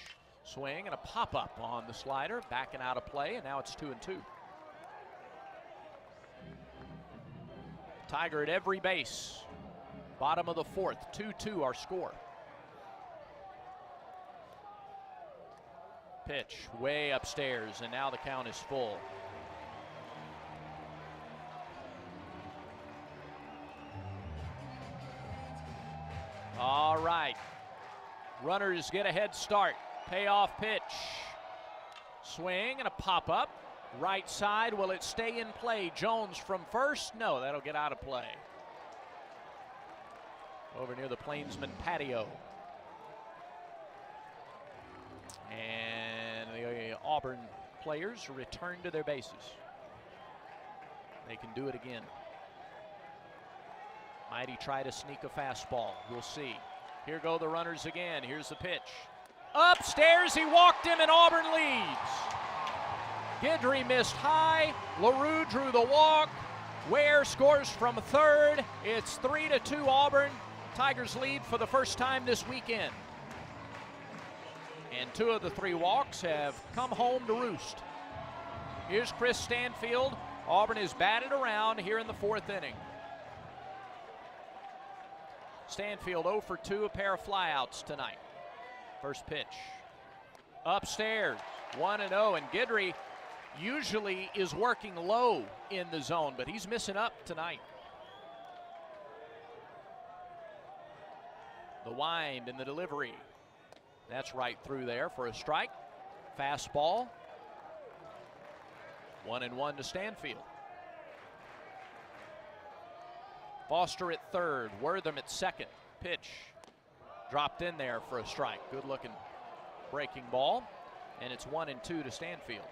Swing and a pop-up on the slider, backing out of play, and now it's 2-2. Tiger at every base. Bottom of the 4th, 2-2 our score. Pitch way upstairs, and now the count is full. All right. Runners get a head start. Payoff pitch. Swing and a pop-up. Right side, will it stay in play? Jones from first? No, that'll get out of play. Over near the Plainsman patio. And the Auburn players return to their bases. They can do it again. Might he try to sneak a fastball? We'll see. Here go the runners again. Here's the pitch. Upstairs, he walked him, and Auburn leads. Guidry missed high. LaRue drew the walk. Ware scores from third. It's 3-2 Auburn. Tigers lead for the first time this weekend. And 2 of the 3 walks have come home to roost. Here's Chris Stanfield. Auburn is batted around here in the 4th inning. Stanfield 0 for 2, a pair of flyouts tonight. First pitch. Upstairs, 1-0, and Guidry usually is working low in the zone, but he's missing up tonight. The wind and the delivery. That's right through there for a strike. Fastball. 1-1 to Stanfield. Foster at third, Wortham at second. Pitch dropped in there for a strike. Good looking breaking ball. And it's 1-2 to Stanfield.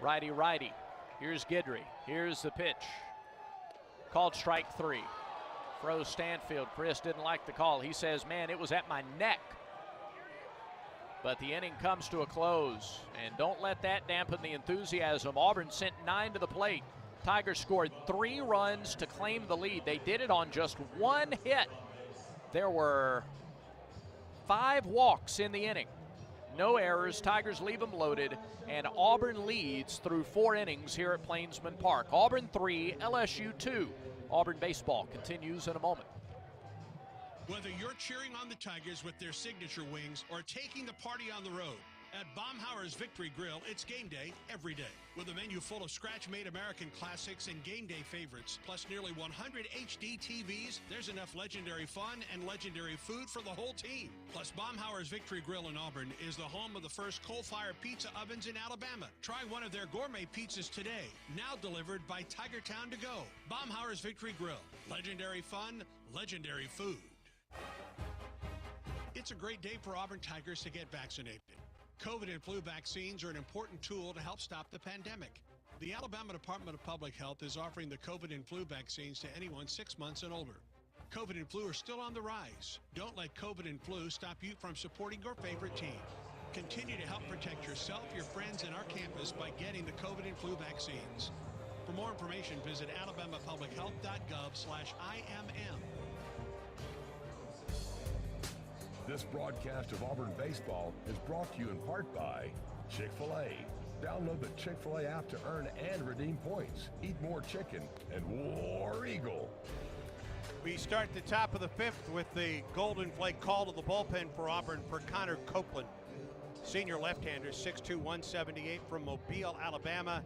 Righty. Here's Guidry. Here's the pitch. Called strike 3. Throws Stanfield. Chris didn't like the call. He says, man, it was at my neck. But the inning comes to a close, and don't let that dampen the enthusiasm. Auburn sent 9 to the plate. Tigers scored 3 runs to claim the lead. They did it on just 1 hit. There were 5 walks in the inning. No errors. Tigers leave them loaded, and Auburn leads through 4 innings here at Plainsman Park. Auburn 3, LSU 2. Auburn baseball continues in a moment. Whether you're cheering on the Tigers with their signature wings or taking the party on the road, at Baumhauer's Victory Grill, it's game day every day. With a menu full of scratch-made American classics and game day favorites, plus nearly 100 HD TVs, there's enough legendary fun and legendary food for the whole team. Plus, Baumhauer's Victory Grill in Auburn is the home of the first coal-fired pizza ovens in Alabama. Try one of their gourmet pizzas today, now delivered by Tigertown to go. Baumhauer's Victory Grill. Legendary fun, legendary food. It's a great day for Auburn Tigers to get vaccinated. COVID and flu vaccines are an important tool to help stop the pandemic. The Alabama Department of Public Health is offering the COVID and flu vaccines to anyone 6 months and older. COVID and flu are still on the rise. Don't let COVID and flu stop you from supporting your favorite team. Continue to help protect yourself, your friends, and our campus by getting the COVID and flu vaccines. For more information, visit alabamapublichealth.gov/IMM. This broadcast of Auburn baseball is brought to you in part by Chick-fil-A. Download the Chick-fil-A app to earn and redeem points. Eat more chicken and War Eagle. We start the top of the fifth with the Golden Flake call to the bullpen for Auburn for Connor Copeland. Senior left-hander, 6'2", 178 from Mobile, Alabama,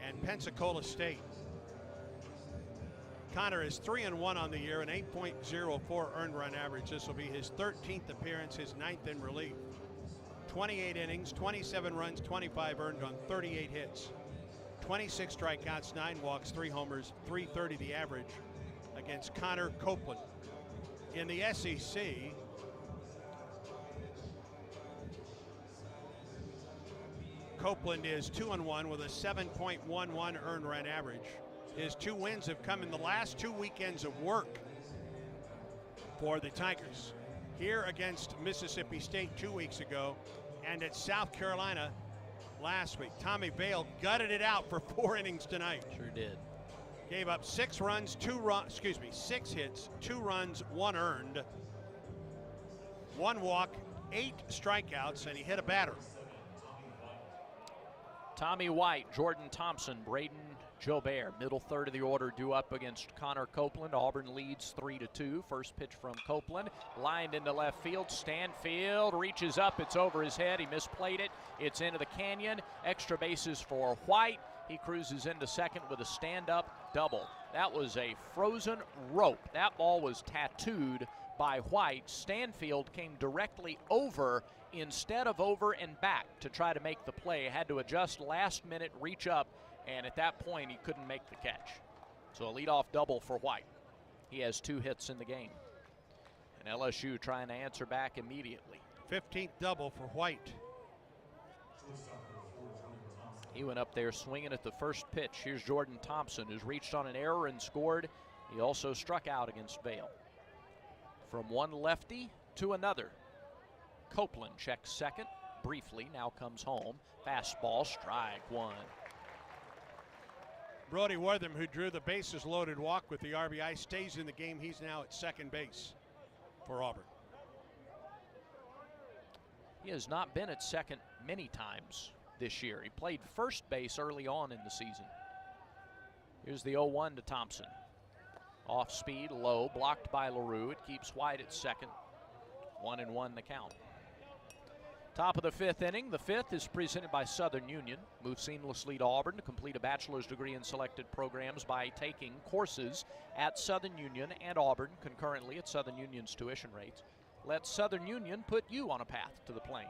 and Pensacola State. Connor is 3-1 on the year, an 8.04 earned run average. This will be his 13th appearance, his 9th in relief. 28 innings, 27 runs, 25 earned on 38 hits. 26 strikeouts, 9 walks, 3 homers, 330 the average against Connor Copeland. In the SEC, Copeland is 2-1 with a 7.11 earned run average. His 2 wins have come in the last 2 weekends of work for the Tigers. Here against Mississippi State 2 weeks ago, and at South Carolina last week. Tommy Vale gutted it out for 4 innings tonight. Sure did. Gave up 6 hits, 2 runs, 1 earned, 1 walk, 8 strikeouts, and he hit a batter. Tommy White, Jordan Thompson, Braden Jobert, middle third of the order due up against Connor Copeland. Auburn leads 3-2. First pitch from Copeland, lined into left field. Stanfield reaches up, it's over his head. He misplayed it. It's into the canyon. Extra bases for White. He cruises into second with a stand-up double. That was a frozen rope. That ball was tattooed by White. Stanfield came directly over instead of over and back to try to make the play. Had to adjust last minute, reach up, and at that point he couldn't make the catch. So a leadoff double for White. He has 2 hits in the game. And LSU trying to answer back immediately. 15th double for White. He went up there swinging at the first pitch. Here's Jordan Thompson, who's reached on an error and scored. He also struck out against Vale. From one lefty to another. Copeland checks second briefly, now comes home. Fastball, strike 1. Brody Wortham, who drew the bases loaded walk with the RBI, stays in the game. He's now at second base for Auburn. He has not been at second many times this year. He played first base early on in the season. Here's the 0-1 to Thompson. Off speed, low, blocked by LaRue. It keeps White at second. 1-1 the count. Top of the 5th inning. The 5th is presented by Southern Union. Move seamlessly to Auburn to complete a bachelor's degree in selected programs by taking courses at Southern Union and Auburn concurrently at Southern Union's tuition rates. Let Southern Union put you on a path to the Plains.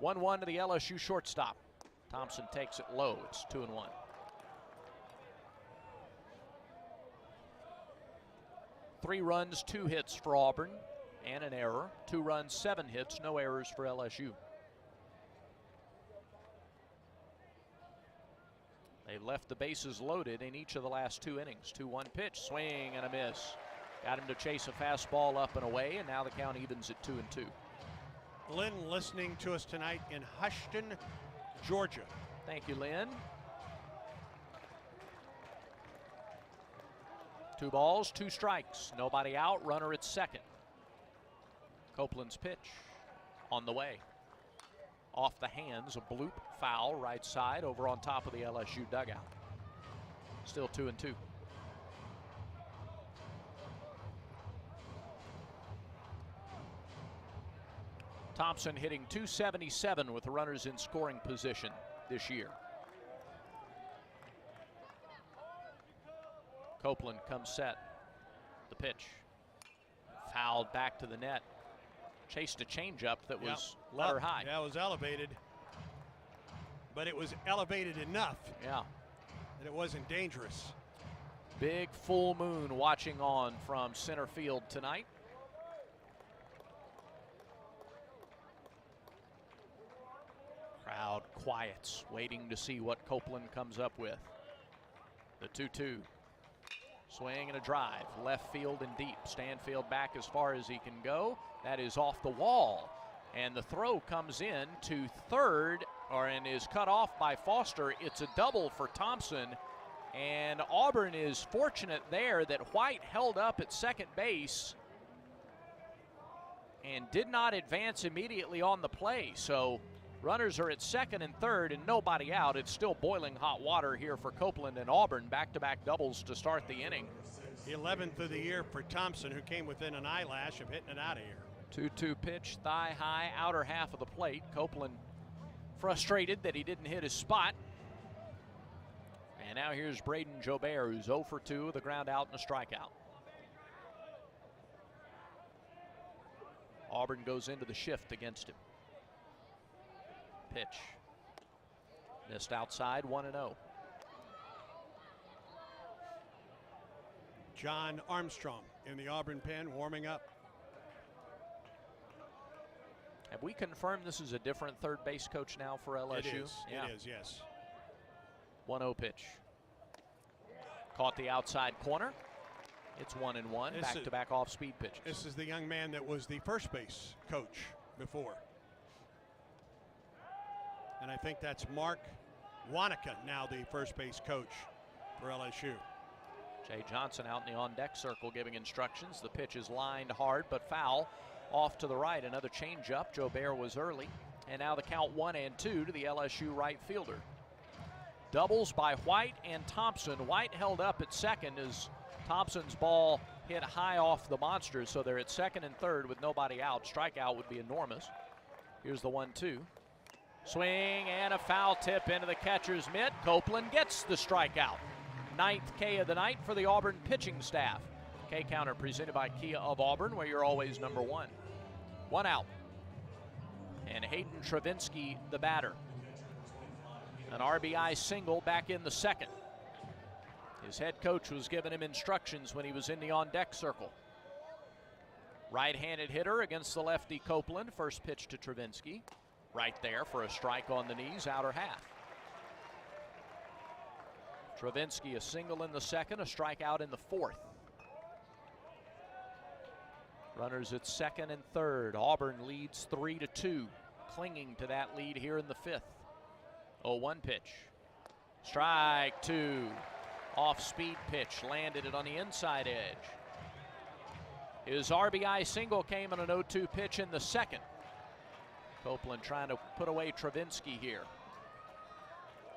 1-1 to the LSU shortstop. Thompson takes it low. It's 2-1. Three runs, 2 hits for Auburn, and an error. 2 runs, 7 hits, no errors for LSU. They've left the bases loaded in each of the last 2 innings. 2-1 pitch, swing and a miss. Got him to chase a fastball up and away, and now the count evens at 2-2. Lynn listening to us tonight in Houston, Georgia. Thank you, Lynn. 2 balls, 2 strikes. Nobody out, runner at second. Copeland's pitch on the way. Off the hands, a bloop foul right side over on top of the LSU dugout. Still 2-2. Thompson hitting .277 with the runners in scoring position this year. Copeland comes set. The pitch. Fouled back to the net. Chased a changeup that was letter high. Yeah, it was elevated. But it was elevated enough. Yeah. That it wasn't dangerous. Big full moon watching on from center field tonight. Crowd quiets, waiting to see what Copeland comes up with. The 2-2. Swing and a drive, left field and deep. Stanfield back as far as he can go. That is off the wall. And the throw comes in to third, and is cut off by Foster. It's a double for Thompson. And Auburn is fortunate there that White held up at second base. and did not advance immediately on the play. So runners are at second and third and nobody out. It's still boiling hot water here for Copeland and Auburn. Back-to-back doubles to start the inning. 11th of the year for Thompson, who came within an eyelash of hitting it out of here. 2-2 pitch, thigh high, outer half of the plate. Copeland frustrated that he didn't hit his spot. And now here's Braden Jobert, who's 0 for 2 with a ground out and a strikeout. Auburn goes into the shift against him. Pitch. Missed outside, 1-0. John Armstrong in the Auburn pen, warming up. Have we confirmed this is a different third base coach now for LSU? It is, it is, yes. 1-0 pitch. Caught the outside corner. It's 1-1, back-to-back off-speed pitches. This is the young man that was the first base coach before. And I think that's Mark Wanaka, now the first base coach for LSU. Jay Johnson out in the on-deck circle giving instructions. The pitch is lined hard but foul off to the right. Another changeup. Jobert was early. And now the count 1-2 to the LSU right fielder. Doubles by White and Thompson. White held up at second as Thompson's ball hit high off the monster, so they're at second and third with nobody out. Strikeout would be enormous. Here's the 1-2. Swing and a foul tip into the catcher's mitt. Copeland gets the strikeout. 9th K of the night for the Auburn pitching staff. K counter presented by Kia of Auburn, where you're always number one. 1 out. And Hayden Travinsky, the batter. An RBI single back in the second. His head coach was giving him instructions when he was in the on-deck circle. Right-handed hitter against the lefty Copeland. First pitch to Travinsky. Right there for a strike on the knees, outer half. Travinsky a single in the second, a strikeout in the fourth. Runners at second and third. Auburn leads 3-2, clinging to that lead here in the fifth. 0-1 pitch. Strike two. Off-speed pitch, landed it on the inside edge. His RBI single came on an 0-2 pitch in the second. Copeland trying to put away Travinsky here.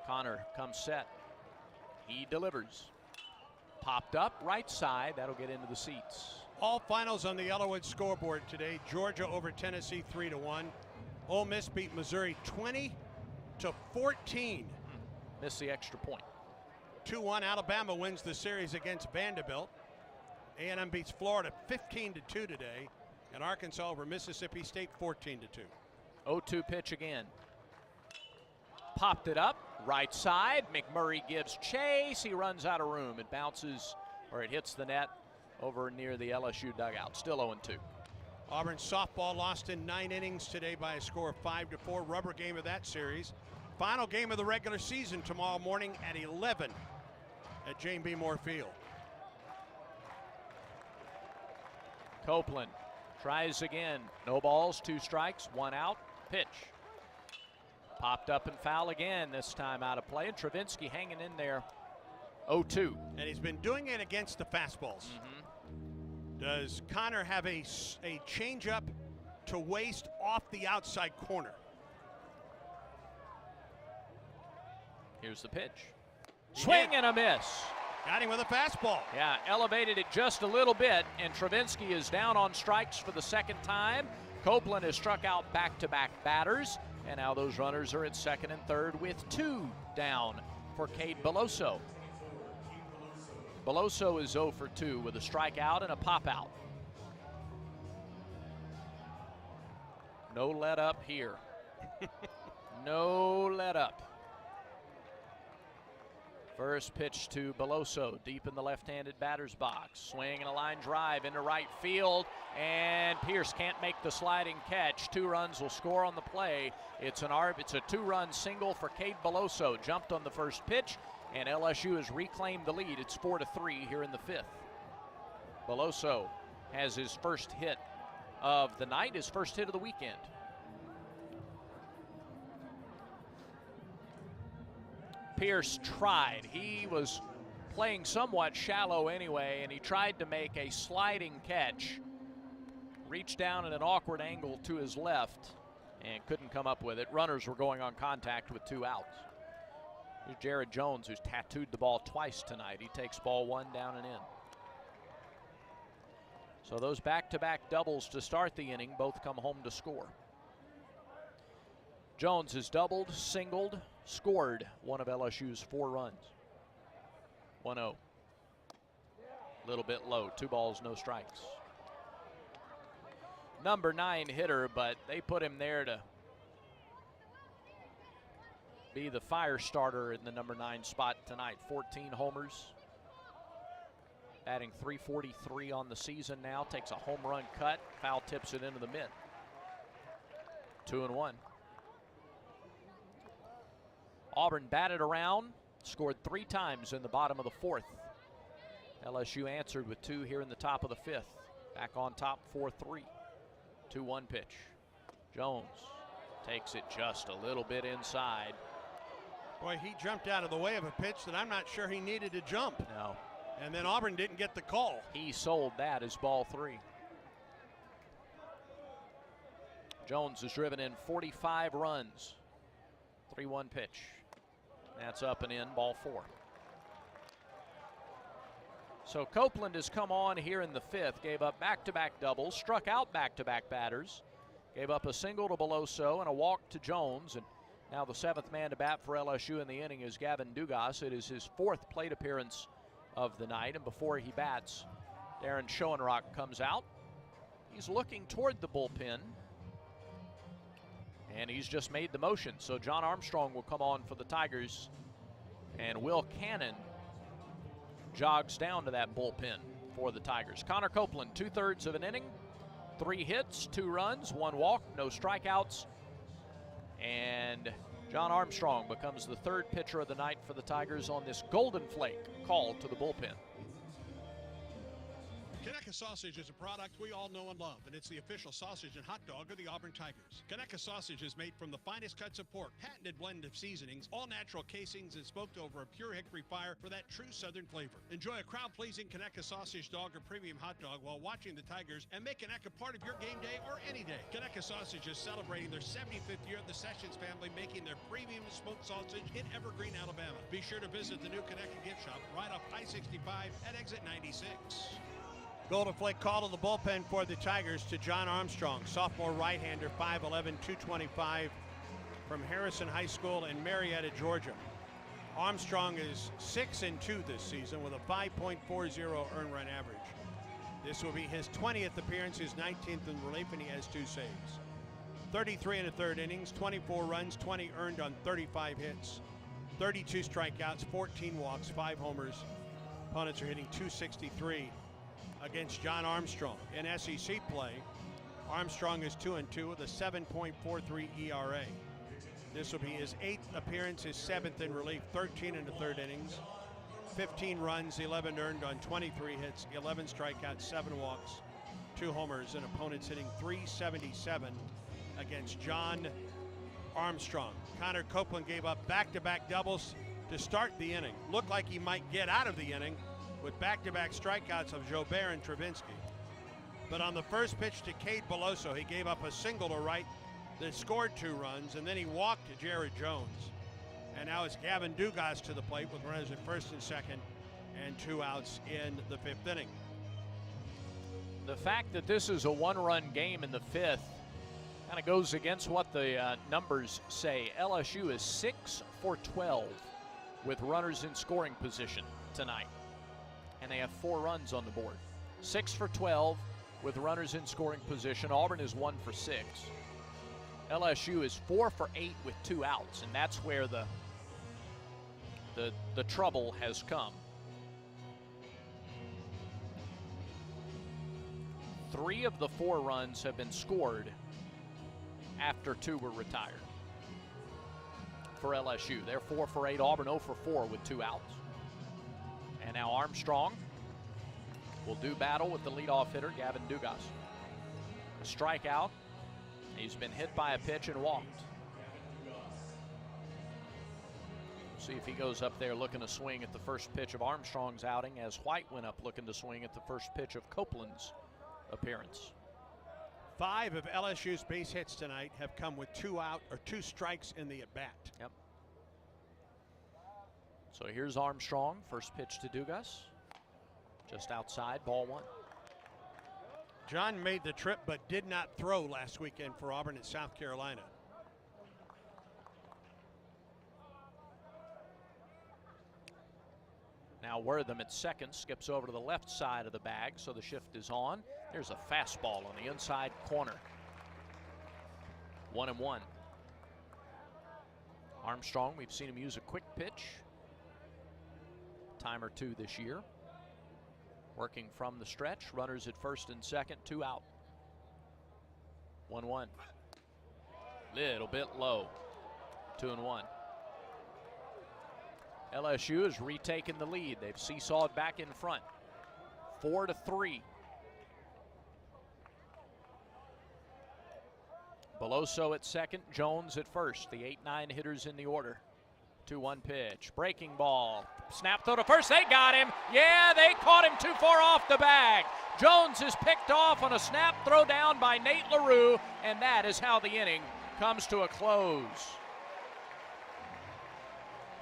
Connor comes set. He delivers. Popped up, right side. That'll get into the seats. All finals on the Yellowwood scoreboard today. Georgia over Tennessee 3-1. Ole Miss beat Missouri 20-14. Missed the extra point. 2-1. Alabama wins the series against Vanderbilt. A&M beats Florida 15-2 today. And Arkansas over Mississippi State 14-2. 0-2 pitch again. Popped it up, right side. McMurray gives chase. He runs out of room. It bounces, or it hits the net over near the LSU dugout. Still 0-2. Auburn softball lost in 9 innings today by a score of 5-4. Rubber game of that series. Final game of the regular season tomorrow morning at 11 at Jane B. Moore Field. Copeland tries again. No balls, 2 strikes, 1 out. Pitch. Popped up and foul again, this time out of play. And Travinsky hanging in there. 0-2. And he's been doing it against the fastballs. Does Connor have a changeup to waste off the outside corner? Here's the pitch. Swing and a miss. Got him with a fastball. Yeah, elevated it just a little bit, and Travinsky is down on strikes for the second time. Copeland has struck out back-to-back batters, and now those runners are at second and third with 2 down for Cade Beloso. Beloso is 0 for 2 with a strikeout and a pop-out. No let up here. No let up. First pitch to Beloso, deep in the left-handed batter's box. Swing and a line drive into right field, and Pierce can't make the sliding catch. 2 runs will score on the play. It's a 2-run single for Cade Beloso. Jumped on the first pitch, and LSU has reclaimed the lead. It's 4-3 here in the fifth. Beloso has his first hit of the night, his first hit of the weekend. Pierce tried. He was playing somewhat shallow anyway, and he tried to make a sliding catch. reached down at an awkward angle to his left and couldn't come up with it. Runners were going on contact with 2 outs. Here's Jared Jones, who's tattooed the ball twice tonight. He takes ball 1 down and in. So those back-to-back doubles to start the inning both come home to score. Jones has doubled, singled, scored one of LSU's 4 runs. 1-0. A little bit low, 2 balls, no strikes. Number 9 hitter, but they put him there to be the fire starter in the number 9 spot tonight. 14 homers, batting .343 on the season now. Takes a home run cut, foul tips it into the mid. 2-1. Auburn batted around, scored 3 times in the bottom of the 4th. LSU answered with 2 here in the top of the 5th. Back on top 4-3. 2-1 pitch. Jones takes it just a little bit inside. Boy, he jumped out of the way of a pitch that I'm not sure he needed to jump. No. And then Auburn didn't get the call. He sold that as ball 3. Jones has driven in 45 runs. 3-1 pitch. That's up and in, ball 4. So Copeland has come on here in the 5th, gave up back-to-back doubles, struck out back-to-back batters, gave up a single to Beloso and a walk to Jones, and now the 7th man to bat for LSU in the inning is Gavin Dugas. It is his 4th plate appearance of the night, and before he bats, Darren Schoenrock comes out. He's looking toward the bullpen, and he's just made the motion. So John Armstrong will come on for the Tigers, and Will Cannon jogs down to that bullpen for the Tigers. Connor Copeland, 2/3 of an inning, 3 hits, 2 runs, 1 walk, no strikeouts. And John Armstrong becomes the 3rd pitcher of the night for the Tigers on this Golden Flake call to the bullpen. Conecuh Sausage is a product we all know and love, and it's the official sausage and hot dog of the Auburn Tigers. Conecuh Sausage is made from the finest cuts of pork, patented blend of seasonings, all natural casings, and smoked over a pure hickory fire for that true southern flavor. Enjoy a crowd-pleasing Conecuh Sausage dog or premium hot dog while watching the Tigers, and make Conecuh part of your game day or any day. Conecuh Sausage is celebrating their 75th year. The Sessions family making their premium smoked sausage in Evergreen, Alabama. Be sure to visit the new Conecuh gift shop right off I-65 at exit 96. Golden Flake call to the bullpen for the Tigers to John Armstrong, sophomore right-hander, 5'11", 225, from Harrison High School in Marietta, Georgia. Armstrong is 6-2 this season with a 5.40 earned run average. This will be his 20th appearance, his 19th in relief, and he has 2 saves. 33 1/3 innings, 24 runs, 20 earned on 35 hits, 32 strikeouts, 14 walks, 5 homers. Opponents are hitting .263 against John Armstrong. In SEC play, Armstrong is 2-2 with a 7.43 ERA. This will be his 8th appearance, his 7th in relief, 13 1/3 innings, 15 runs, 11 earned on 23 hits, 11 strikeouts, 7 walks, 2 homers, and opponents hitting .377 against John Armstrong. Connor Copeland gave up back-to-back doubles to start the inning. Looked like he might get out of the inning with back-to-back strikeouts of Jobert and Travinsky. But on the first pitch to Cade Beloso, he gave up a single to right that scored 2 runs, and then he walked to Jared Jones. And now it's Gavin Dugas to the plate with runners at first and second and 2 outs in the 5th inning. The fact that this is a 1-run game in the 5th kind of goes against what the numbers say. LSU is 6 for 12 with runners in scoring position tonight, and they have 4 runs on the board. 6 for 12 with runners in scoring position. Auburn is 1 for 6. LSU is 4 for 8 with 2 outs, and that's where the trouble has come. 3 of the 4 runs have been scored after 2 were retired for LSU. They're 4 for 8. Auburn 0 for 4 with 2 outs. And now Armstrong will do battle with the leadoff hitter, Gavin Dugas. A strikeout. He's been hit by a pitch and walked. See if he goes up there looking to swing at the first pitch of Armstrong's outing, as White went up looking to swing at the first pitch of Copeland's appearance. 5 of LSU's base hits tonight have come with 2 out or 2 strikes in the at-bat. Yep. So here's Armstrong. First pitch to Dugas. Just outside, ball 1. John made the trip but did not throw last weekend for Auburn at South Carolina. Now Wortham at second, skips over to the left side of the bag, so the shift is on. Here's a fastball on the inside corner. 1-1. Armstrong, we've seen him use a quick pitch. Time or 2 this year. Working from the stretch, runners at first and second, 2 out. 1-1. Little bit low. 2-1. LSU has retaken the lead. They've seesawed back in front. 4-3. Beloso at second, Jones at first. The 8-9 hitters in the order. 2-1 pitch. Breaking ball. Snap throw to first. They got him. Yeah, they caught him too far off the bag. Jones is picked off on a snap throw down by Nate LaRue, and that is how the inning comes to a close.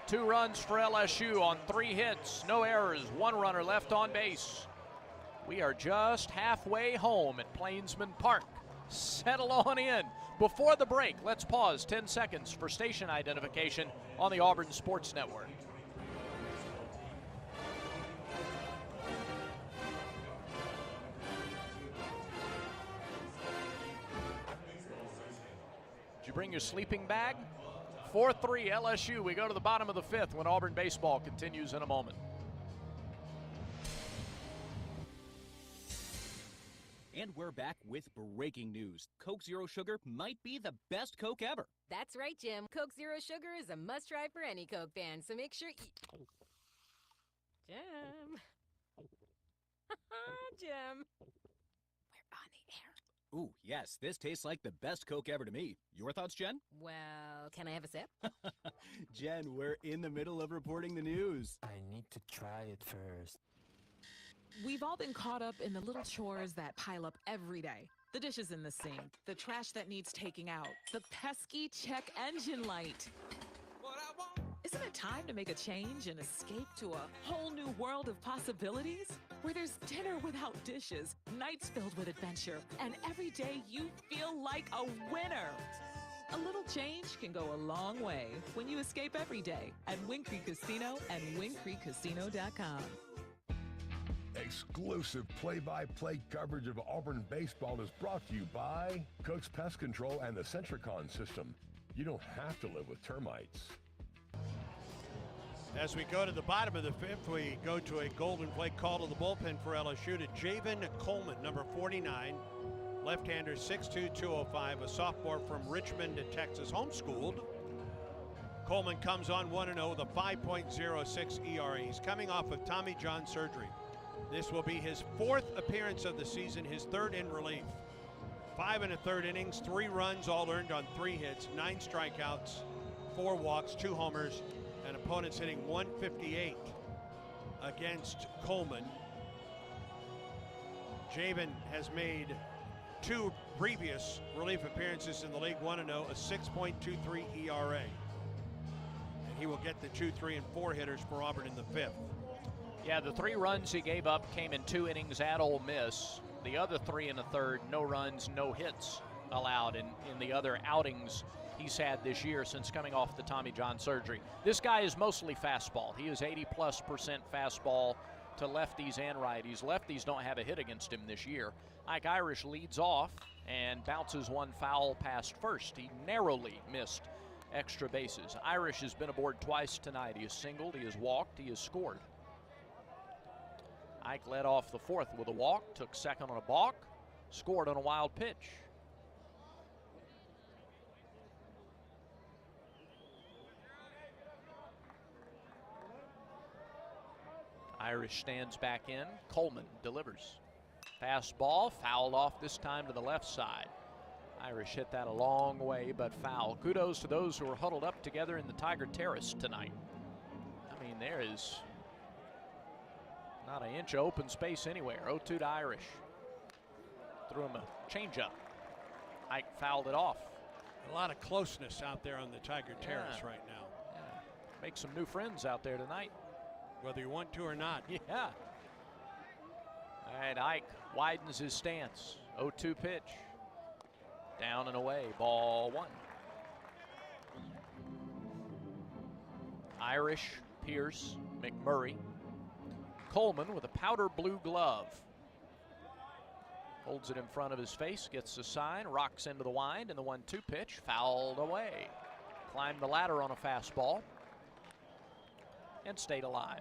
2 runs for LSU on 3 hits, no errors, 1 runner left on base. We are just halfway home at Plainsman Park. Settle on in. Before the break, let's pause 10 seconds for station identification on the Auburn Sports Network. Did you bring your sleeping bag? 4-3 LSU. We go to the bottom of the 5th when Auburn baseball continues in a moment. And we're back with breaking news. Coke Zero Sugar might be the best Coke ever. That's right, Jim. Coke Zero Sugar is a must-try for any Coke fan, so make sure you... Jim. Jim. We're on the air. Ooh, yes, this tastes like the best Coke ever to me. Your thoughts, Jen? Well, can I have a sip? Jen, we're in the middle of reporting the news. I need to try it first. We've all been caught up in the little chores that pile up every day. The dishes in the sink, the trash that needs taking out, the pesky check engine light. Isn't it time to make a change and escape to a whole new world of possibilities? Where there's dinner without dishes, nights filled with adventure, and every day you feel like a winner. A little change can go a long way when you escape every day at Wing Creek Casino and wingcreekcasino.com. Exclusive play-by-play coverage of Auburn baseball is brought to you by Cook's Pest Control and the Centricon system. You don't have to live with termites. As we go to the bottom of the 5th, we go to a golden plate call to the bullpen for LSU to Javen Coleman, number 49, left-hander, 6'2", 205, a sophomore from Richmond, Texas, homeschooled. Coleman comes on 1-0 with a 5.06 ERA. He's coming off of Tommy John surgery. This will be his 4th appearance of the season, his 3rd in relief. 5 1/3 innings, 3 runs, all earned on 3 hits, 9 strikeouts, 4 walks, 2 homers, and opponents hitting 158 against Coleman. Javen has made 2 previous relief appearances in the league, 1-0, a 6.23 ERA. And he will get the 2, 3, and 4 hitters for Auburn in the 5th. Yeah, the 3 runs he gave up came in 2 innings at Ole Miss. The other 3 1/3, no runs, no hits allowed in the other outings he's had this year since coming off the Tommy John surgery. This guy is mostly fastball. He is 80+% fastball to lefties and righties. Lefties don't have a hit against him this year. Ike Irish leads off and bounces one foul past first. He narrowly missed extra bases. Irish has been aboard twice tonight. He has singled, he has walked, he has scored. Ike led off the 4th with a walk, took second on a balk, scored on a wild pitch. Irish stands back in. Coleman delivers. Fastball, fouled off this time to the left side. Irish hit that a long way, but foul. Kudos to those who are huddled up together in the Tiger Terrace tonight. I mean, there is not an inch of open space anywhere. 0-2 to Irish. Threw him a changeup. Ike fouled it off. A lot of closeness out there on the Tiger Terrace Yeah. right now. Yeah. Make some new friends out there tonight. Whether you want to or not. Yeah. All right, Ike widens his stance. 0-2 pitch. Down and away, ball 1. Irish, Pierce, McMurray. Coleman with a powder blue glove. Holds it in front of his face, gets the sign, rocks into the wind, and the 1-2 pitch fouled away. Climbed the ladder on a fastball and stayed alive.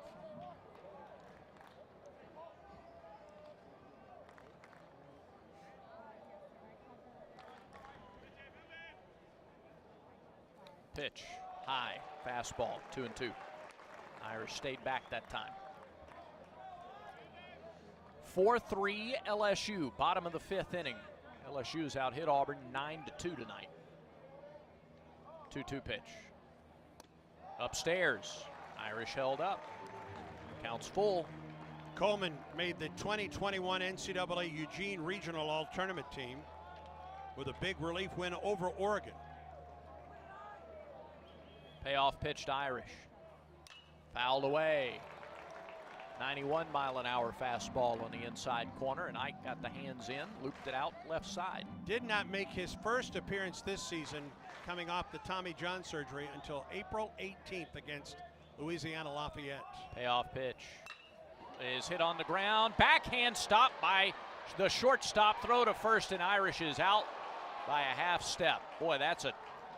Pitch, high, fastball, 2-2. Irish stayed back that time. 4-3 LSU, bottom of the 5th inning. LSU's out hit Auburn 9-2 tonight. 2-2 pitch. Upstairs, Irish held up. Counts full. Coleman made the 2021 NCAA Eugene Regional All-Tournament team with a big relief win over Oregon. Payoff pitch to Irish. Fouled away. 91-mile-an-hour fastball on the inside corner, and Ike got the hands in, looped it out left side. Did not make his first appearance this season coming off the Tommy John surgery until April 18th against Louisiana Lafayette. Payoff pitch is hit on the ground. Backhand stop by the shortstop. Throw to first, and Irish is out by a half step. Boy, that's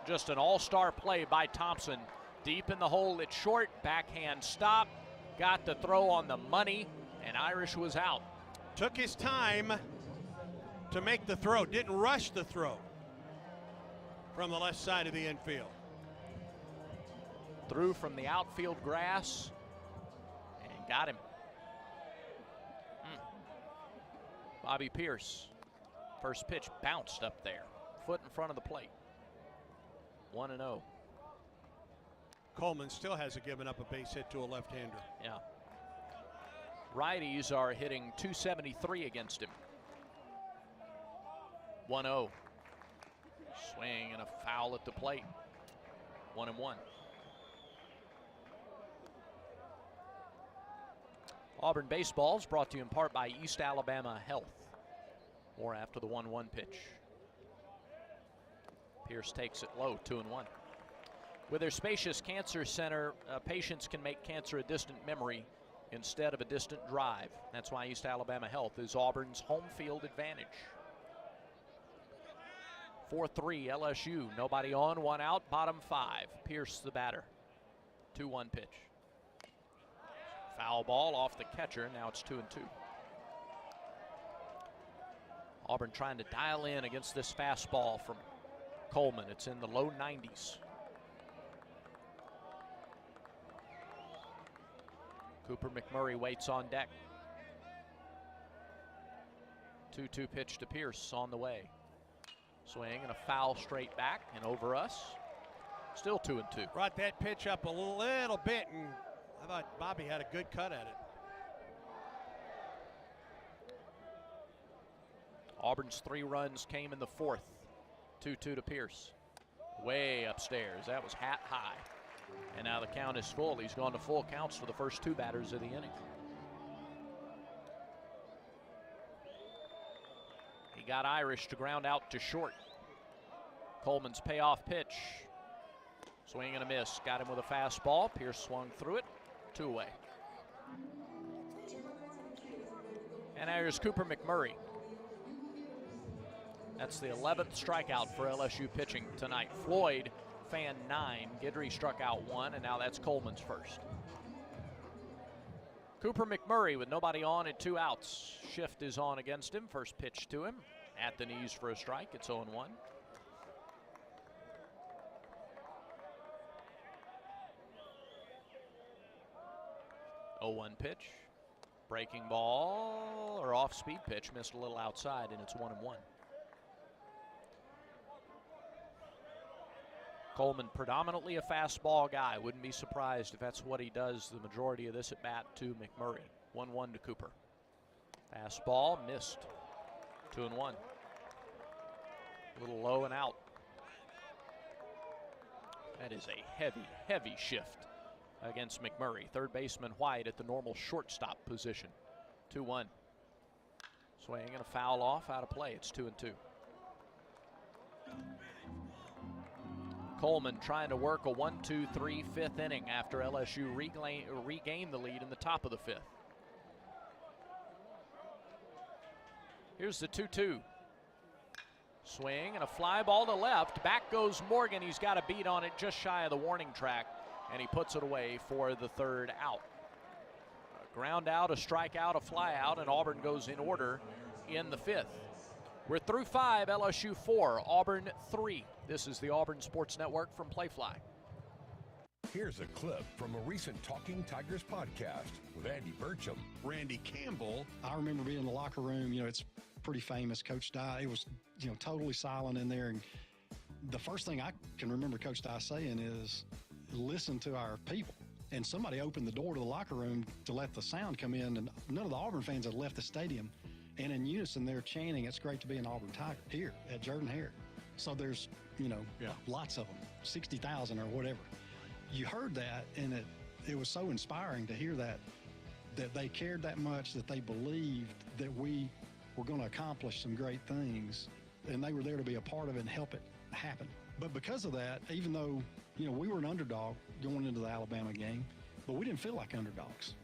just an all-star play by Thompson. Deep in the hole, it's short. Backhand stop. Got the throw on the money, and Irish was out. Took his time to make the throw. Didn't rush the throw from the left side of the infield. Threw from the outfield grass and got him. Bobby Pierce, first pitch bounced up there. Foot in front of the plate. 1-0. Coleman still hasn't given up a base hit to a left-hander. Yeah. Righties are hitting .273 against him. 1-0. Swing and a foul at the plate. 1-1. Auburn baseball is brought to you in part by East Alabama Health. More after the 1-1 pitch. Pierce takes it low, 2-1. With their spacious cancer center, patients can make cancer a distant memory instead of a distant drive. That's why East Alabama Health is Auburn's home field advantage. 4-3 LSU, nobody on, 1 out, bottom 5. Pierce the batter. 2-1 pitch. Foul ball off the catcher, now it's 2-2. Auburn trying to dial in against this fastball from Coleman. It's in the low 90s. Cooper McMurray waits on deck. 2-2 pitch to Pierce on the way. Swing and a foul straight back and over us. Still 2-2. Brought that pitch up a little bit, and I thought Bobby had a good cut at it. Auburn's 3 runs came in the 4th. 2-2 to Pierce. Way upstairs. That was hat high. And now the count is full. He's gone to full counts for the first 2 batters of the inning. He got Irish to ground out to short. Coleman's payoff pitch. Swing and a miss. Got him with a fastball. Pierce swung through it. 2 away. And there's Cooper McMurray. That's the 11th strikeout for LSU pitching tonight. Floyd fanned 9. Guidry struck out 1, and now that's Coleman's first. Cooper McMurray with nobody on and 2 outs. Shift is on against him. First pitch to him. At the knees for a strike. It's 0-1. 0-1 pitch. Breaking ball or off-speed pitch. Missed a little outside, and it's 1-1. Coleman, predominantly a fastball guy. Wouldn't be surprised if that's what he does the majority of this at bat to McMurray. 1-1 to Cooper. Fastball missed. 2-1. A little low and out. That is a heavy, heavy shift against McMurray. Third baseman White at the normal shortstop position. 2-1. Swing and a foul off, out of play. It's 2-2. Coleman trying to work a 1-2-3 fifth inning after LSU regained the lead in the top of the fifth. Here's the 2-2. Swing and a fly ball to left. Back goes Morgan. He's got a beat on it just shy of the warning track, and he puts it away for the third out. A ground out, a strikeout, a fly out, and Auburn goes in order in the fifth. We're through 5, LSU 4, Auburn 3. This is the Auburn Sports Network from Playfly. Here's a clip from a recent Talking Tigers podcast with Andy Burcham. Randy Campbell. I remember being in the locker room, it's pretty famous. Coach Dye, it was, totally silent in there. And the first thing I can remember Coach Dye saying is, listen to our people. And somebody opened the door to the locker room to let the sound come in, and none of the Auburn fans had left the stadium. And in unison, they're chanting, "It's great to be an Auburn Tiger," here at Jordan-Hare. So there's, lots of them, 60,000 or whatever. You heard that, and it was so inspiring to hear that they cared that much, that they believed that we were going to accomplish some great things, and they were there to be a part of it and help it happen. But because of that, even though, we were an underdog going into the Alabama game, but we didn't feel like underdogs.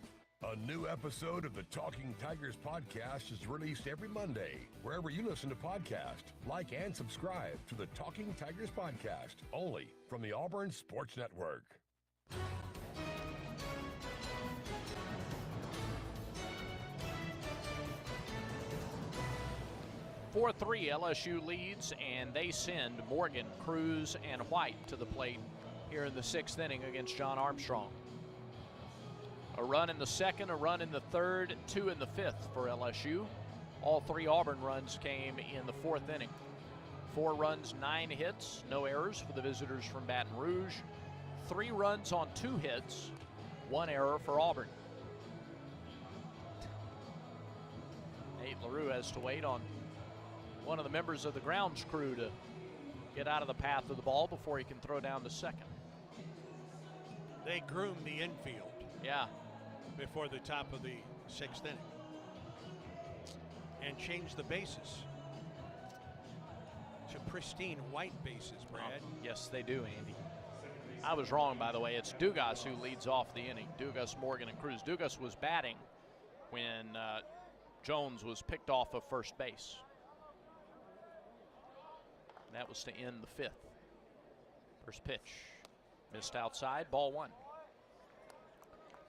A new episode of the Talking Tigers podcast is released every Monday, wherever you listen to podcasts. Like and subscribe to the Talking Tigers podcast, only from the Auburn Sports Network. Four 4-3, LSU leads, and they send Morgan, Cruz, and White to the plate here in the 6th inning against John Armstrong. A run in the 2nd, a run in the 3rd, 2 in the 5th for LSU. All 3 Auburn runs came in the 4th inning. 4 runs, 9 hits, no errors for the visitors from Baton Rouge. 3 runs on 2 hits, 1 error for Auburn. Nate LaRue has to wait on one of the members of the grounds crew to get out of the path of the ball before he can throw down to second. They groom the infield. Yeah. Before the top of the 6th inning. And change the bases to pristine white bases, Brad. Yes, they do, Andy. I was wrong, by the way. It's Dugas who leads off the inning. Dugas, Morgan, and Cruz. Dugas was batting when Jones was picked off of first base. And that was to end the 5th. First pitch. Missed outside, ball 1.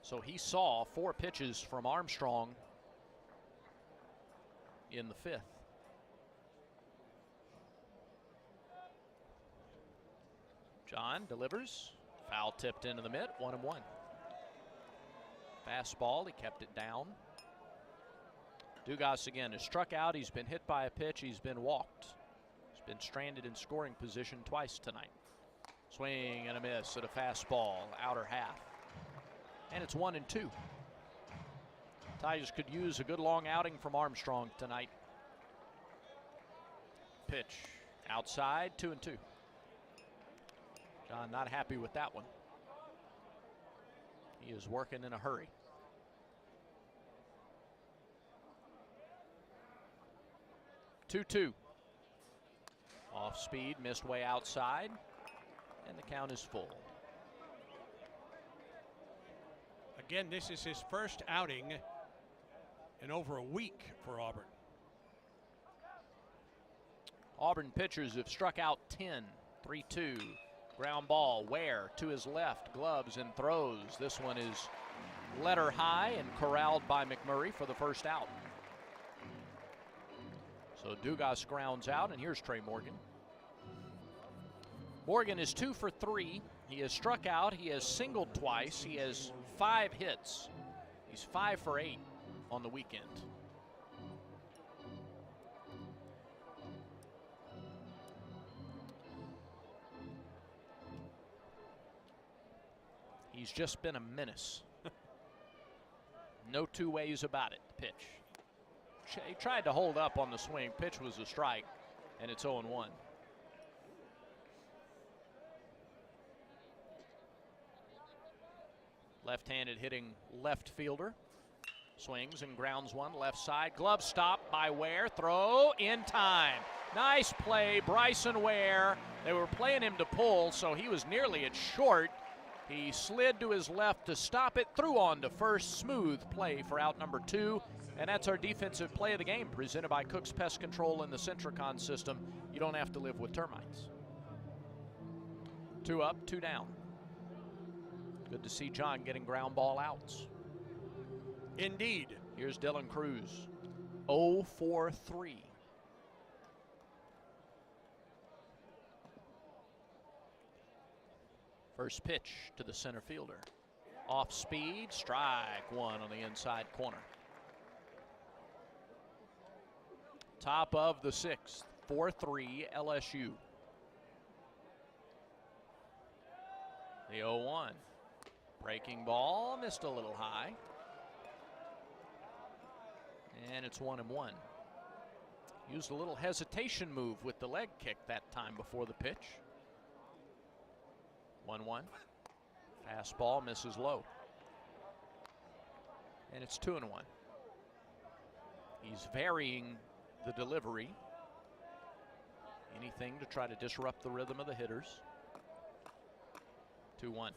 So he saw 4 pitches from Armstrong in the 5th. John delivers. Foul tipped into the mitt, 1-1. Fastball, he kept it down. Dugas again is struck out. He's been hit by a pitch. He's been walked. He's been stranded in scoring position twice tonight. Swing and a miss at a fastball, outer half. And it's 1-2. Tigers could use a good long outing from Armstrong tonight. Pitch outside, 2-2. John not happy with that one. He is working in a hurry. 2-2. Off speed, missed way outside, and the count is full. Again, this is his first outing in over a week for Auburn. Auburn pitchers have struck out 10. 3-2. Ground ball, Ware to his left, gloves and throws. This one is letter high and corralled by McMurray for the first out. So Dugas grounds out, and here's Trey Morgan. Morgan is 2 for 3. He has struck out. He has singled twice. He has 5 hits. He's 5 for 8 on the weekend. He's just been a menace. No two ways about it. Pitch. He tried to hold up on the swing. Pitch was a strike, and it's 0-1. Left-handed hitting left fielder. Swings and grounds one left side. Glove stop by Ware. Throw in time. Nice play, Bryson Ware. They were playing him to pull, so he was nearly at short. He slid to his left to stop it, threw on to first. Smooth play for out number 2. And that's our defensive play of the game, presented by Cook's Pest Control and the Centricon system. You don't have to live with termites. 2 up, 2 down. Good to see John getting ground ball outs. Indeed. Here's Dylan Cruz. 0 for 3. First pitch to the center fielder. Off speed, strike one on the inside corner. Top of the 6th, 4-3 LSU. The 0-1. Breaking ball, missed a little high. And it's 1-1. Used a little hesitation move with the leg kick that time before the pitch. 1-1. Fastball misses low. And it's 2-1. He's varying the delivery. Anything to try to disrupt the rhythm of the hitters. 2-1.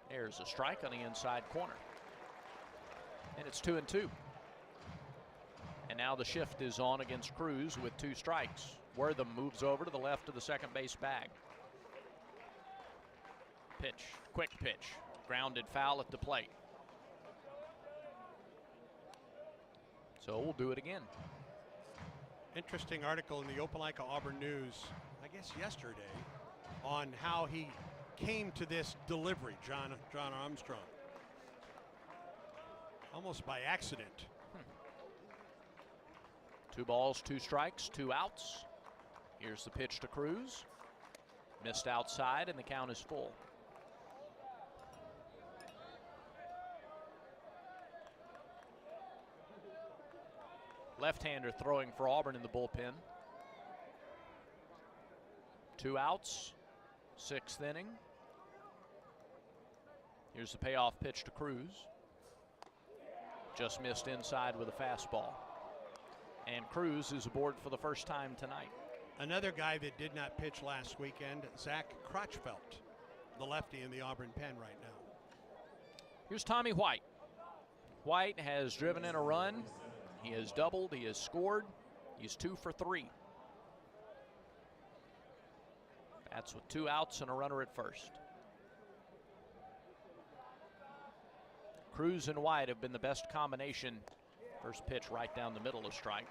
There's a strike on the inside corner. And it's 2-2. And now the shift is on against Cruz with 2 strikes. Wortham moves over to the left of the second base bag. Pitch, quick pitch, grounded foul at the plate. So we'll do it again. Interesting article in the Opelika Auburn News, I guess yesterday, on how he came to this delivery, John Armstrong. Almost by accident. 2 balls, 2 strikes, 2 outs. Here's the pitch to Cruz. Missed outside, and the count is full. Left-hander throwing for Auburn in the bullpen. 2 outs, 6th inning. Here's the payoff pitch to Cruz. Just missed inside with a fastball. And Cruz is aboard for the first time tonight. Another guy that did not pitch last weekend, Zach Crotchfelt, the lefty in the Auburn pen right now. Here's Tommy White. White has driven in a run. He has doubled. He has scored. He's 2 for 3. That's with 2 outs and a runner at first. Cruz and White have been the best combination. First pitch right down the middle of strike,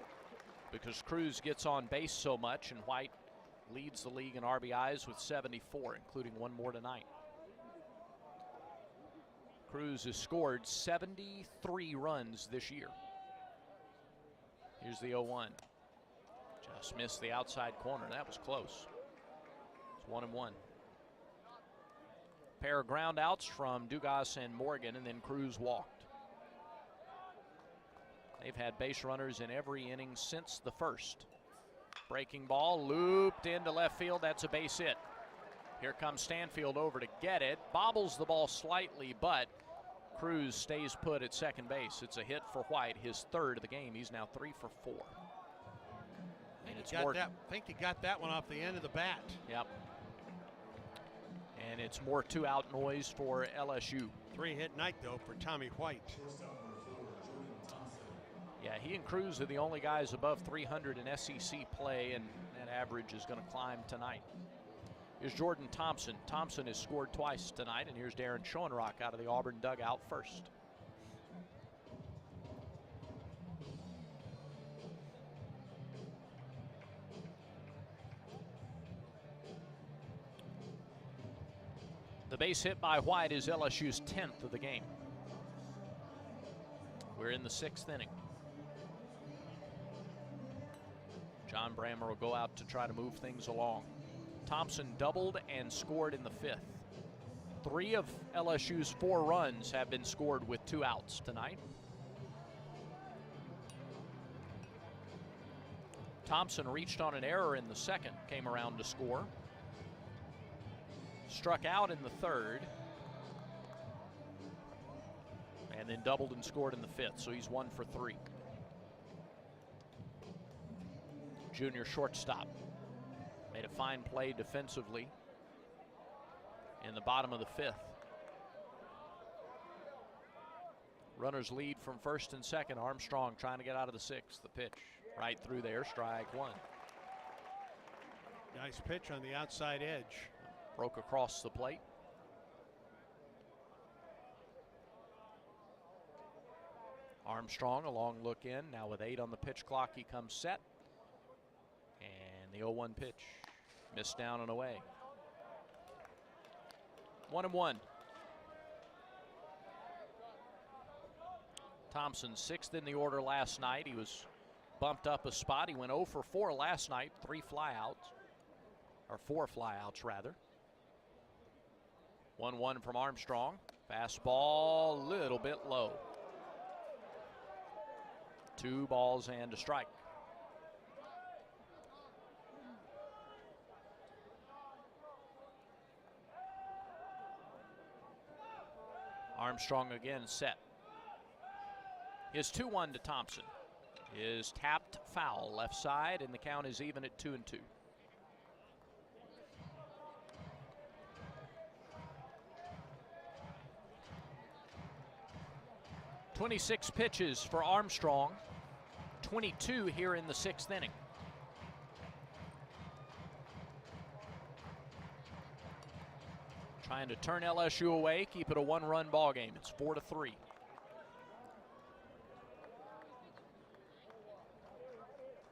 because Cruz gets on base so much and White leads the league in RBIs with 74, including 1 more tonight. Cruz has scored 73 runs this year. Here's the 0-1. Just missed the outside corner. That was close. It's 1-1. Pair of ground outs from Dugas and Morgan, and then Cruz walked. They've had base runners in every inning since the first. Breaking ball looped into left field. That's a base hit. Here comes Stanfield over to get it. Bobbles the ball slightly, but Cruz stays put at second base. It's a hit for White, his 3rd of the game. He's now 3 for 4. And it's more. I think he got that one off the end of the bat. Yep. And it's more 2-out noise for LSU. 3-hit night, though, for Tommy White. Yeah, he and Cruz are the only guys above 300 in SEC play, and that average is going to climb tonight. Here's Jordan Thompson. Thompson has scored twice tonight, and here's Darren Schoenrock out of the Auburn dugout first. The base hit by White is LSU's 10th of the game. We're in the 6th inning. John Brammer will go out to try to move things along. Thompson doubled and scored in the 5th. 3 of LSU's 4 runs have been scored with 2 outs tonight. Thompson reached on an error in the 2nd, came around to score. Struck out in the 3rd. and then doubled and scored in the 5th, so he's 1 for 3. Junior shortstop made a fine play defensively in the bottom of the 5th. Runners lead from 1st and 2nd. Armstrong trying to get out of the 6th. The pitch right through there, strike 1. Nice pitch on the outside edge. Broke across the plate. Armstrong, a long look in. Now with 8 on the pitch clock, he comes set. And the 0-1 pitch. Missed down and away. 1-1. Thompson 6th in the order last night. He was bumped up a spot. He went 0 for 4 last night. 3 flyouts. Or 4 flyouts, rather. 1-1 from Armstrong. Fastball, a little bit low. 2 balls and a strike. Armstrong again set. His 2-1 to Thompson is tapped foul left side, and the count is even at 2-2. 26 pitches for Armstrong, 22 here in the 6th inning. Trying to turn LSU away, keep it a 1-run ball game. It's 4-3.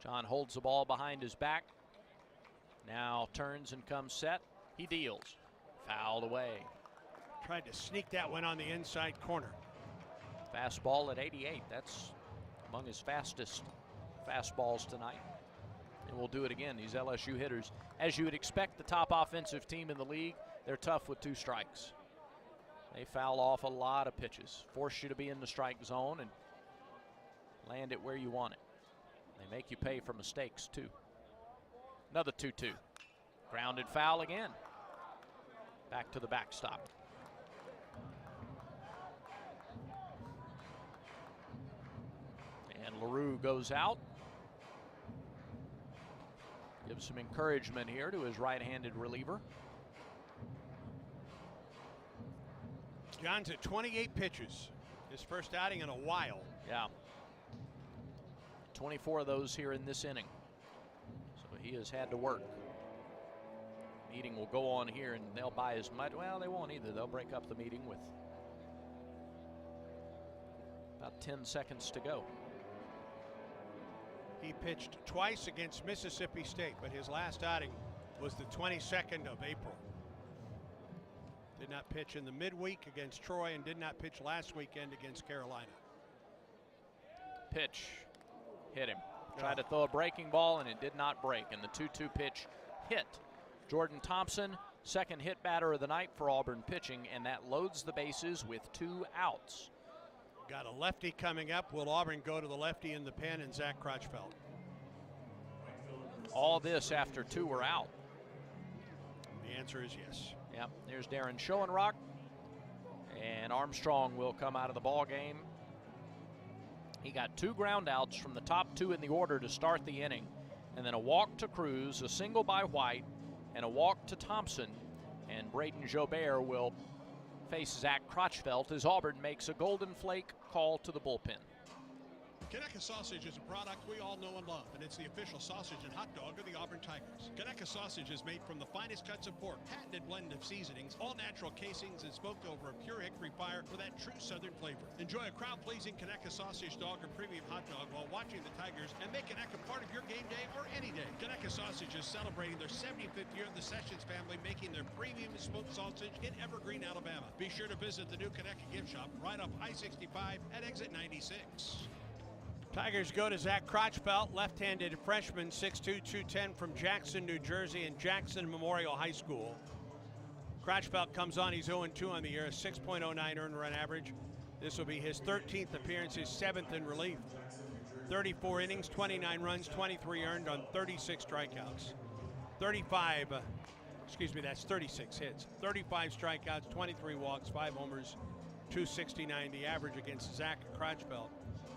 John holds the ball behind his back. Now turns and comes set. He deals. Fouled away. Tried to sneak that one on the inside corner. Fastball at 88. That's among his fastest fastballs tonight. And we'll do it again. These LSU hitters, as you would expect, the top offensive team in the league, they're tough with 2 strikes. They foul off a lot of pitches, force you to be in the strike zone and land it where you want it. They make you pay for mistakes, too. Another 2-2. Grounded foul again. Back to the backstop. And LaRue goes out. Gives some encouragement here to his right-handed reliever. John's at 28 pitches. His first outing in a while. Yeah. 24 of those here in this inning. So he has had to work. Meeting will go on here, and they'll buy as much. Well, they won't either. They'll break up the meeting with about 10 seconds to go. He pitched twice against Mississippi State, but his last outing was the 22nd of April. Did not pitch in the midweek against Troy and did not pitch last weekend against Carolina. Pitch hit him. Tried to throw a breaking ball, and it did not break. And the 2-2 pitch hit. Jordan Thompson, second hit batter of the night for Auburn pitching, and that loads the bases with 2 outs. Got a lefty coming up. Will Auburn go to the lefty in the pen and Zach Crotchfeld? All this after 2 were out. The answer is yes. Yep, there's Darren Schoenrock. And Armstrong will come out of the ball game. He got 2 ground outs from the top 2 in the order to start the inning. And then a walk to Cruz, a single by White, and a walk to Thompson. And Braden Jobert will face Zach Crotchfeld as Auburn makes a Golden Flake call to the bullpen. Conecuh sausage is a product we all know and love, and it's the official sausage and hot dog of the Auburn Tigers. Conecuh sausage is made from the finest cuts of pork, patented blend of seasonings, all natural casings, and smoked over a pure hickory fire for that true southern flavor. Enjoy a crowd-pleasing Conecuh sausage dog or premium hot dog while watching the Tigers, and make Conecuh part of your game day or any day. Conecuh sausage is celebrating their 75th year. The Sessions family making their premium smoked sausage in Evergreen, Alabama. Be sure to visit the new Conecuh gift shop right off I-65 at exit 96. Tigers go to Zach Crotchfeld, left-handed freshman, 6'2", 210 from Jackson, New Jersey, and Jackson Memorial High School. Crotchfeld comes on, he's 0-2 on the year, a 6.09 earned run average. This will be his 13th appearance, his 7th in relief. 34 innings, 29 runs, 23 earned on 36 strikeouts. 36 hits. 35 strikeouts, 23 walks, 5 homers, .269 the average against Zach Crotchfeld,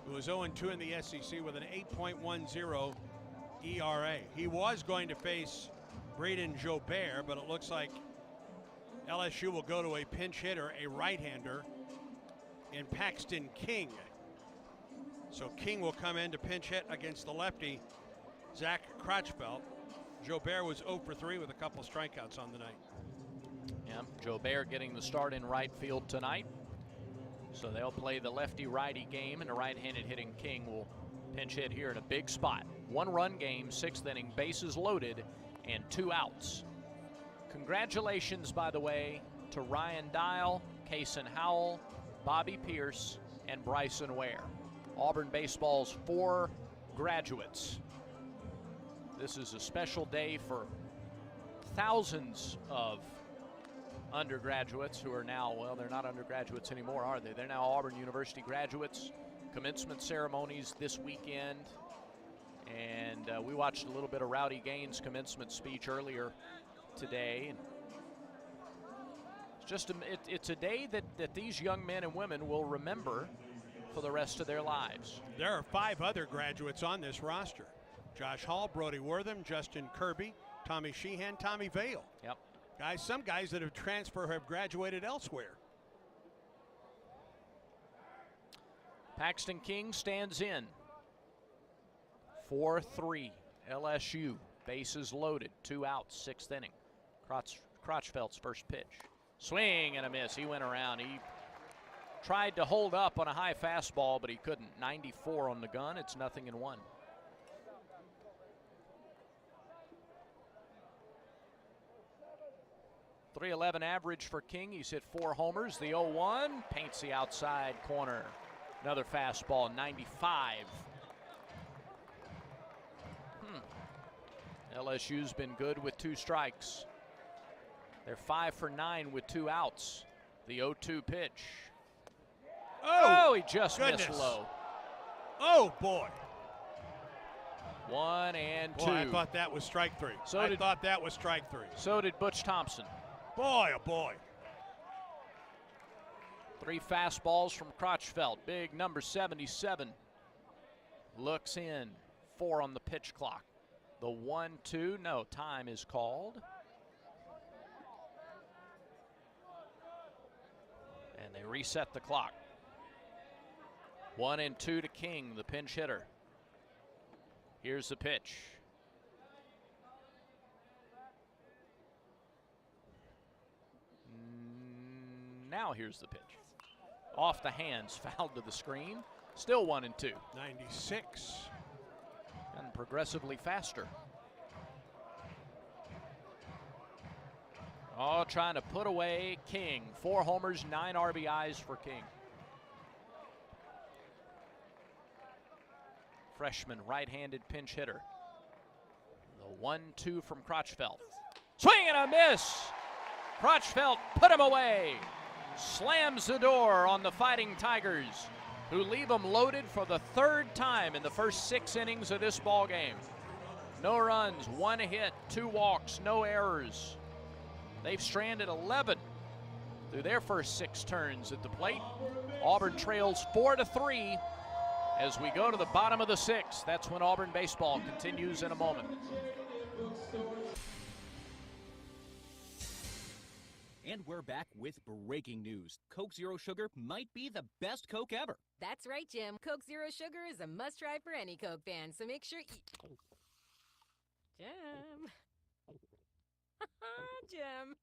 who was 0-2 in the SEC with an 8.10 ERA. He was going to face Braden Jobert, but it looks like LSU will go to a pinch hitter, a right-hander, in Paxton King. So King will come in to pinch hit against the lefty, Zach Crotchfeld. Jobert was 0 for 3 with a couple strikeouts on the night. Yeah, Jobert getting the start in right field tonight. So they'll play the lefty-righty game, and the right-handed hitting King will pinch hit here in a big spot. 1-run game, 6th inning, bases loaded, and 2 outs. Congratulations, by the way, to Ryan Dial, Kason Howell, Bobby Pierce, and Bryson Ware. Auburn baseball's 4 graduates. This is a special day for thousands of undergraduates who are now, well, they're not undergraduates anymore, are they? They're now Auburn University graduates. Commencement ceremonies this weekend. And we watched a little bit of Rowdy Gaines' commencement speech earlier today. It's just it's a day that these young men and women will remember for the rest of their lives. There are 5 other graduates on this roster. Josh Hall, Brody Wortham, Justin Kirby, Tommy Sheehan, Tommy Vale. Yep. Guys, some guys that have transferred have graduated elsewhere. Paxton King stands in. 4-3 LSU. Bases loaded. 2 outs, 6th inning. Crotchfeld's first pitch. Swing and a miss. He went around. He tried to hold up on a high fastball, but he couldn't. 94 on the gun. It's 0-1. .311 average for King. He's hit 4 homers. The 0-1 paints the outside corner. Another fastball, 95. LSU's been good with 2 strikes. They're 5 for 9 with 2 outs. The 0-2 pitch. Oh, he just missed low. Oh, boy. 1 and 2. Boy, I thought that was strike 3. I thought that was strike 3. So did Butch Thompson. Boy, oh boy. 3 fastballs from Crotchfeld. Big number 77. Looks in. 4 on the pitch clock. The 1-2. No, time is called. And they reset the clock. 1 and 2 to King, the pinch hitter. Here's the pitch. Now here's the pitch. Off the hands, fouled to the screen. Still 1 and 2. 96. And progressively faster. Oh, trying to put away King. 4 homers, 9 RBIs for King. Freshman right-handed pinch hitter. The 1-2 from Crotchfeld. Swing and a miss. Crotchfeld put him away. Slams the door on the Fighting Tigers, who leave them loaded for the 3rd time in the first 6 innings of this ball game. No runs, 1 hit, 2 walks, no errors. They've stranded 11 through their first 6 turns at the plate. Auburn trails 4-3 as we go to the bottom of the 6th. That's when Auburn baseball continues in a moment. And we're back with breaking news. Coke Zero Sugar might be the best Coke ever. That's right, Jim. Coke Zero Sugar is a must-try for any Coke fan, so make sure Jim. Jim.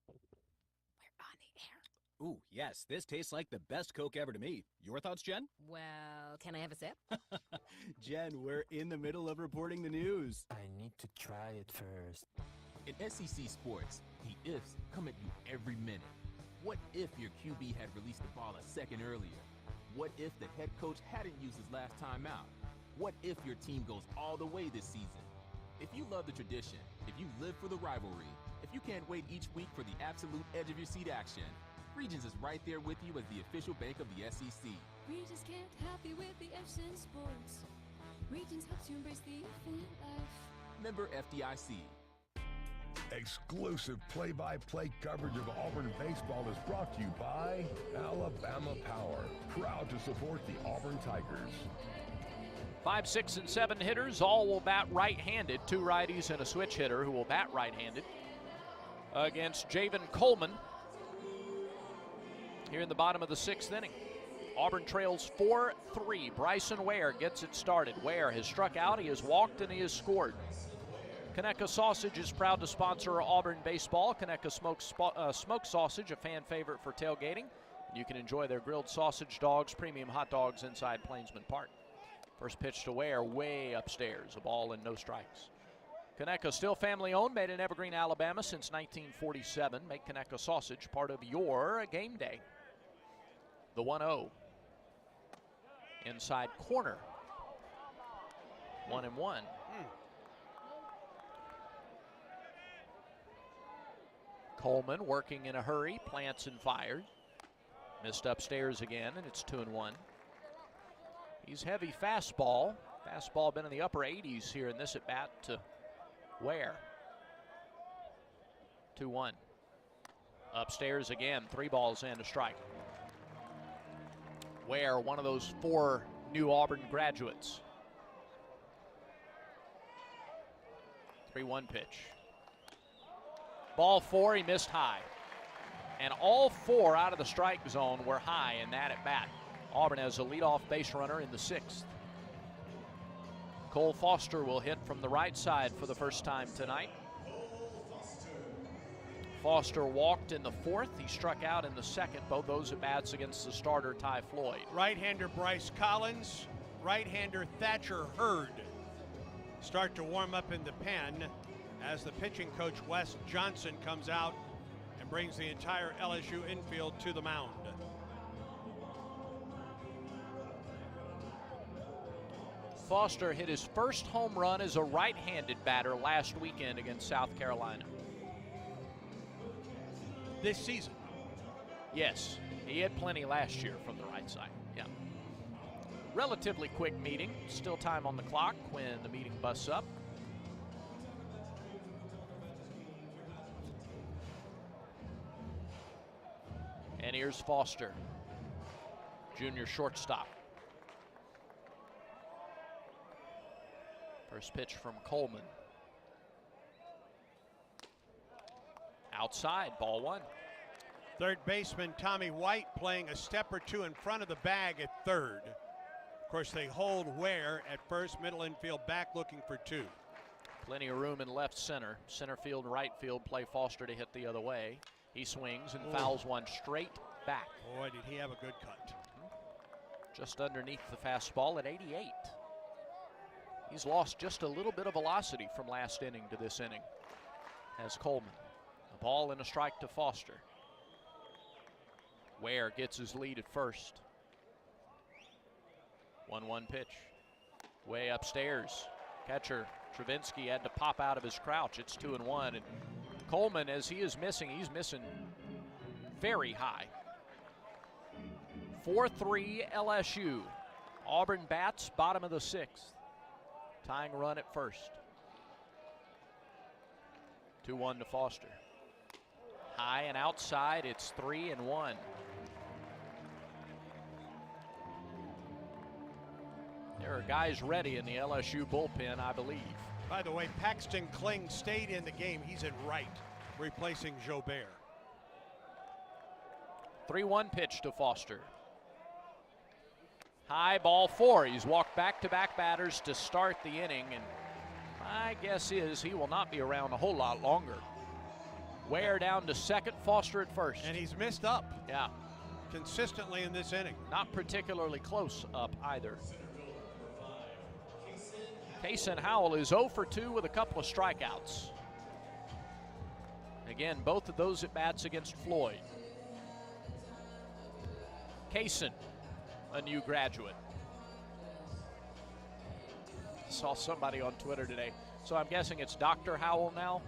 We're on the air. Ooh, yes, this tastes like the best Coke ever to me. Your thoughts, Jen? Well, can I have a sip? Jen, we're in the middle of reporting the news. I need to try it first. In SEC sports, the ifs come at you every minute. What if your QB had released the ball a second earlier? What if the head coach hadn't used his last time out? What if your team goes all the way this season? If you love the tradition, if you live for the rivalry, if you can't wait each week for the absolute edge of your seat action, Regions is right there with you as the official bank of the SEC. Regions can't help you with the F's in sports. Regions helps you embrace the fan life. Member FDIC. Exclusive play-by-play coverage of Auburn baseball is brought to you by Alabama Alabama Power, proud to support the Auburn Tigers. 5, 6, and 7 hitters, all will bat right-handed. 2 righties and a switch hitter who will bat right-handed against Javen Coleman here in the bottom of the 6th inning. Auburn trails 4-3. Bryson Ware gets it started. Ware has struck out, he has walked, and he has scored. Conecuh Sausage is proud to sponsor Auburn baseball. Conecuh Smoked Sausage, a fan favorite for tailgating. You can enjoy their grilled sausage dogs, premium hot dogs inside Plainsman Park. First pitch to Ware, way upstairs, a ball and no strikes. Conecuh, still family-owned, made in Evergreen, Alabama since 1947. Make Conecuh Sausage part of your game day. The 1-0. Inside corner. 1-1. Coleman working in a hurry, plants and fires. Missed upstairs again, and it's 2-1. He's heavy fastball. Fastball been in the upper 80s here in this at-bat to Ware. 2-1. Upstairs again, 3 balls and a strike. Ware, one of those 4 new Auburn graduates. 3-1 pitch. Ball 4, he missed high. And all 4 out of the strike zone were high in that at-bat. Auburn has a leadoff base runner in the 6th. Cole Foster will hit from the right side for the first time tonight. Foster walked in the 4th. He struck out in the 2nd. Both those at-bats against the starter, Ty Floyd. Right-hander Bryce Collins, right-hander Thatcher Hurd start to warm up in the pen as the pitching coach Wes Johnson comes out and brings the entire LSU infield to the mound. Foster hit his first home run as a right-handed batter last weekend against South Carolina. This season? Yes, he had plenty last year from the right side, yeah. Relatively quick meeting, still time on the clock when the meeting busts up. And here's Foster, junior shortstop. First pitch from Coleman. Outside, ball 1. Third baseman Tommy White playing a step or 2 in front of the bag at third. Of course, they hold Ware at first, middle infield back looking for 2. Plenty of room in left center. Center field, right field, play Foster to hit the other way. He swings and fouls one straight back. Boy, did he have a good cut. Just underneath the fastball at 88. He's lost just a little bit of velocity from last inning to this inning as Coleman. A ball and a strike to Foster. Ware gets his lead at first. 1-1 pitch. Way upstairs. Catcher Travinsky had to pop out of his crouch. It's 2-1. And Coleman, as he is missing, he's missing very high. 4-3 LSU. Auburn bats, bottom of the 6th. Tying run at first. 2-1 to Foster. High and outside, it's 3-1. There are guys ready in the LSU bullpen, I believe. By the way, Paxton Kling stayed in the game. He's at right, replacing Jobert. 3-1 pitch to Foster. High, ball 4. He's walked back-to-back batters to start the inning, and my guess is he will not be around a whole lot longer. Ware down to second, Foster at first. And he's missed up. Yeah. Consistently in this inning. Not particularly close up either. Kason Howell is 0 for 2 with a couple of strikeouts. Again, both of those at-bats against Floyd. Kason, a new graduate. Saw somebody on Twitter today. So I'm guessing it's Dr. Howell now?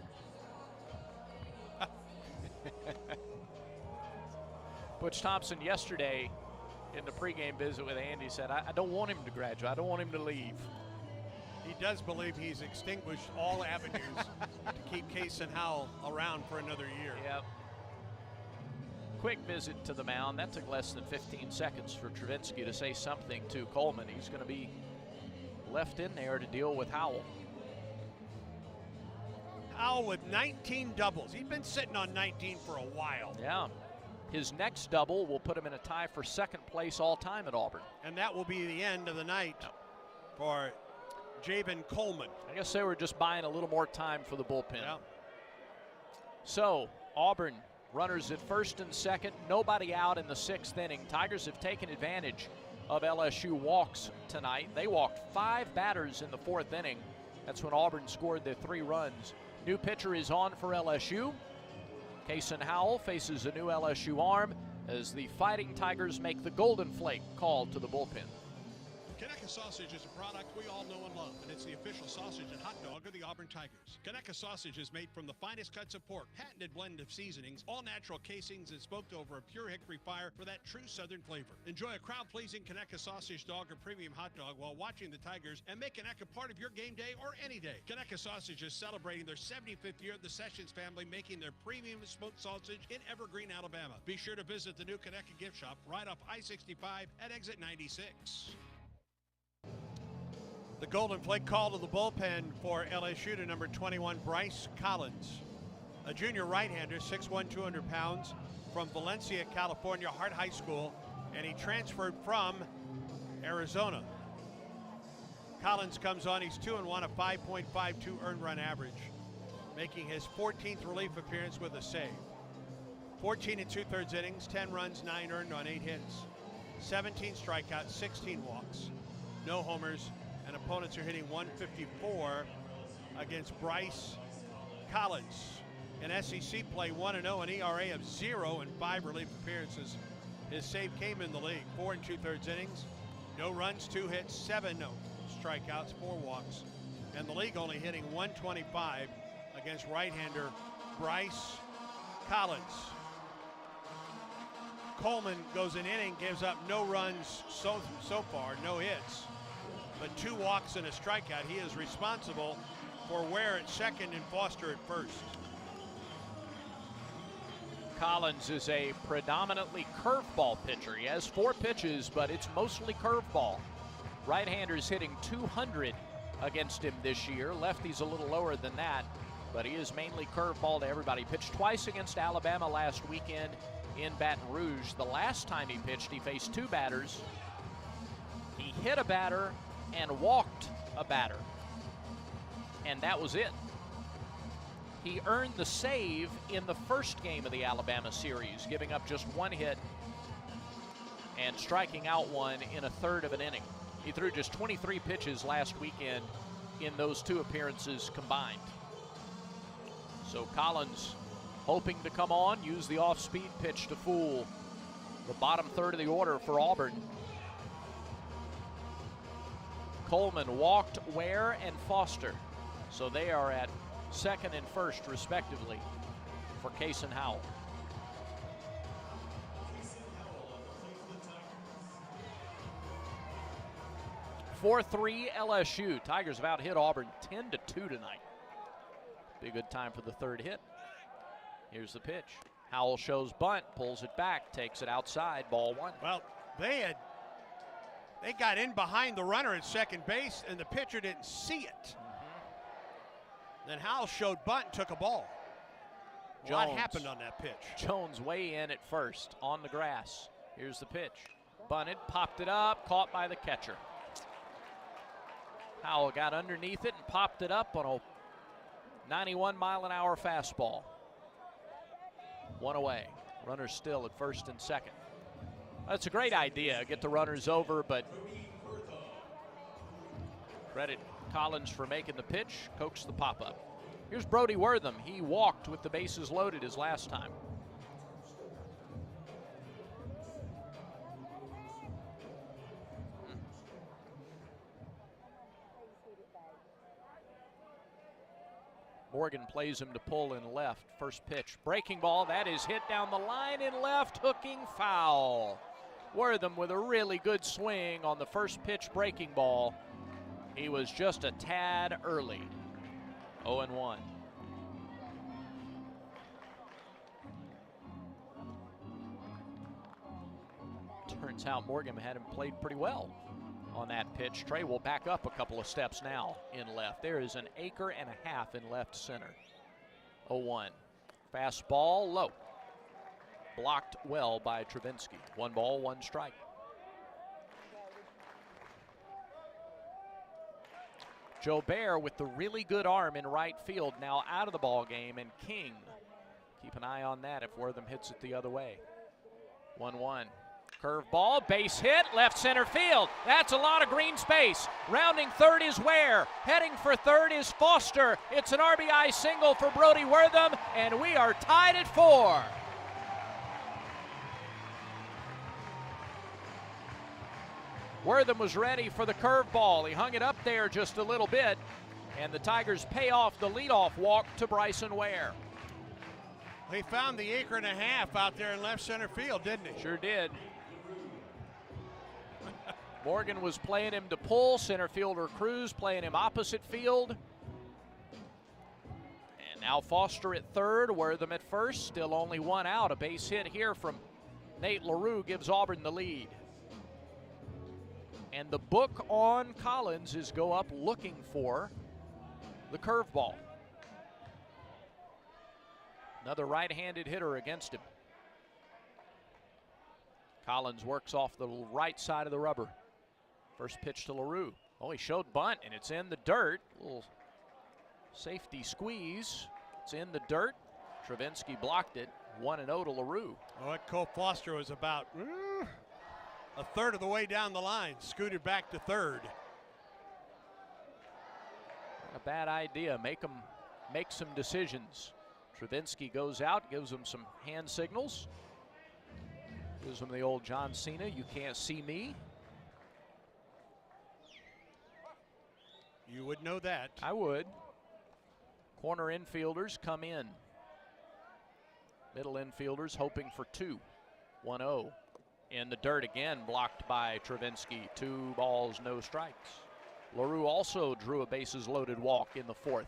Butch Thompson yesterday in the pregame visit with Andy said, I don't want him to graduate. I don't want him to leave. He does believe he's extinguished all avenues to keep Kason Howell around for another year. Yep. Quick visit to the mound. That took less than 15 seconds for Travinsky to say something to Coleman. He's going to be left in there to deal with Howell. Howell with 19 doubles. He's been sitting on 19 for a while. Yeah. His next double will put him in a tie for second place all time at Auburn. And that will be the end of the night for Jabin Coleman. I guess they were just buying a little more time for the bullpen. Yeah. So, Auburn, runners at first and second, nobody out in the 6th inning. Tigers have taken advantage of LSU walks tonight. They walked 5 batters in the 4th inning. That's when Auburn scored their 3 runs. New pitcher is on for LSU. Kason Howell faces a new LSU arm as the Fighting Tigers make the Golden Flake call to the bullpen. Conecuh Sausage is a product we all know and love, and it's the official sausage and hot dog of the Auburn Tigers. Conecuh Sausage is made from the finest cuts of pork, patented blend of seasonings, all natural casings, and smoked over a pure hickory fire for that true southern flavor. Enjoy a crowd-pleasing Conecuh Sausage dog or premium hot dog while watching the Tigers, and make Conecuh part of your game day or any day. Conecuh Sausage is celebrating their 75th year of the Sessions family, making their premium smoked sausage in Evergreen, Alabama. Be sure to visit the new Conecuh gift shop right off I-65 at exit 96. The Golden Flake call to the bullpen for LSU to number 21, Bryce Collins, a junior right-hander, 6'1", 200 pounds, from Valencia, California, Hart High School, and he transferred from Arizona. Collins comes on, he's 2-1, a 5.52 earned run average, making his 14th relief appearance with a save. 14 2/3 innings, 10 runs, 9 earned on 8 hits, 17 strikeouts, 16 walks, no homers, and opponents are hitting 154 against Bryce Collins. In SEC play, 1-0, an ERA of 0 in 5 relief appearances. His save came in the league. 4 2/3 innings, no runs, 2 hits, 7 strikeouts, 4 walks. And the league only hitting 125 against right-hander Bryce Collins. Coleman goes an inning, gives up no runs so far, no hits, but 2 walks and a strikeout. He is responsible for Ware at second and Foster at first. Collins is a predominantly curveball pitcher. He has 4 pitches, but it's mostly curveball. Right-handers hitting 200 against him this year. Lefty's a little lower than that, but he is mainly curveball to everybody. Pitched twice against Alabama last weekend in Baton Rouge. The last time he pitched, he faced 2 batters. He hit a batter and walked a batter, and that was it. He earned the save in the first game of the Alabama series, giving up just 1 hit and striking out 1 in a third of an inning. He threw just 23 pitches last weekend in those 2 appearances combined. So Collins hoping to come on, use the off-speed pitch to fool the bottom third of the order for Auburn. Coleman walked Ware and Foster, so they are at second and first respectively for Kason Howell. For 4-3 LSU. Tigers have out-hit Auburn 10-2 tonight. Be a good time for the 3rd hit. Here's the pitch. Howell shows bunt, pulls it back, takes it outside, ball 1. Well, they got in behind the runner at second base, and the pitcher didn't see it. Then Howell showed bunt and took a ball. What happened on that pitch? Jones way in at first on the grass. Here's the pitch. Bunted, popped it up, caught by the catcher. Howell got underneath it and popped it up on a 91-mile-an-hour fastball. 1 away. Runners still at first and second. That's a great idea. Get the runners over, but credit Collins for making the pitch, coax the pop-up. Here's Brody Wortham. He walked with the bases loaded his last time. Morgan plays him to pull in left. First pitch, breaking ball. That is hit down the line in left, hooking foul. Wortham with a really good swing on the first pitch breaking ball. He was just a tad early. 0-1. Turns out Morgan had him played pretty well on that pitch. Trey will back up a couple of steps now in left. There is an acre and a half in left center. 0-1. Fastball low. Blocked well by Travinski. 1 ball, 1 strike. Joe Bear with the really good arm in right field now out of the ball game, and King, keep an eye on that if Wortham hits it the other way. 1-1. Curveball, base hit, left center field. That's a lot of green space. Rounding third is Ware. Heading for third is Foster. It's an RBI single for Brody Wortham, and we are tied at 4. Wortham was ready for the curveball. He hung it up there just a little bit, and the Tigers pay off the leadoff walk to Bryson Ware. He found the acre and a half out there in left center field, didn't he? Sure did. Morgan was playing him to pull, center fielder Cruz playing him opposite field. And now Foster at third, Wortham at first, still only 1 out. A base hit here from Nate LaRue gives Auburn the lead. And the book on Collins is go up looking for the curveball. Another right-handed hitter against him. Collins works off the right side of the rubber. First pitch to LaRue. Oh, he showed bunt, and it's in the dirt. Little safety squeeze. It's in the dirt. Travinski blocked it. 1-0 to LaRue. Oh, that Cole Foster was about a third of the way down the line. Scooted back to third. Not a bad idea. Make some decisions. Travinski goes out, gives him some hand signals. Gives him the old John Cena, you can't see me. You would know that. I would. Corner infielders come in. Middle infielders hoping for 2. 1-0. In the dirt again, blocked by Travinski. 2 balls, no strikes. LaRue also drew a bases loaded walk in the 4th.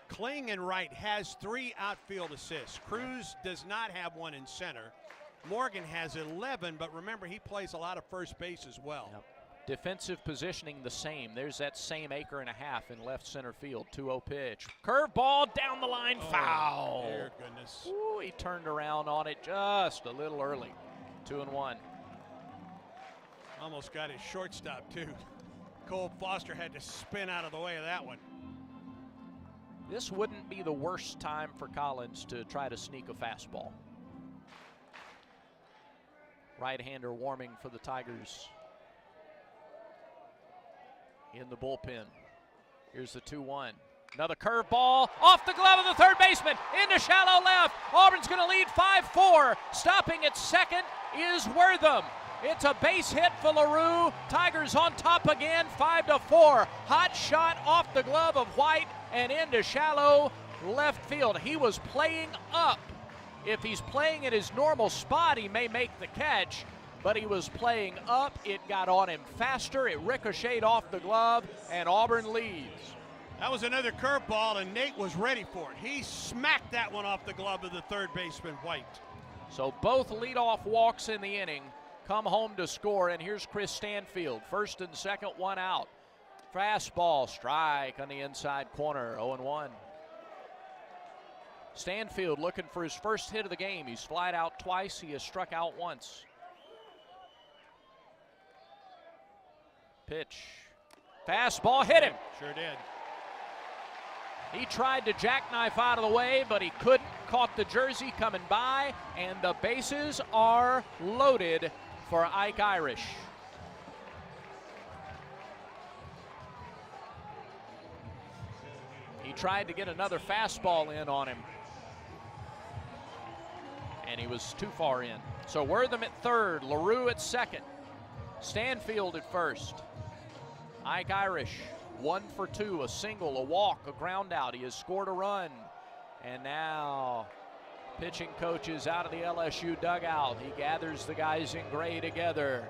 Kling in right has 3 outfield assists. Cruz does not have 1 in center. Morgan has 11, but remember he plays a lot of first base as well. Yep. Defensive positioning the same. There's that same acre and a half in left center field. 2-0 pitch. Curveball down the line, foul. Dear goodness. Ooh, he turned around on it just a little early. 2-1. Almost got his shortstop too. Cole Foster had to spin out of the way of that one. This wouldn't be the worst time for Collins to try to sneak a fastball. Right-hander warming for the Tigers in the bullpen. Here's the 2-1. Another curveball off the glove of the third baseman into shallow left. Auburn's going to lead 5-4. Stopping at second is Wortham. It's a base hit for LaRue. Tigers on top again, 5-4. Hot shot off the glove of White and into shallow left field. He was playing up. If he's playing at his normal spot, he may make the catch, but he was playing up. It got on him faster. It ricocheted off the glove, and Auburn leads. That was another curveball, and Nate was ready for it. He smacked that one off the glove of the third baseman, White. So both leadoff walks in the inning come home to score, and here's Chris Stanfield. First and second, 1 out. Fastball, strike on the inside corner, 0-1. Stanfield looking for his first hit of the game. He's flied out twice. He has struck out once. Pitch. Fastball hit him. Sure did. He tried to jackknife out of the way, but he couldn't. Caught the jersey coming by, and the bases are loaded for Ike Irish. He tried to get another fastball in on him, and he was too far in. So Wortham at third, LaRue at second, Stanfield at first. Ike Irish, 1 for 2, a single, a walk, a ground out. He has scored a run. And now pitching coach is out of the LSU dugout. He gathers the guys in gray together.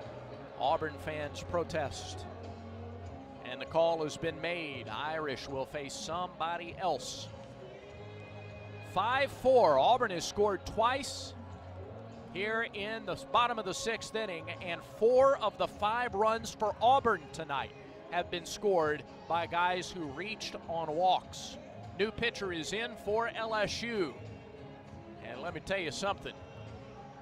Auburn fans protest. And the call has been made. Irish will face somebody else. 5-4. Auburn has scored twice. here in the bottom of the 6th inning, and 4 of the 5 runs for Auburn tonight have been scored by guys who reached on walks. New pitcher is in for LSU. And let me tell you something,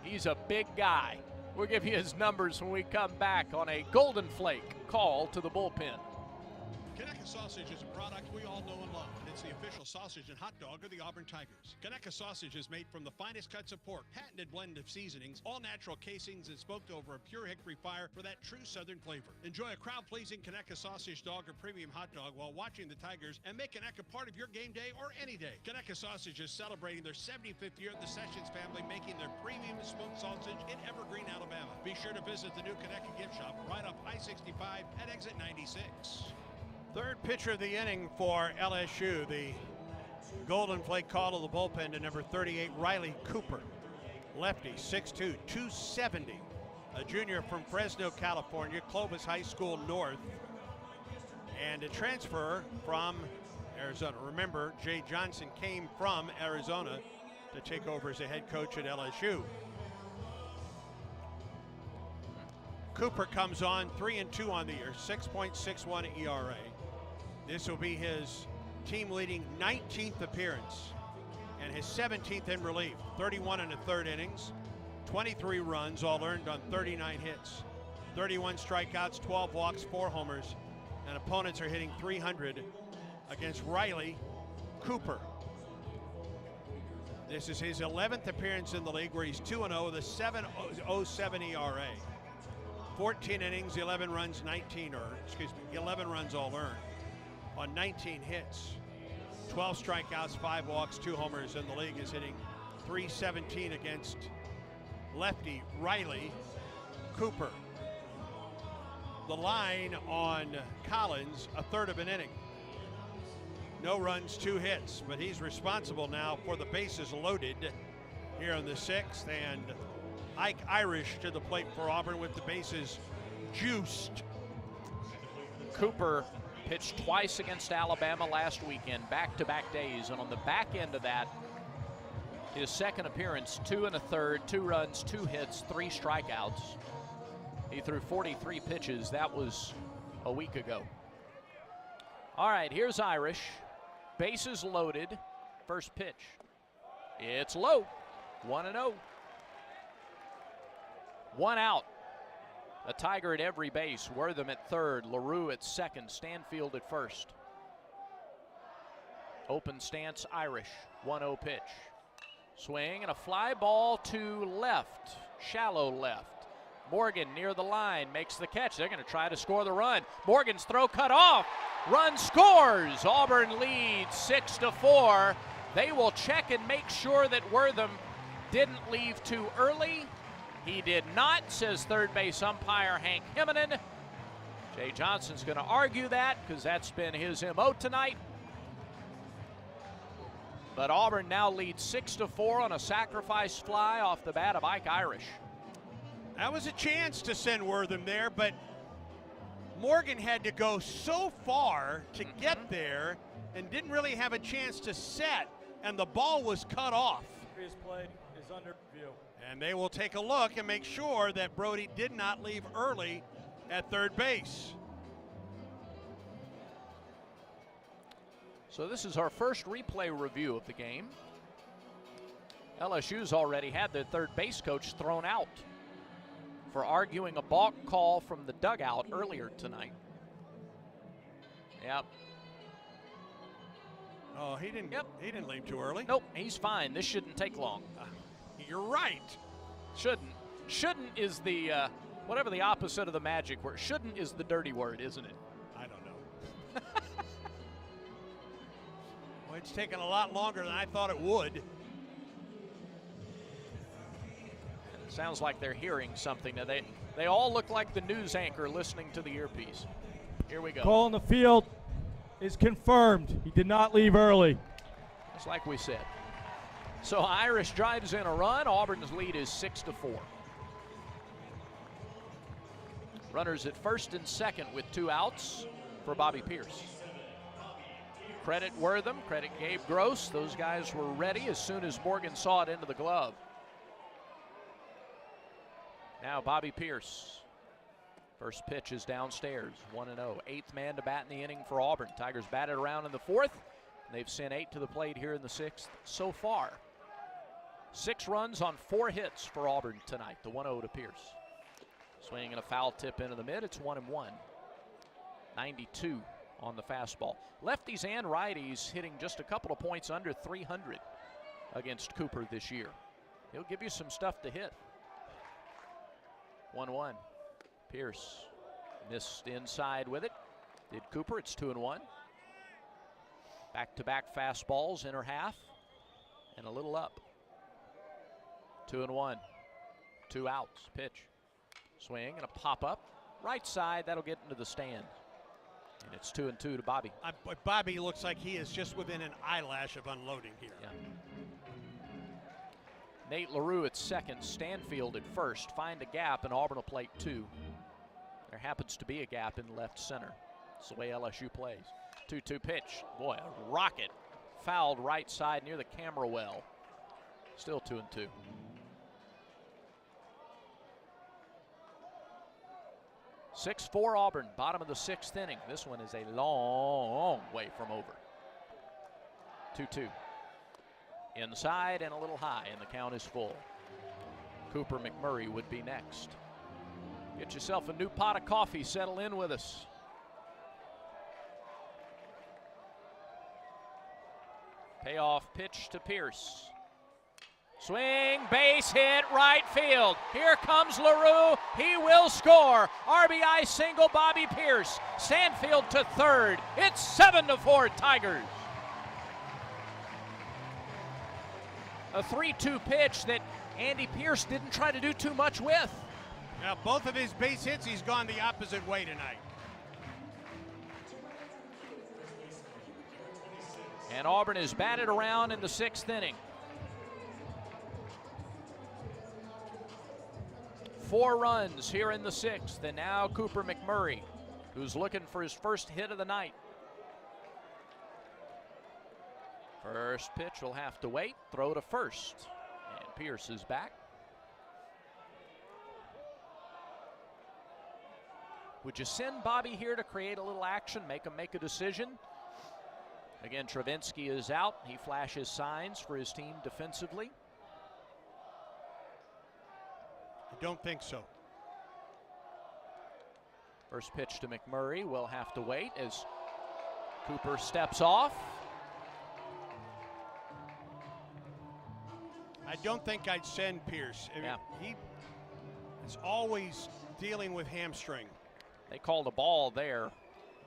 he's a big guy. We'll give you his numbers when we come back on a Golden Flake call to the bullpen. Conecuh Sausage is a product we all know and love, and it's the official sausage and hot dog of the Auburn Tigers. Conecuh Sausage is made from the finest cuts of pork, patented blend of seasonings, all natural casings, and smoked over a pure hickory fire for that true southern flavor. Enjoy a crowd-pleasing Conecuh Sausage dog or premium hot dog while watching the Tigers, and make Conecuh part of your game day or any day. Conecuh Sausage is celebrating their 75th year. The Sessions family making their premium smoked sausage in Evergreen, Alabama. Be sure to visit the new Conecuh gift shop right off I-65 at exit 96. Third pitcher of the inning for LSU, the Golden Flake call to the bullpen to number 38, Riley Cooper. Lefty, 6'2", 270. A junior from Fresno, California, Clovis High School North. And a transfer from Arizona. Remember, Jay Johnson came from Arizona to take over as a head coach at LSU. Cooper comes on 3-2 on the year, 6.61 ERA. This will be his team-leading 19th appearance and his 17th in relief. 31 and a third innings, 23 runs, all earned on 39 hits, 31 strikeouts, 12 walks, 4 homers, and opponents are hitting .300 against Riley Cooper. This is his 11th appearance in the league, where he's 2-0 with a 7.07 ERA. 14 innings, 11 runs, 11 runs all earned on 19 hits, 12 strikeouts, 5 walks, 2 homers, and the league is hitting .317 against lefty Riley Cooper. The line on Collins, a third of an inning. No runs, 2 hits, but he's responsible now for the bases loaded here in the 6th, and Ike Irish to the plate for Auburn with the bases juiced. Cooper pitched twice against Alabama last weekend, back-to-back days, and on the back end of that, his second appearance, 2 1/3, 2 runs, 2 hits, 3 strikeouts. He threw 43 pitches. That was a week ago. All right, here's Irish. Bases loaded. First pitch. It's low. 1-0. 1 out. A Tiger at every base. Wortham at third. LaRue at second. Stanfield at first. Open stance, Irish. 1-0 pitch. Swing and a fly ball to left. Shallow left. Morgan near the line makes the catch. They're going to try to score the run. Morgan's throw cut off. Run scores. Auburn leads 6-4. They will check and make sure that Wortham didn't leave too early. He did not, says third base umpire Hank Himonen. Jay Johnson's going to argue that because that's been his MO tonight. But Auburn now leads 6-4 on a sacrifice fly off the bat of Ike Irish. That was a chance to send Wortham there, but Morgan had to go so far to get there and didn't really have a chance to set, and the ball was cut off. Previous play is under review. And they will take a look and make sure that Brody did not leave early at third base. So this is our first replay review of the game. LSU's already had their third base coach thrown out for arguing a balk call from the dugout earlier tonight. Yep. Oh, he didn't leave too early. Nope, he's fine. This shouldn't take long. You're right. Shouldn't. Shouldn't is the, whatever the opposite of the magic word. Shouldn't is the dirty word, isn't it? I don't know. Well, it's taken a lot longer than I thought it would. It sounds like they're hearing something. Now they all look like the news anchor listening to the earpiece. Here we go. Call on the field is confirmed. He did not leave early. Just like we said. So Irish drives in a run. Auburn's lead is 6-4. Runners at first and second with 2 outs for Bobby Pierce. Credit Wortham, credit Gabe Gross. Those guys were ready as soon as Morgan saw it into the glove. Now Bobby Pierce. First pitch is downstairs, 1-0. Eighth man to bat in the inning for Auburn. Tigers batted around in the fourth. They've sent 8 to the plate here in the sixth so far. 6 runs on 4 hits for Auburn tonight. The 1-0 to Pierce. Swinging and a foul tip into the mid. It's 1-1. 92 on the fastball. Lefties and righties hitting just a couple of points under 300 against Cooper this year. He'll give you some stuff to hit. 1-1. Pierce missed inside with it. Did Cooper. It's 2-1. Back-to-back fastballs, inner half, and a little up. 2-1. 2 outs. Pitch. Swing and a pop-up. Right side, that'll get into the stand. And it's 2-2 to Bobby. But Bobby looks like he is just within an eyelash of unloading here. Yeah. Nate LaRue at second, Stanfield at first. Find a gap, and Auburn will plate 2. There happens to be a gap in left center. It's the way LSU plays. 2-2 pitch. Boy, a rocket. Fouled right side near the camera well. Still 2-2. (6-4) Auburn, bottom of the 6th inning. This one is a long way from over. 2-2. Inside and a little high, and the count is full. Cooper McMurray would be next. Get yourself a new pot of coffee. Settle in with us. Payoff pitch to Pierce. Swing, base hit, right field. Here comes LaRue. He will score. RBI single, Bobby Pierce. Stanfield to third. It's 7-4 Tigers. A 3-2 pitch that Andy Pierce didn't try to do too much with. Now, both of his base hits, he's gone the opposite way tonight. And Auburn is batted around in the 6th inning. 4 runs here in the 6th, and now Cooper McMurray, who's looking for his first hit of the night. First pitch will have to wait. Throw to first. And Pierce is back. Would you send Bobby here to create a little action, make him make a decision? Again, Travinsky is out. He flashes signs for his team defensively. I don't think so. First pitch to McMurray will have to wait as Cooper steps off. I don't think I'd send Pierce. Yeah. He is always dealing with hamstring. They called a ball there.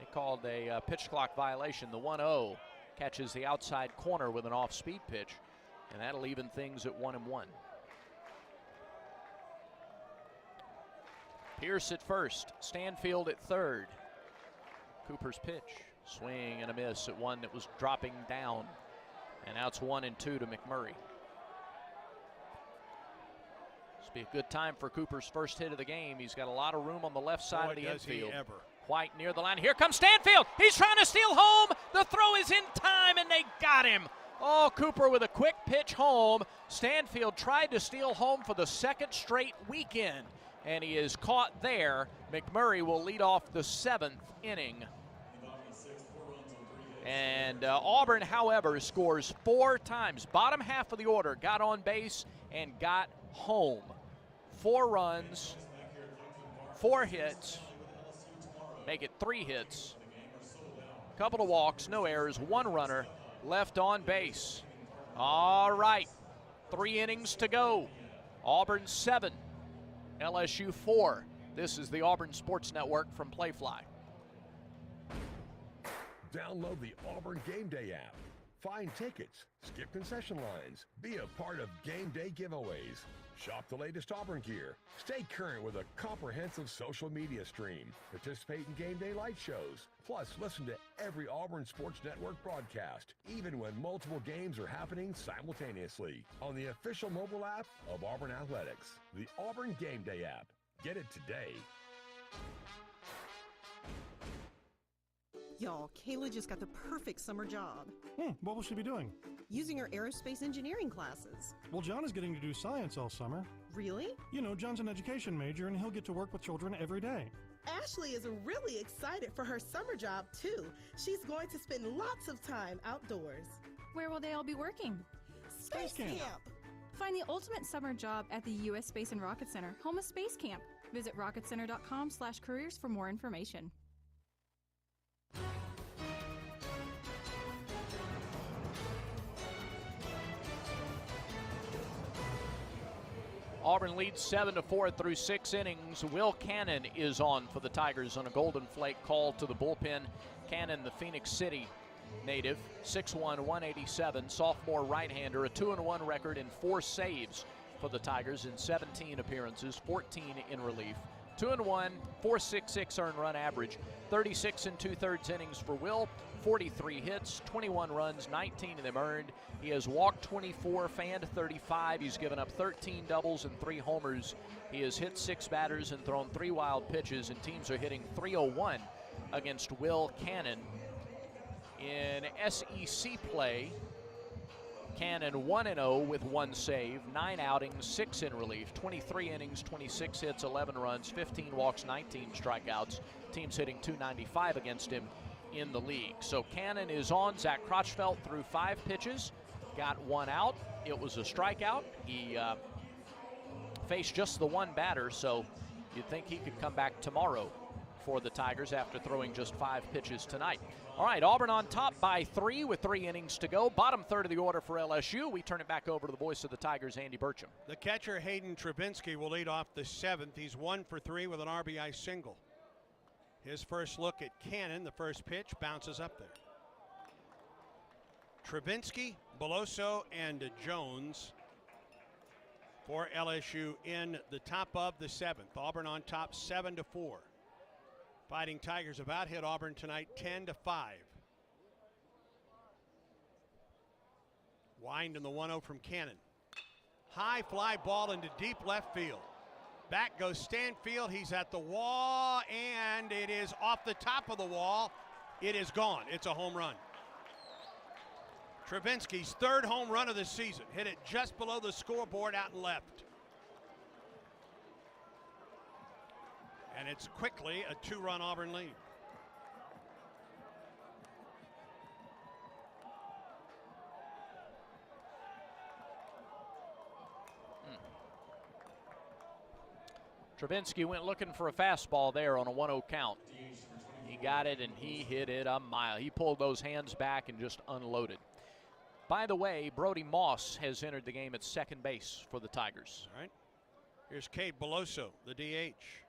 They called a pitch clock violation. The 1-0 catches the outside corner with an off-speed pitch, and that'll even things at 1-1. Pierce at first, Stanfield at third. Cooper's pitch, swing and a miss at one that was dropping down, and now it's 1-2 to McMurray. This will be a good time for Cooper's first hit of the game. He's got a lot of room on the left side of the infield. White near the line. Here comes Stanfield. He's trying to steal home. The throw is in time, and they got him. Oh, Cooper with a quick pitch home. Stanfield tried to steal home for the 2nd straight weekend, and he is caught there. McMurray will lead off the 7th inning. And Auburn, however, scores 4 times. Bottom half of the order got on base and got home. 4 runs, 4 hits, make it 3 hits, couple of walks, no errors, 1 runner left on base. All right, 3 innings to go. Auburn 7, LSU 4. This is the Auburn Sports Network from Playfly. Download the Auburn Game Day app. Find tickets, skip concession lines, be a part of game day giveaways. Shop the latest Auburn gear. Stay current with a comprehensive social media stream. Participate in game day light shows. Plus, listen to every Auburn Sports Network broadcast, even when multiple games are happening simultaneously. On the official mobile app of Auburn Athletics, the Auburn Game Day app. Get it today. Y'all, Kayla just got the perfect summer job. What will she be doing? Using her aerospace engineering classes. Well, John is getting to do science all summer. Really? You know, John's an education major, and he'll get to work with children every day. Ashley is really excited for her summer job, too. She's going to spend lots of time outdoors. Where will they all be working? Space Camp. Find the ultimate summer job at the U.S. Space and Rocket Center, home of Space Camp. Visit rocketcenter.com/careers for more information. Auburn leads 7-4 through 6 innings. Will Cannon is on for the Tigers on a golden flake call to the bullpen. Cannon, the Phoenix City native, 6'1", 187, sophomore right-hander, a 2-1 record and 4 saves for the Tigers in 17 appearances, 14 in relief. 2-1, 4.66 earned run average, 36 2/3 innings for Will, 43 hits, 21 runs, 19 of them earned. He has walked 24, fanned 35. He's given up 13 doubles and 3 homers. He has hit 6 batters and thrown 3 wild pitches, and teams are hitting .301 against Will Cannon. In SEC play, Cannon 1-0 with 1 save, 9 outings, 6 in relief, 23 innings, 26 hits, 11 runs, 15 walks, 19 strikeouts. Teams hitting .295 against him in the league. So Cannon is on. Zach Crotchfeld threw 5 pitches, got 1 out. It was a strikeout. He faced just the 1 batter, so you'd think he could come back tomorrow for the Tigers after throwing just 5 pitches tonight. All right, Auburn on top by 3 with 3 innings to go. Bottom third of the order for LSU. We turn it back over to the voice of the Tigers, Andy Burcham. The catcher, Hayden Travinsky, will lead off the 7th. He's 1 for 3 with an RBI single. His first look at Cannon, the first pitch, bounces up there. Travinsky, Beloso, and Jones for LSU in the top of the 7th. Auburn on top 7-4. Fighting Tigers about hit Auburn tonight 10-5. Wind in the 1-0 from Cannon. High fly ball into deep left field. Back goes Stanfield. He's at the wall, and it is off the top of the wall. It is gone. It's a home run. Travinsky's 3rd home run of the season. Hit it just below the scoreboard out and left. And it's quickly a 2-run Auburn lead. Travinsky went looking for a fastball there on a 1-0 count. He got it, and he hit it a mile. He pulled those hands back and just unloaded. By the way, Brody Moss has entered the game at second base for the Tigers. All right. Here's Cade Beloso, the DH.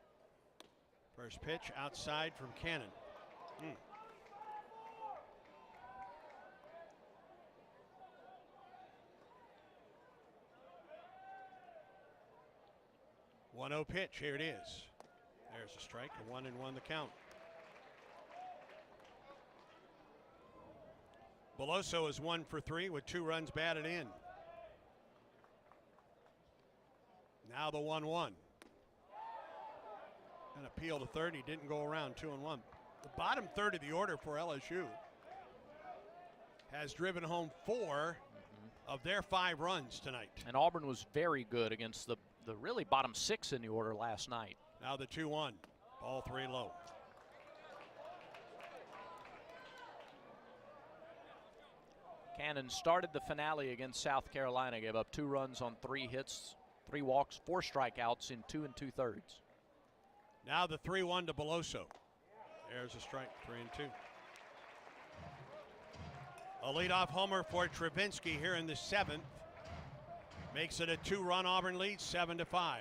First pitch outside from Cannon. 1-0 pitch. Here it is. There's a strike, a 1-1 the count. Beloso is 1 for 3 with 2 runs batted in. Now the 1-1. An appeal to third. He didn't go around. 2-1. The bottom third of the order for LSU has driven home 4 of their 5 runs tonight. And Auburn was very good against the really bottom 6 in the order last night. Now the 2-1. Ball 3 low. Cannon started the finale against South Carolina, gave up 2 runs on 3 hits, 3 walks, 4 strikeouts in 2 2/3. Now the 3-1 to Beloso. There's a strike, 3-2. A leadoff homer for Travinsky here in the 7th. Makes it a 2-run Auburn lead, 7-5.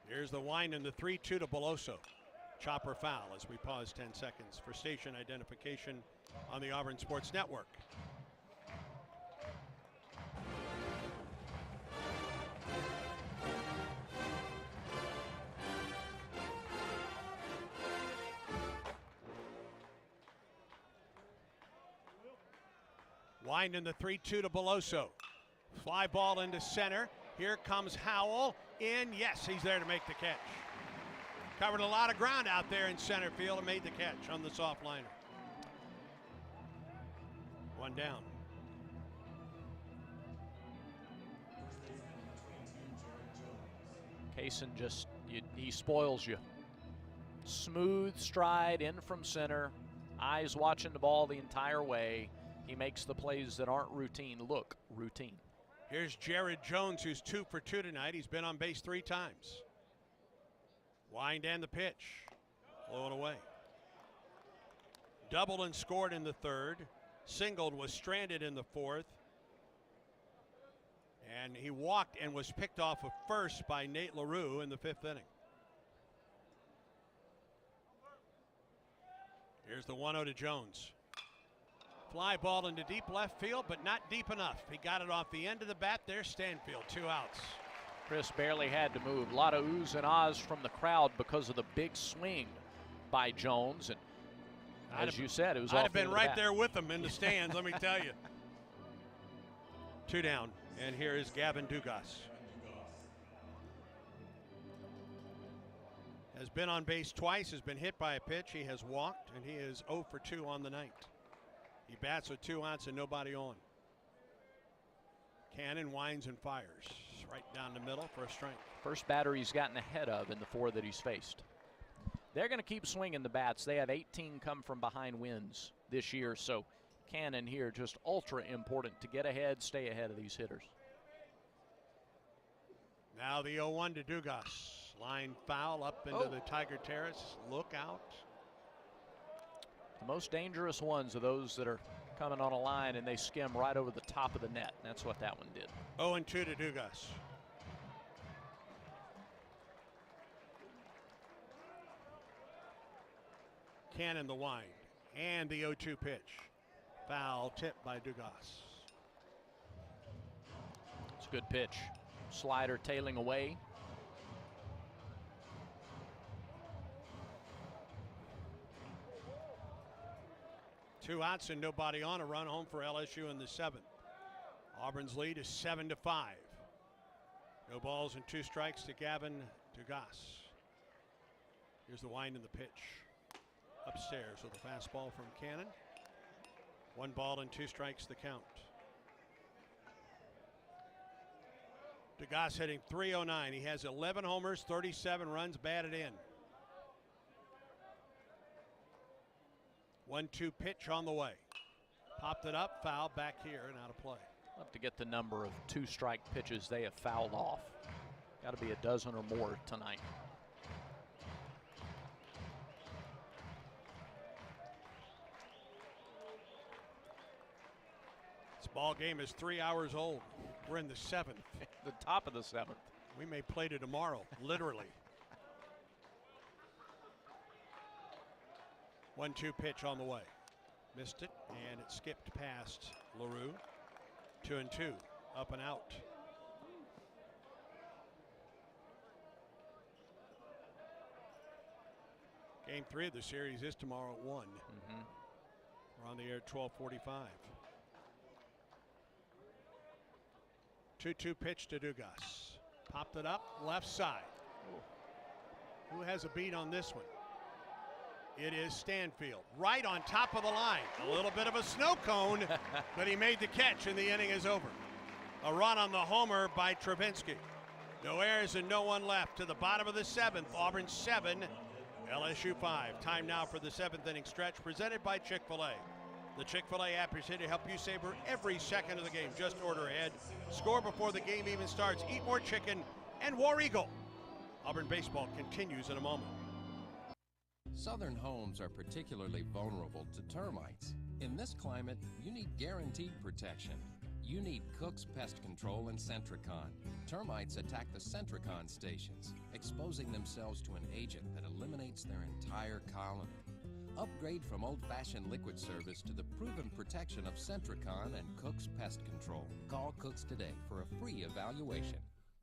Here's the wind and the 3-2 to Beloso. Chopper foul as we pause 10 seconds for station identification on the Auburn Sports Network. Wind in the 3-2 to Beloso. Fly ball into center. Here comes Howell in. Yes, he's there to make the catch. Covered a lot of ground out there in center field and made the catch on the soft liner. 1 down. Kaysen just, he spoils you. Smooth stride in from center, eyes watching the ball the entire way. He makes the plays that aren't routine look routine. Here's Jared Jones, who's 2 for 2 tonight. He's been on base 3 times. Wind and the pitch. Blowing away. Doubled and scored in the 3rd. Singled, was stranded in the 4th. And he walked and was picked off of first by Nate LaRue in the 5th inning. Here's the 1-0 to Jones. Fly ball into deep left field, but not deep enough. He got it off the end of the bat. There's Stanfield, 2 outs. Chris barely had to move. A lot of oohs and ahs from the crowd because of the big swing by Jones. And as you said, it was off the I'd have been right bat. there with him in the stands, let me tell you. 2 down, and here is Gavin Dugas. Has been on base twice, has been hit by a pitch. He has walked, and he is 0 for 2 on the night. He bats with 2 outs and nobody on. Cannon winds and fires right down the middle for a strike. First batter he's gotten ahead of in the 4 that he's faced. They're going to keep swinging the bats. They have 18 come from behind wins this year, so Cannon here just ultra important to get ahead, stay ahead of these hitters. Now the 0-1 to Dugas. Line foul up into the Tiger Terrace. Look out. The most dangerous ones are those that are coming on a line and they skim right over the top of the net. That's what that one did. 0-2 to Dugas. Cannon the wind and the 0-2 pitch. Foul tip by Dugas. It's a good pitch. Slider tailing away. Two outs and nobody on. A run home for LSU in the 7th. Auburn's lead is 7-5. No balls and 2 strikes to Gavin Dugas. Here's the wind and the pitch. Upstairs with a fastball from Cannon. 1 ball and 2 strikes the count. Dugas hitting .309. He has 11 homers, 37 runs batted in. 1-2 pitch on the way. Popped it up, foul back here and out of play. We'll have to get the number of 2-strike pitches they have fouled off. Got to be a dozen or more tonight. This ball game is 3 hours old. We're in the 7th. The top of the 7th. We may play to tomorrow, literally. 1-2 pitch on the way. Missed it, and it skipped past LaRue. 2-2, up and out. Game 3 of the series is tomorrow at 1. We're on the air at 12:45. 2-2 pitch to Dugas. Popped it up, left side. Who has a beat on this one? It is Stanfield, right on top of the line. A little bit of a snow cone, but he made the catch and the inning is over. A run on the homer by Travinski. No errors and no one left to the bottom of the 7th. Auburn 7, LSU 5. Time now for the 7th inning stretch presented by Chick-fil-A. The Chick-fil-A app is here to help you savor every second of the game. Just order ahead, score before the game even starts, eat more chicken, and War Eagle. Auburn baseball continues in a moment. Southern homes are particularly vulnerable to termites. In this climate, you need guaranteed protection. You need Cook's Pest Control and Centricon. Termites attack the Centricon stations, exposing themselves to an agent that eliminates their entire colony. Upgrade from old-fashioned liquid service to the proven protection of Centricon and Cook's Pest Control. Call Cook's today for a free evaluation.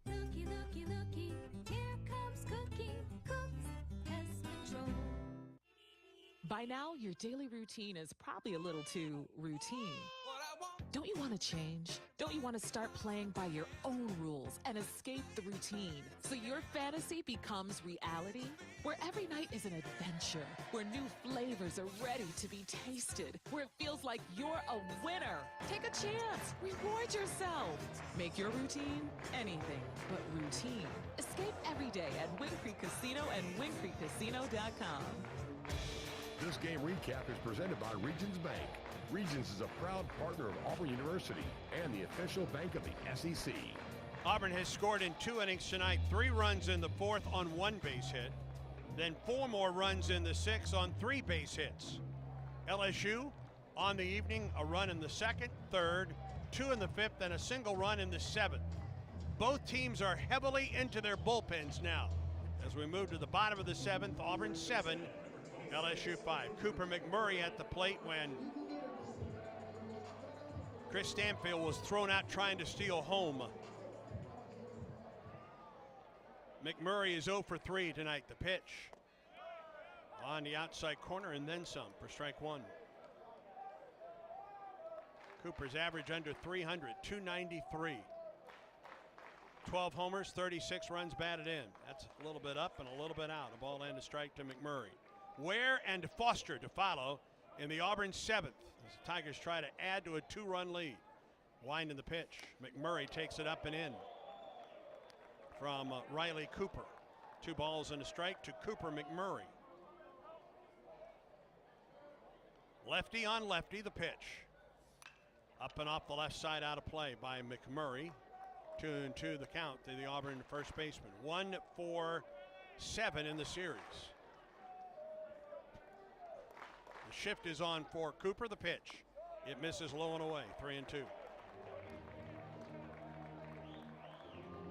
Looky, looky, looky, here comes Cookie, Cook's Pest Control. By now, your daily routine is probably a little too routine. Don't you want to change? Don't you want to start playing by your own rules and escape the routine so your fantasy becomes reality? Where every night is an adventure, where new flavors are ready to be tasted, where it feels like you're a winner. Take a chance. Reward yourself. Make your routine anything but routine. Escape every day at Wind Creek Casino and windcreekcasino.com. This game recap is presented by Regions Bank. Regions is a proud partner of Auburn University and the official bank of the SEC. Auburn has scored in 2 innings tonight, 3 runs in the 4th on 1 base hit, then 4 more runs in the 6th on 3 base hits. LSU on the evening, a run in the 2nd, 3rd, 2 in the 5th, and a single run in the 7th. Both teams are heavily into their bullpens now. As we move to the bottom of the 7th, Auburn 7, LSU 5. Cooper McMurray at the plate when Chris Stanfield was thrown out trying to steal home. McMurray is 0 for 3 tonight. The pitch on the outside corner and then some for strike 1. Cooper's average under 300, 293. 12 homers, 36 runs batted in. That's a little bit up and a little bit out. A ball and a strike to McMurray. Ware and Foster to follow in the Auburn 7th as the Tigers try to add to a 2-run lead. Winding the pitch. McMurray takes it up and in from Riley Cooper. 2 balls and a strike to Cooper McMurray. Lefty on lefty, the pitch. Up and off the left side, out of play by McMurray. 2-2 the count to the Auburn first baseman. 1-4-7 in the series. The shift is on for Cooper. The pitch. It misses low and away. 3-2.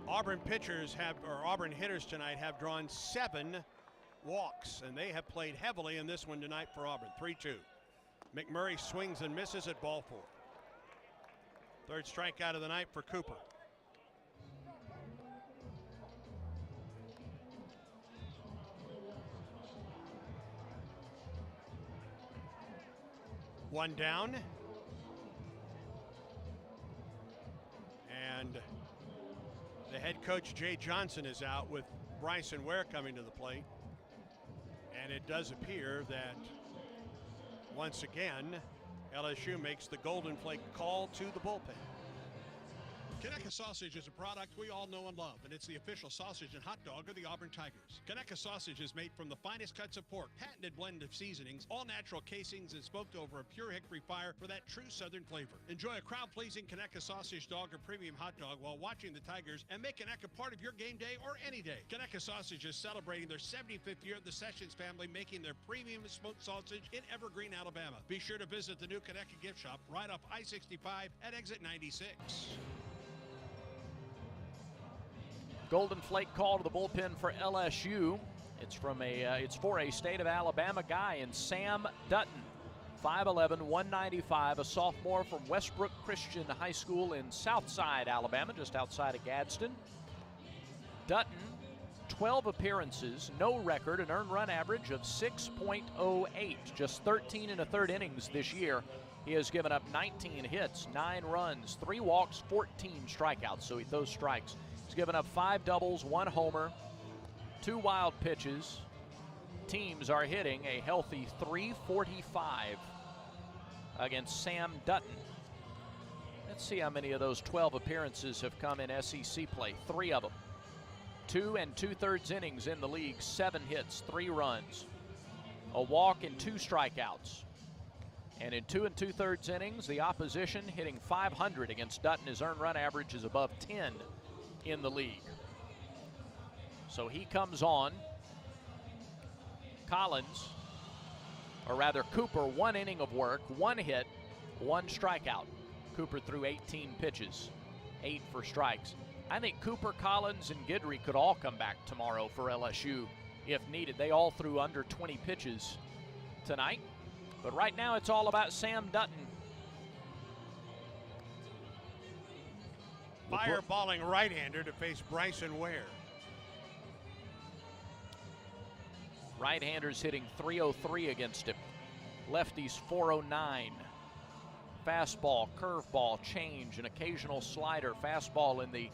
Auburn Auburn hitters tonight have drawn 7 walks, and they have played heavily in this one tonight for Auburn. 3-2. McMurray swings and misses at ball 4. 3rd strikeout of the night for Cooper. One down. And the head coach, Jay Johnson, is out with Bryson Ware coming to the plate. And it does appear that once again, LSU makes the Golden Flake call to the bullpen. Conecuh Sausage is a product we all know and love, and it's the official sausage and hot dog of the Auburn Tigers. Conecuh Sausage is made from the finest cuts of pork, patented blend of seasonings, all natural casings, and smoked over a pure hickory fire for that true Southern flavor. Enjoy a crowd-pleasing Conecuh Sausage dog or premium hot dog while watching the Tigers, and make Conecuh part of your game day or any day. Conecuh Sausage is celebrating their 75th year. The Sessions family making their premium smoked sausage in Evergreen, Alabama. Be sure to visit the new Conecuh gift shop right off I-65 at exit 96. Golden Flake call to the bullpen for LSU. It's for a state of Alabama guy in Sam Dutton. 5'11", 195, a sophomore from Westbrook Christian High School in Southside, Alabama, just outside of Gadsden. Dutton, 12 appearances, no record, an earned run average of 6.08, just 13 1/3 innings this year. He has given up 19 hits, 9 runs, 3 walks, 14 strikeouts, so he throws strikes. He's given up 5 doubles, 1 homer, 2 wild pitches. Teams are hitting a healthy .345 against Sam Dutton. Let's see how many of those 12 appearances have come in SEC play. 3 of them. 2 2/3 innings in the league, 7 hits, 3 runs, a walk and 2 strikeouts. And in 2 2/3 innings, the opposition hitting .500 against Dutton. His earned run average is above 10 in the league. So he comes on. Collins, or rather Cooper, 1 inning of work, 1 hit, 1 strikeout. Cooper threw 18 pitches, 8 for strikes. I think Cooper, Collins, and Guidry could all come back tomorrow for LSU if needed. They all threw under 20 pitches tonight. But right now it's all about Sam Dutton. Fireballing right-hander to face Bryson Ware. Right-handers hitting .303 against him. Lefties .409. Fastball, curveball, change, an occasional slider. Fastball in the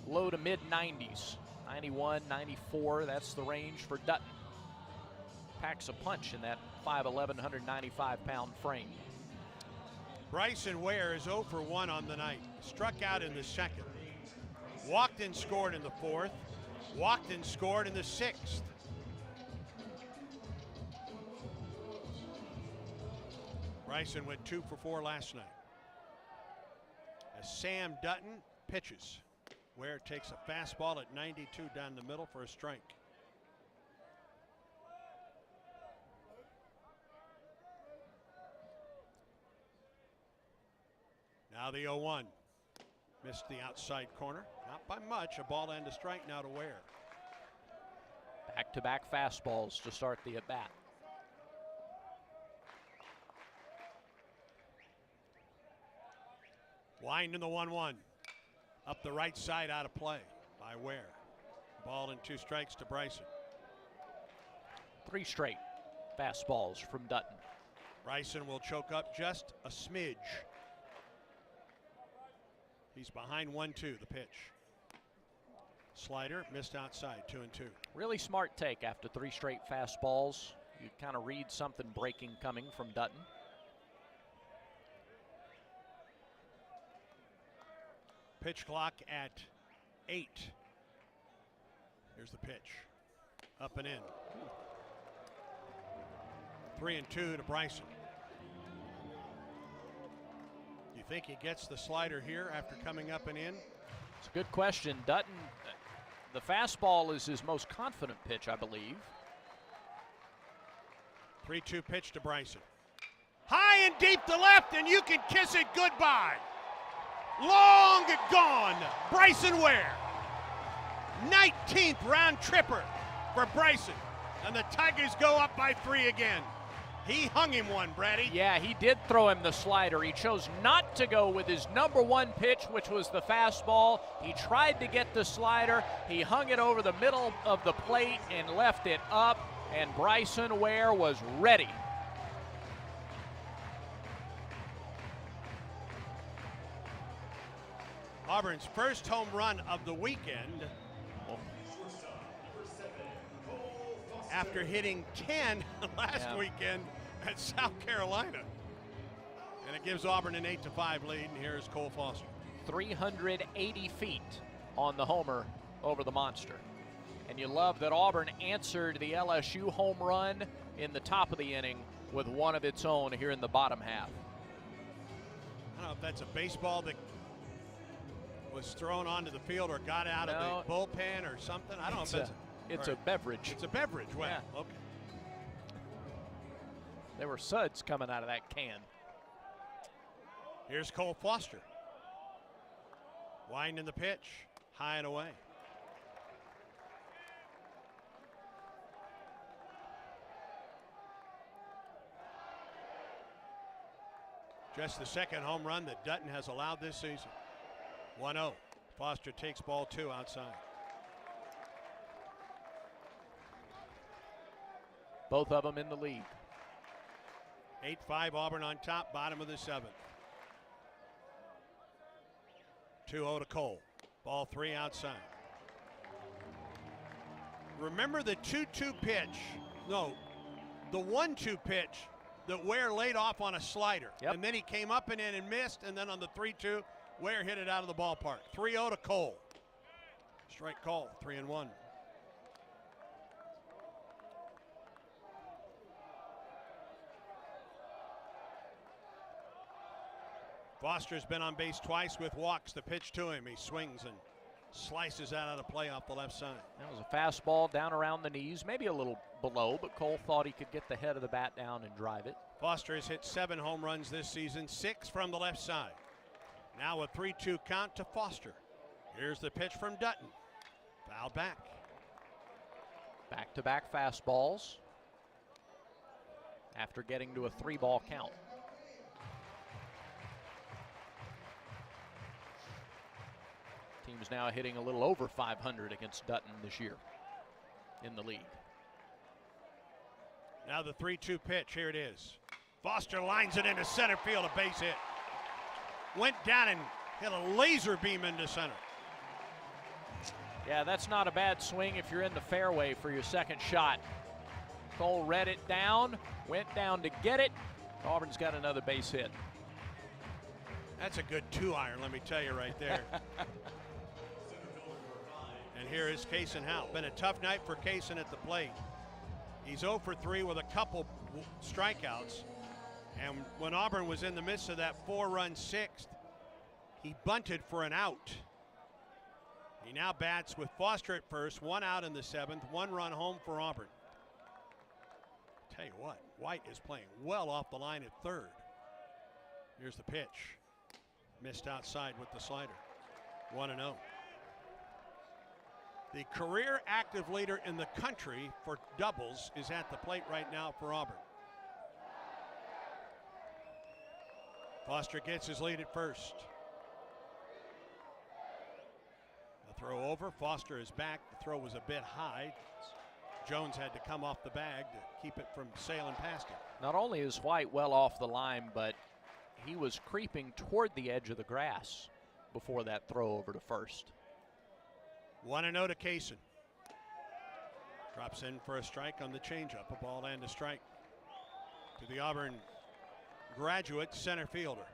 low to mid 90s. 91, 94, that's the range for Dutton. Packs a punch in that 5'11", 195-pound frame. Bryson Ware is 0 for 1 on the night. Struck out in the 2nd. Walked and scored in the 4th. Walked and scored in the 6th. Bryson went 2 for 4 last night. As Sam Dutton pitches. Ware takes a fastball at 92 down the middle for a strike. Now the 0-1. Missed the outside corner. Not by much. A ball and a strike now to Ware. Back-to-back fastballs to start the at-bat. Wind in the 1-1. Up the right side, out of play by Ware. Ball and 2 strikes to Bryson. 3 straight fastballs from Dutton. Bryson will choke up just a smidge. He's behind 1-2, the pitch. Slider missed outside, 2-2. Really smart take after 3 straight fastballs. You kind of read something breaking coming from Dutton. Pitch clock at 8. Here's the pitch. Up and in. 3-2 to Bryson. You think he gets the slider here after coming up and in? It's a good question. Dutton, the fastball is his most confident pitch, I believe. 3-2 pitch to Bryson. High and deep to left, and you can kiss it goodbye. Long gone, Bryson Ware. 19th round tripper for Bryson. And the Tigers go up by 3 again. He hung him one, Brady. Yeah, he did throw him the slider. He chose not to go with his number 1 pitch, which was the fastball. He tried to get the slider. He hung it over the middle of the plate and left it up. And Bryson Ware was ready. Auburn's first home run of the weekend after hitting 10 last weekend at South Carolina. And it gives Auburn an 8-5 lead, and here's Cole Foster. 380 feet on the homer over the monster. And you love that Auburn answered the LSU home run in the top of the inning with one of its own here in the bottom half. I don't know if that's a baseball that was thrown onto the field or got out of the bullpen or something. I don't know if that's it's a beverage. It's a beverage. Well, yeah. Okay. There were suds coming out of that can. Here's Cole Foster. Winding the pitch, high and away. Just the second home run that Dutton has allowed this season. 1-0. Foster takes ball 2 outside. Both of them in the lead. 8-5 Auburn on top, bottom of the 7th. 2-0 to Cole. Ball 3 outside. Remember the 2-2 pitch? No, the 1-2 pitch that Ware laid off on a slider. Yep. And then he came up and in and missed, and then on the 3-2, Ware hit it out of the ballpark. 3-0 to Cole. Strike call, 3-1. Foster's been on base twice with walks. The pitch to him. He swings and slices out of play off the left side. That was a fastball down around the knees, maybe a little below, but Cole thought he could get the head of the bat down and drive it. Foster has hit 7 home runs this season, 6 from the left side. Now a 3-2 count to Foster. Here's the pitch from Dutton. Fouled back. Back-to-back fastballs after getting to a 3-ball count. Team's now hitting a little over 500 against Dutton this year in the league. Now the 3-2 pitch. Here it is. Foster lines it into center field, a base hit. Went down and hit a laser beam into center. Yeah, that's not a bad swing if you're in the fairway for your second shot. Cole read it down, went down to get it. Auburn's got another base hit. That's a good 2-iron, let me tell you right there. And here is Kaysen Howell. Been a tough night for Kaysen at the plate. He's 0 for 3 with a couple strikeouts. And when Auburn was in the midst of that 4-run sixth, he bunted for an out. He now bats with Foster at first, 1 out in the 7th, 1 run home for Auburn. Tell you what, White is playing well off the line at third. Here's the pitch. Missed outside with the slider. 1-0. The career active leader in the country for doubles is at the plate right now for Auburn. Foster gets his lead at first. The throw over. Foster is back. The throw was a bit high. Jones had to come off the bag to keep it from sailing past him. Not only is White well off the line, but he was creeping toward the edge of the grass before that throw over to first. 1-0 to Kaysen. Drops in for a strike on the changeup. A ball and a strike to the Auburn graduate center fielder.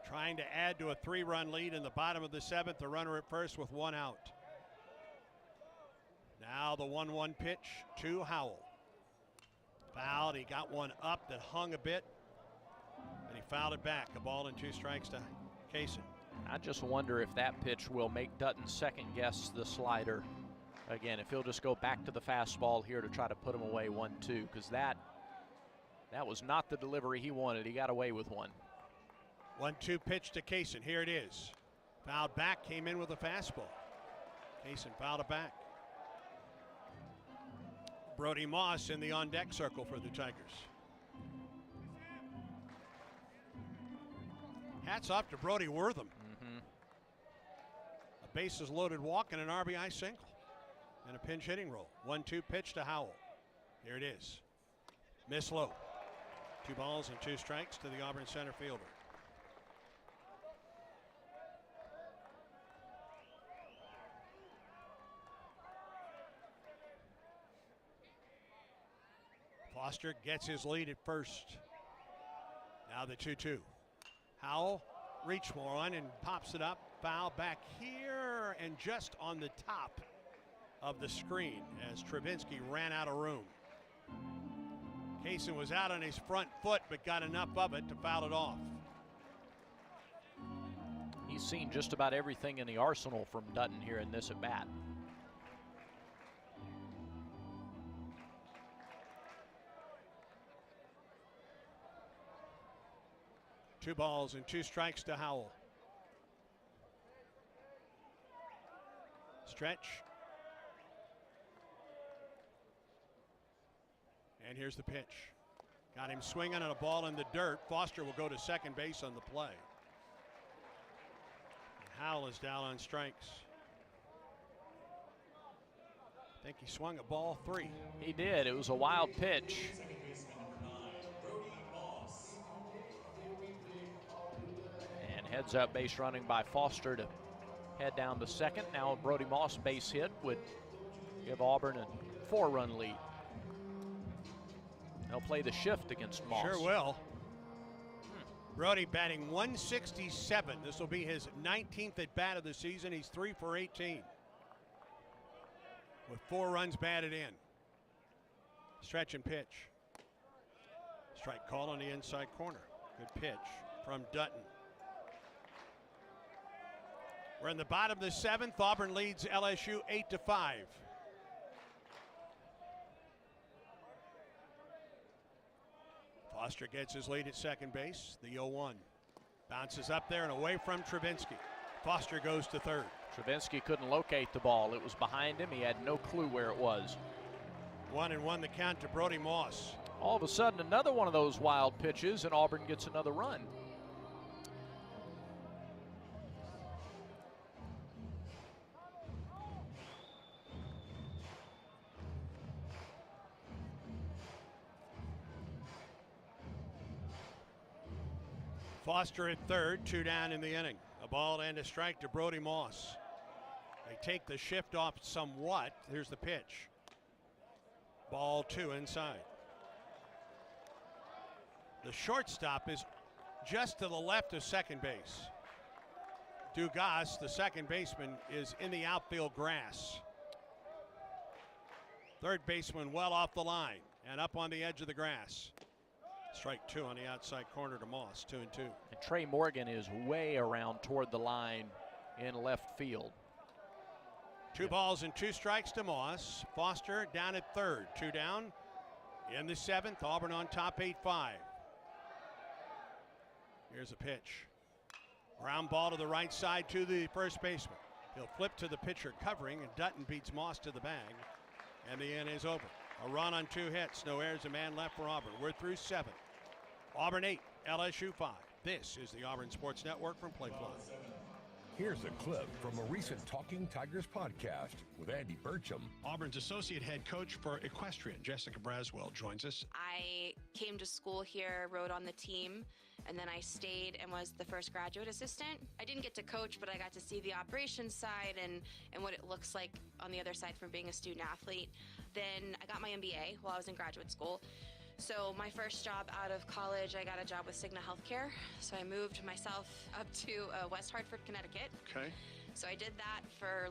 Trying to add to a 3-run lead in the bottom of the 7th. The runner at first with 1 out. Now the 1-1 pitch to Howell. Fouled. He got one up that hung a bit, and he fouled it back. A ball and 2 strikes to Kaysen. I just wonder if that pitch will make Dutton second guess the slider. Again, if he'll just go back to the fastball here to try to put him away 1-2, because that was not the delivery he wanted. He got away with one. 1-2 pitch to Kaysen. Here it is. Fouled back, came in with a fastball. Kaysen fouled it back. Brody Moss in the on-deck circle for the Tigers. Hats off to Brody Wortham. A bases loaded walk and an RBI single. And a pinch hitting roll. 1-2 pitch to Howell. Here it is. Miss low. 2 balls and 2 strikes to the Auburn center fielder. Foster gets his lead at first. Now the 2-2. Howell reach one and pops it up. Foul back here and just on the top of the screen as Travinsky ran out of room. Kaysen was out on his front foot but got enough of it to foul it off. He's seen just about everything in the arsenal from Dutton here in this at bat. Two balls and 2 strikes to Howell. Stretch. And here's the pitch. Got him swinging on a ball in the dirt. Foster will go to second base on the play. And Howell is down on strikes. I think he swung a ball 3. He did. It was a wild pitch. Heads up base running by Foster to head down to second. Now a Brody Moss base hit would give Auburn a 4-run lead. They'll play the shift against Moss. Sure will. Brody batting 167. This will be his 19th at bat of the season. He's 3 for 18 with 4 runs batted in. Stretch and pitch. Strike call on the inside corner. Good pitch from Dutton. We're in the bottom of the 7th. Auburn leads LSU 8-5. Foster gets his lead at second base. The 0-1 bounces up there and away from Travinsky. Foster goes to third. Travinsky couldn't locate the ball. It was behind him. He had no clue where it was. 1-1 the count to Brody Moss. All of a sudden, another one of those wild pitches, and Auburn gets another run. Foster at third, 2 down in the inning. A ball and a strike to Brody Moss. They take the shift off somewhat. Here's the pitch. Ball 2 inside. The shortstop is just to the left of second base. Dugas, the second baseman, is in the outfield grass. Third baseman well off the line and up on the edge of the grass. Strike 2 on the outside corner to Moss, 2-2. And Trey Morgan is way around toward the line in left field. 2 balls and 2 strikes to Moss. Foster down at third. 2 down in the 7th. Auburn on top 8-5. Here's a pitch. Ground ball to the right side to the first baseman. He'll flip to the pitcher covering, and Dutton beats Moss to the bag. And the inning is over. A run on 2 hits. No errors, a man left for Auburn. We're through 7. Auburn 8, LSU 5. This is the Auburn Sports Network from Playfly. Here's a clip from a recent Talking Tigers podcast with Andy Burcham. Auburn's associate head coach for equestrian, Jessica Braswell, joins us. I came to school here, rode on the team, and then I stayed and was the first graduate assistant. I didn't get to coach, but I got to see the operations side and what it looks like on the other side from being a student athlete. Then I got my MBA while I was in graduate school. So my first job out of college, I got a job with Cigna Healthcare. So I moved myself up to West Hartford, Connecticut. Okay. So I did that for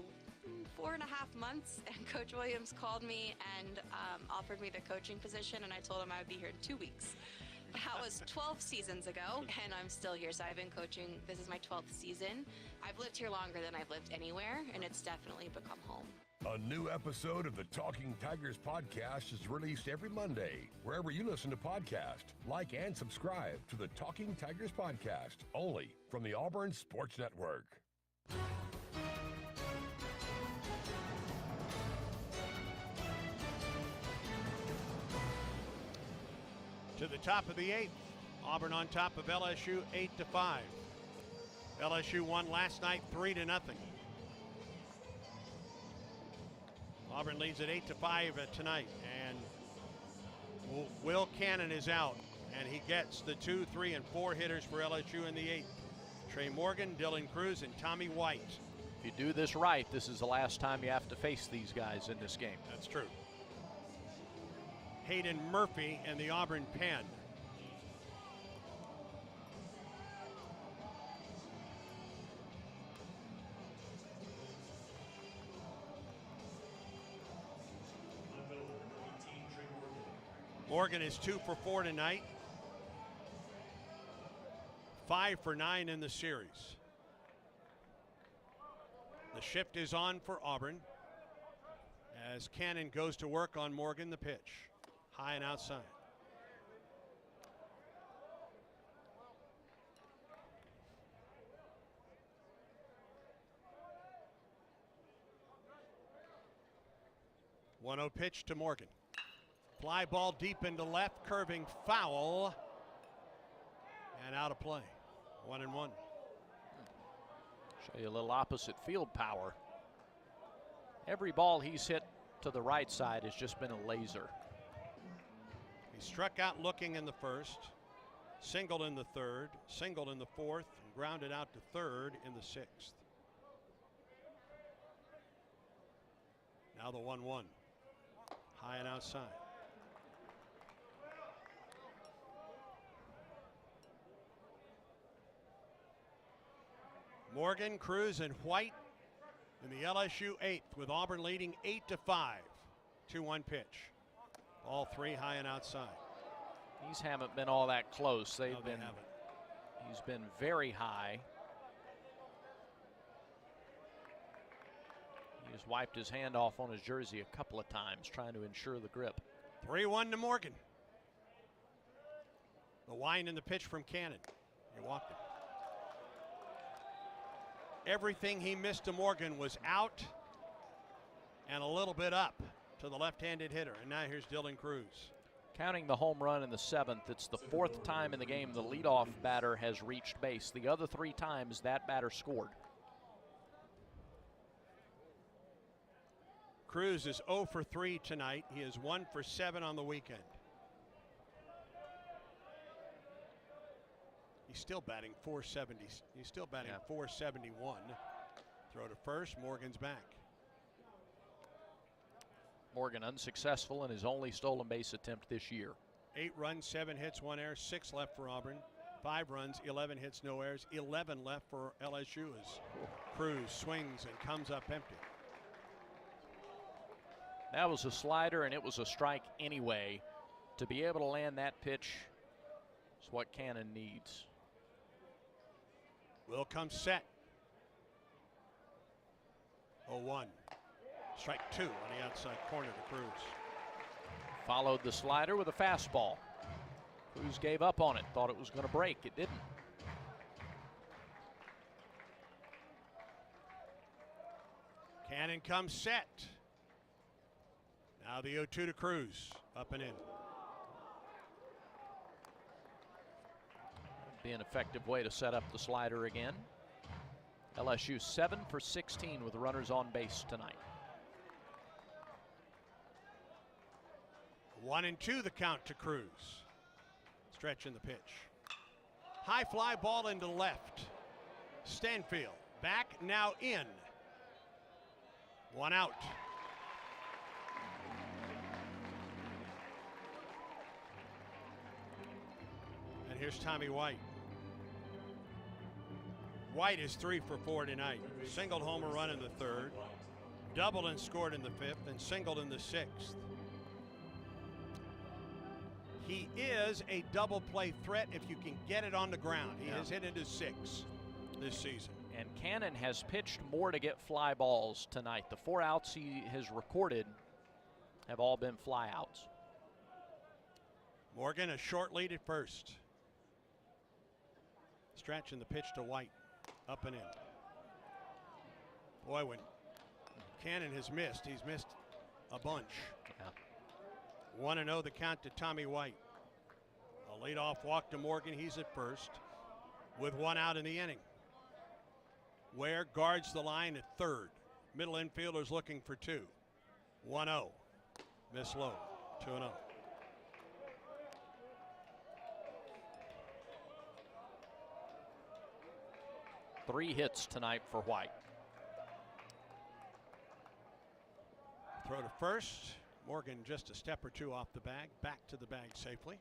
4.5 months, and Coach Williams called me and offered me the coaching position, and I told him I would be here in 2 weeks. That was 12 seasons ago, and I'm still here. So I've been coaching. This is my 12th season. I've lived here longer than I've lived anywhere, and it's definitely become home. A new episode of the Talking Tigers podcast is released every Monday, wherever you listen to podcasts. Like and subscribe to the Talking Tigers podcast, only from the Auburn Sports Network. To the top of the 8th. Auburn on top of LSU 8-5. LSU won last night 3-0. Auburn leads at 8-5 tonight, and Will Cannon is out, and he gets the 2, 3, and 4 hitters for LSU in the 8th. Trey Morgan, Dylan Cruz, and Tommy White. If you do this right, this is the last time you have to face these guys in this game. That's true. Hayden Murphy and the Auburn pen. Morgan is 2 for 4 tonight. 5 for 9 in the series. The shift is on for Auburn as Cannon goes to work on Morgan. The pitch, high and outside. One 1-0 pitch to Morgan. Fly ball deep into left, curving foul, and out of play. 1-1. Show you a little opposite field power. Every ball he's hit to the right side has just been a laser. He struck out looking in the first, singled in the third, singled in the fourth, and grounded out to third in the 6th. Now the 1-1. High and outside. Morgan, Cruz, and White in the LSU 8th, with Auburn leading 8-5. 2-1 pitch. All 3 high and outside. These haven't been all that close. They haven't. He's been very high. He has wiped his hand off on his jersey a couple of times, trying to ensure the grip. 3-1 to Morgan. The wind and the pitch from Cannon. He walked it. Everything he missed to Morgan was out and a little bit up to the left-handed hitter. And now here's Dylan Cruz. Counting the home run in the 7th, it's the 4th time in the game the leadoff batter has reached base. The other 3 times that batter scored. Cruz is 0 for 3 tonight. He is 1 for 7 on the weekend. He's still batting 470. He's still batting 471. Throw to first. Morgan's back. Morgan unsuccessful in his only stolen base attempt this year. 8 runs, 7 hits, 1 error, 6 left for Auburn. 5 runs, 11 hits, no errors, 11 left for LSU as Cruz swings and comes up empty. That was a slider, and it was a strike anyway. To be able to land that pitch is what Cannon needs. Will comes set. 0-1. Strike 2 on the outside corner to Cruz. Followed the slider with a fastball. Cruz gave up on it, thought it was going to break. It didn't. Cannon comes set. Now the 0-2 to Cruz. Up and in. Be an effective way to set up the slider again. LSU 7 for 16 with runners on base tonight. 1-2 the count to Cruz. Stretch in the pitch. High fly ball into left. Stanfield back, now in. 1 out. And here's Tommy White. White is 3 for 4 tonight. Singled home run in the 3rd, doubled and scored in the 5th, and singled in the 6th. He is a double play threat if you can get it on the ground. He has hit into 6 this season. And Cannon has pitched more to get fly balls tonight. The 4 outs he has recorded have all been fly outs. Morgan a short lead at first. Stretch in the pitch to White. Up and in. Boy, when Cannon has missed, he's missed a bunch. Yeah. 1-0 the count to Tommy White. A leadoff walk to Morgan. He's at first with 1 out in the inning. Ware guards the line at 3rd. Middle infielder's looking for 2. 1-0. Miss low. 2-0. Three hits tonight for White. Throw to first. Morgan just a step or 2 off the bag. Back to the bag safely.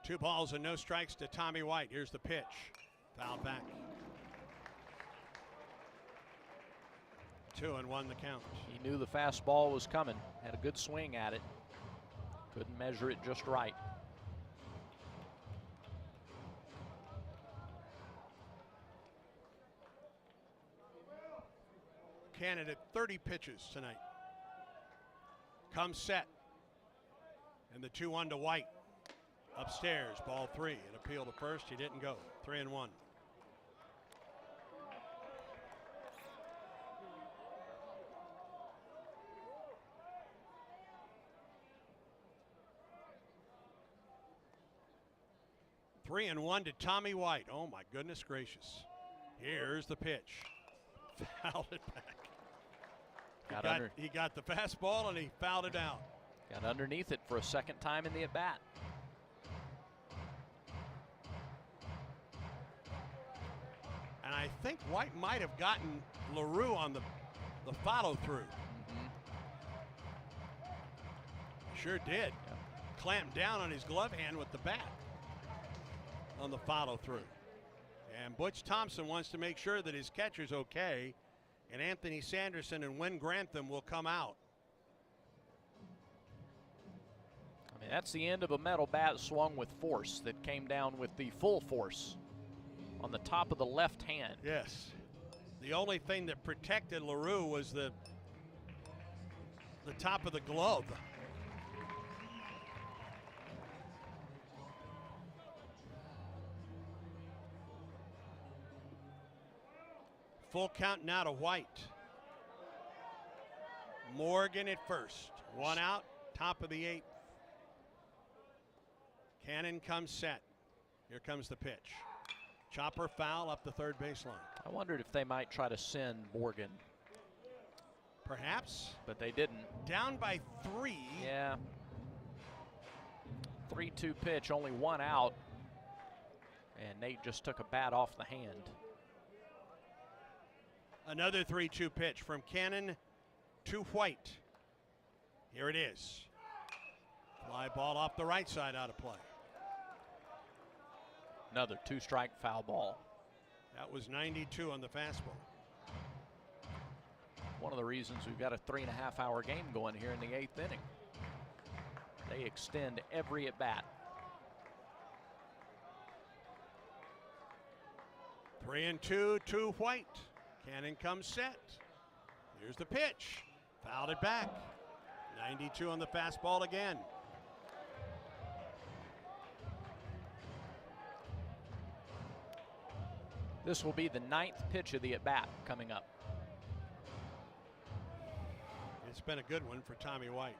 Two balls and no strikes to Tommy White. Here's the pitch. Fouled back. 2-1 the count. He knew the fastball was coming. Had a good swing at it. Couldn't measure it just right. Cannon at 30 pitches tonight. Comes set. And the 2-1 to White. Upstairs, ball 3. An appeal to first. He didn't go. 3-1. Three and 1 to Tommy White. Oh my goodness gracious. Here's the pitch. Fouled it back. He got the fastball and he fouled it out. Got underneath it for a second time in the at-bat. And I think White might have gotten LaRue on the follow-through. Sure did. Clamped down on his glove hand with the bat on the follow-through. And Butch Thompson wants to make sure that his catcher's okay, and Anthony Sanderson and Wynn Grantham will come out. I mean, that's the end of a metal bat swung with force that came down with the full force on the top of the left hand. Yes. The only thing that protected LaRue was the top of the glove. Full count now to White. Morgan at first. 1 out, top of the 8th. Cannon comes set. Here comes the pitch. Chopper foul up the 3rd baseline. I wondered if they might try to send Morgan. Perhaps. But they didn't. Down by 3. Yeah. 3-2 pitch, only 1 out. And Nate just took a bat off the hand. Another 3-2 pitch from Cannon to White. Here it is. Fly ball off the right side, out of play. Another 2-strike foul ball. That was 92 on the fastball. One of the reasons we've got a 3.5-hour game going here in the 8th inning. They extend every at bat. 3-2 to White. Cannon comes set. Here's the pitch. Fouled it back. 92 on the fastball again. This will be the 9th pitch of the at bat coming up. It's been a good one for Tommy White.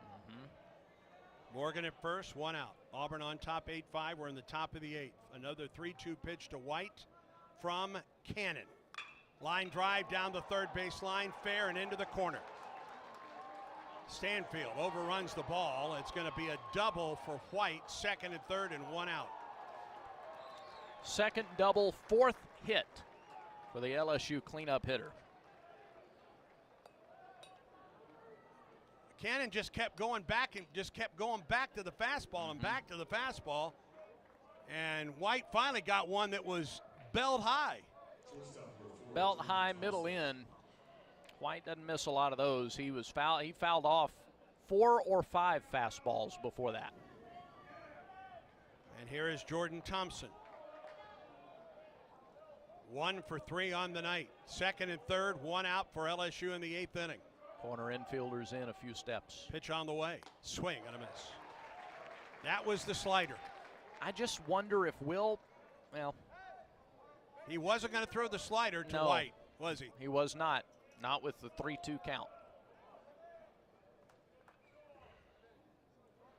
Morgan at first, 1 out. Auburn on top, 8-5. We're in the top of the 8th. Another 3-2 pitch to White from Cannon. Line drive down the third base line, fair and into the corner. Stanfield overruns the ball. It's going to be a double for White, second and third, and 1 out. Second double, 4th hit for the LSU cleanup hitter. Cannon just kept going back and just kept going back to the fastball and back to the fastball. And White finally got one that was belt high. Belt high, middle in. White doesn't miss a lot of those. He fouled off 4 or 5 fastballs before that. And here is Jordan Thompson. 1 for 3 on the night. Second and third, 1 out for LSU in the 8th inning. Corner infielders in a few steps. Pitch on the way. Swing and a miss. That was the slider. I just wonder if Will, well. He wasn't going to throw the slider to White, was he? He was not. Not with the 3-2 count.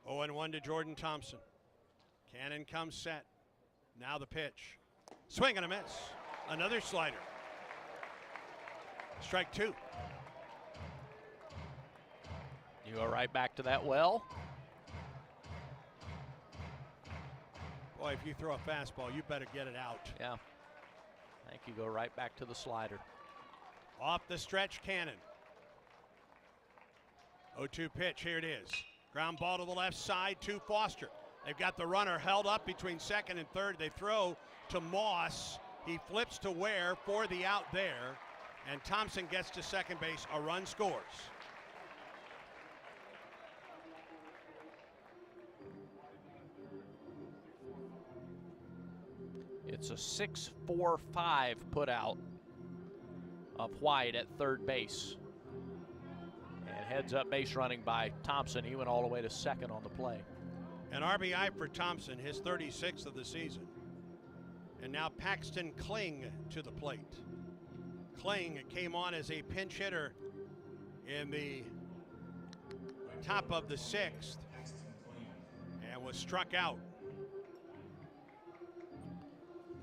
0-1 to Jordan Thompson. Cannon comes set. Now the pitch. Swing and a miss. Another slider. Strike 2. You go right back to that well. Boy, if you throw a fastball, you better get it out. Yeah. I think you go right back to the slider. Off the stretch, Cannon. 0-2 pitch, here it is. Ground ball to the left side to Foster. They've got the runner held up between second and third. They throw to Moss. He flips to Ware for the out there. And Thompson gets to second base. A run scores. It's a 6-4-5 put out of White at third base. And heads up base running by Thompson. He went all the way to second on the play. An RBI for Thompson, his 36th of the season. And now Paxton Kling to the plate. Kling came on as a pinch hitter in the top of the 6th and was struck out.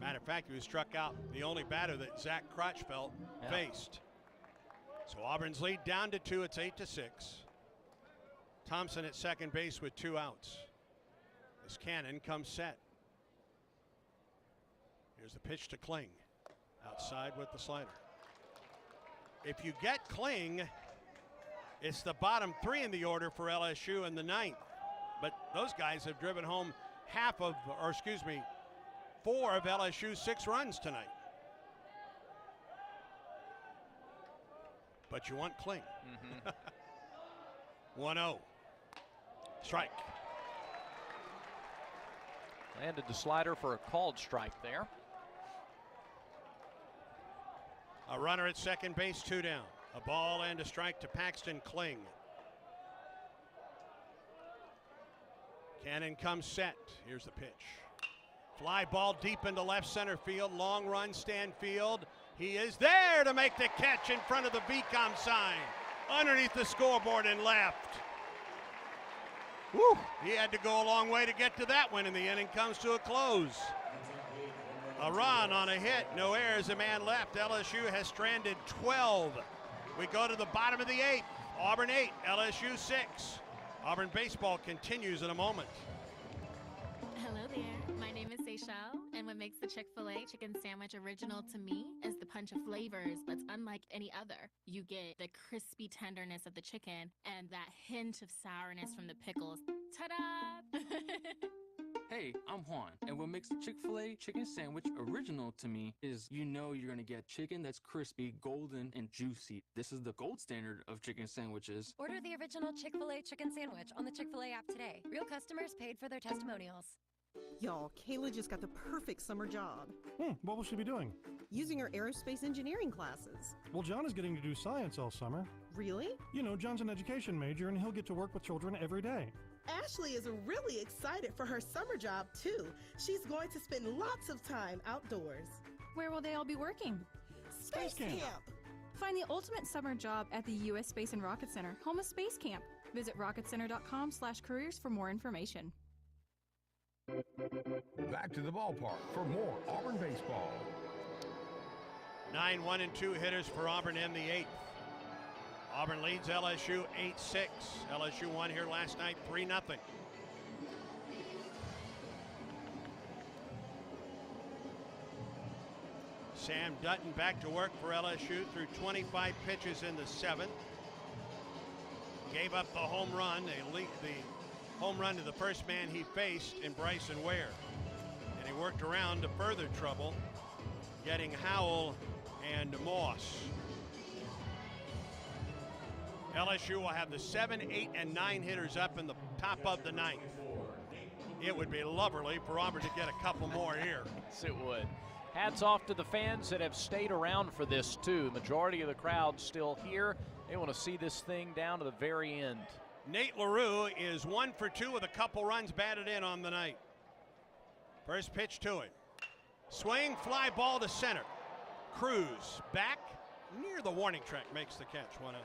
Matter of fact, he was struck out, the only batter that Zach Crotchfeld faced. So Auburn's lead down to 2. It's 8-6. Thompson at second base with 2 outs. As Cannon comes set. Here's the pitch to Kling. Outside with the slider. If you get Kling, it's the bottom 3 in the order for LSU in the 9th. But those guys have driven home 4 of LSU's 6 runs tonight. But you want Kling. 1-0. Strike. Landed the slider for a called strike there. A runner at second base, 2 down. A ball and a strike to Paxton Kling. Cannon comes set. Here's the pitch. Fly ball deep into left center field. Long run, Stanfield. He is there to make the catch in front of the VCOM sign. Underneath the scoreboard and left. Woo! He had to go a long way to get to that one, and the inning comes to a close. A run on a hit, no errors, a man left. LSU has stranded 12. We go to the bottom of the 8th. Auburn 8, LSU 6. Auburn baseball continues in a moment. Hello there. My name is Shell, and what makes the Chick-fil-A chicken sandwich original to me is the punch of flavors that's unlike any other. You get the crispy tenderness of the chicken and that hint of sourness from the pickles. Ta-da! Hey, I'm Juan, and what makes the Chick-fil-A chicken sandwich original to me is you know you're gonna get chicken that's crispy, golden, and juicy. This is the gold standard of chicken sandwiches. Order the original Chick-fil-A chicken sandwich on the Chick-fil-A app today. Real customers paid for their testimonials. Y'all, Kayla just got the perfect summer job. What will she be doing? Using her aerospace engineering classes. Well, John is getting to do science all summer. Really? You know, John's an education major, and he'll get to work with children every day. Ashley is really excited for her summer job, too. She's going to spend lots of time outdoors. Where will they all be working? Space Camp. Find the ultimate summer job at the U.S. Space and Rocket Center, home of Space Camp. Visit rocketcenter.com/careers for more information. Back to the ballpark for more Auburn baseball. 9 1-2 hitters for Auburn in the 8th. Auburn leads LSU 8-6. LSU won here last night 3-0. Sam Dutton back to work for LSU through 25 pitches in the 7th. Gave up the home run. The home run to the first man he faced in Bryson Ware. And he worked around to further trouble, getting Howell and Moss. LSU will have the 7, 8, and 9 hitters up in the top of the 9th. It would be lovely for Auburn to get a couple more here. Yes, it would. Hats off to the fans that have stayed around for this, too. Majority of the crowd still here. They want to see this thing down to the very end. Nate LaRue is 1 for 2 with a couple runs batted in on the night. First pitch to it. Swing, fly ball to center. Cruz back near the warning track, makes the catch, 1 out.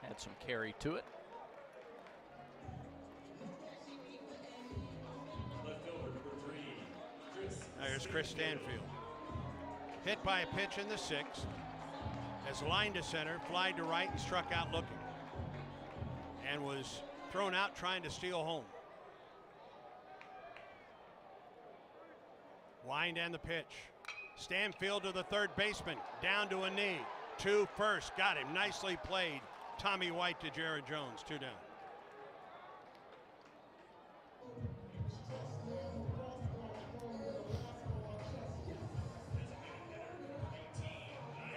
Had some carry to it. There's Chris Stanfield. Hit by a pitch in the 6th. Has lined to center, flied to right, and struck out looking. And was thrown out trying to steal home. Wind and the pitch. Stanfield to the third baseman. Down to a knee. To first. Got him. Nicely played. Tommy White to Jared Jones. 2 down.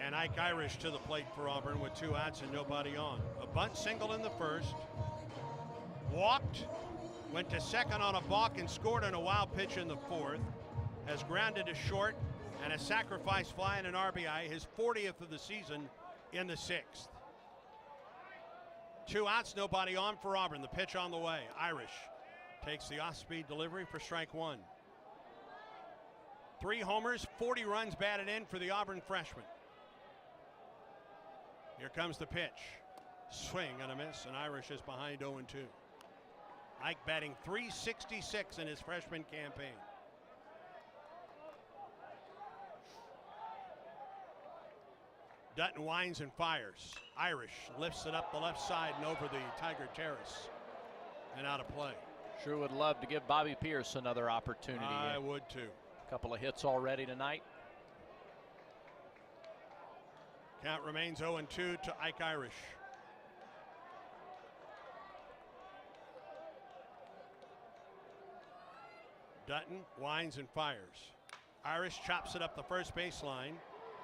And Ike Irish to the plate for Auburn with 2 outs and nobody on. A bunt single in the first. Walked. Went to second on a balk and scored on a wild pitch in the 4th. Has grounded to short and a sacrifice fly and an RBI. His 40th of the season in the 6th. 2 outs, nobody on for Auburn. The pitch on the way. Irish takes the off-speed delivery for strike 1. 3 homers, 40 runs batted in for the Auburn freshman. Here comes the pitch. Swing and a miss, and Irish is behind 0-2. Ike batting .366 in his freshman campaign. Dutton winds and fires. Irish lifts it up the left side and over the Tiger Terrace and out of play. Sure would love to give Bobby Pierce another opportunity. I would too. A couple of hits already tonight. Count remains 0-2 to Ike Irish. Dutton winds and fires. Irish chops it up the first baseline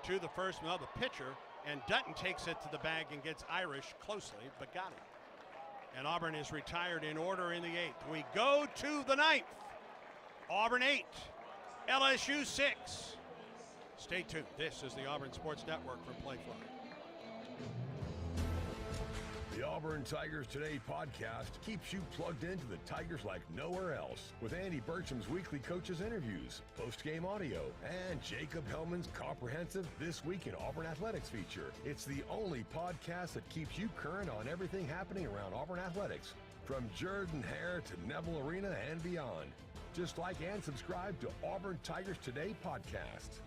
to the first, no, the pitcher, and Dutton takes it to the bag and gets Irish closely, but got it. And Auburn is retired in order in the 8th. We go to the 9th. Auburn 8, LSU 6. Stay tuned. This is the Auburn Sports Network from Playfly. The Auburn Tigers Today podcast keeps you plugged into the Tigers like nowhere else with Andy Burcham's weekly coaches interviews, post-game audio, and Jacob Hellman's comprehensive This Week in Auburn Athletics feature. It's the only podcast that keeps you current on everything happening around Auburn athletics, from Jordan Hare to Neville Arena and beyond. Just like and subscribe to Auburn Tigers Today podcast.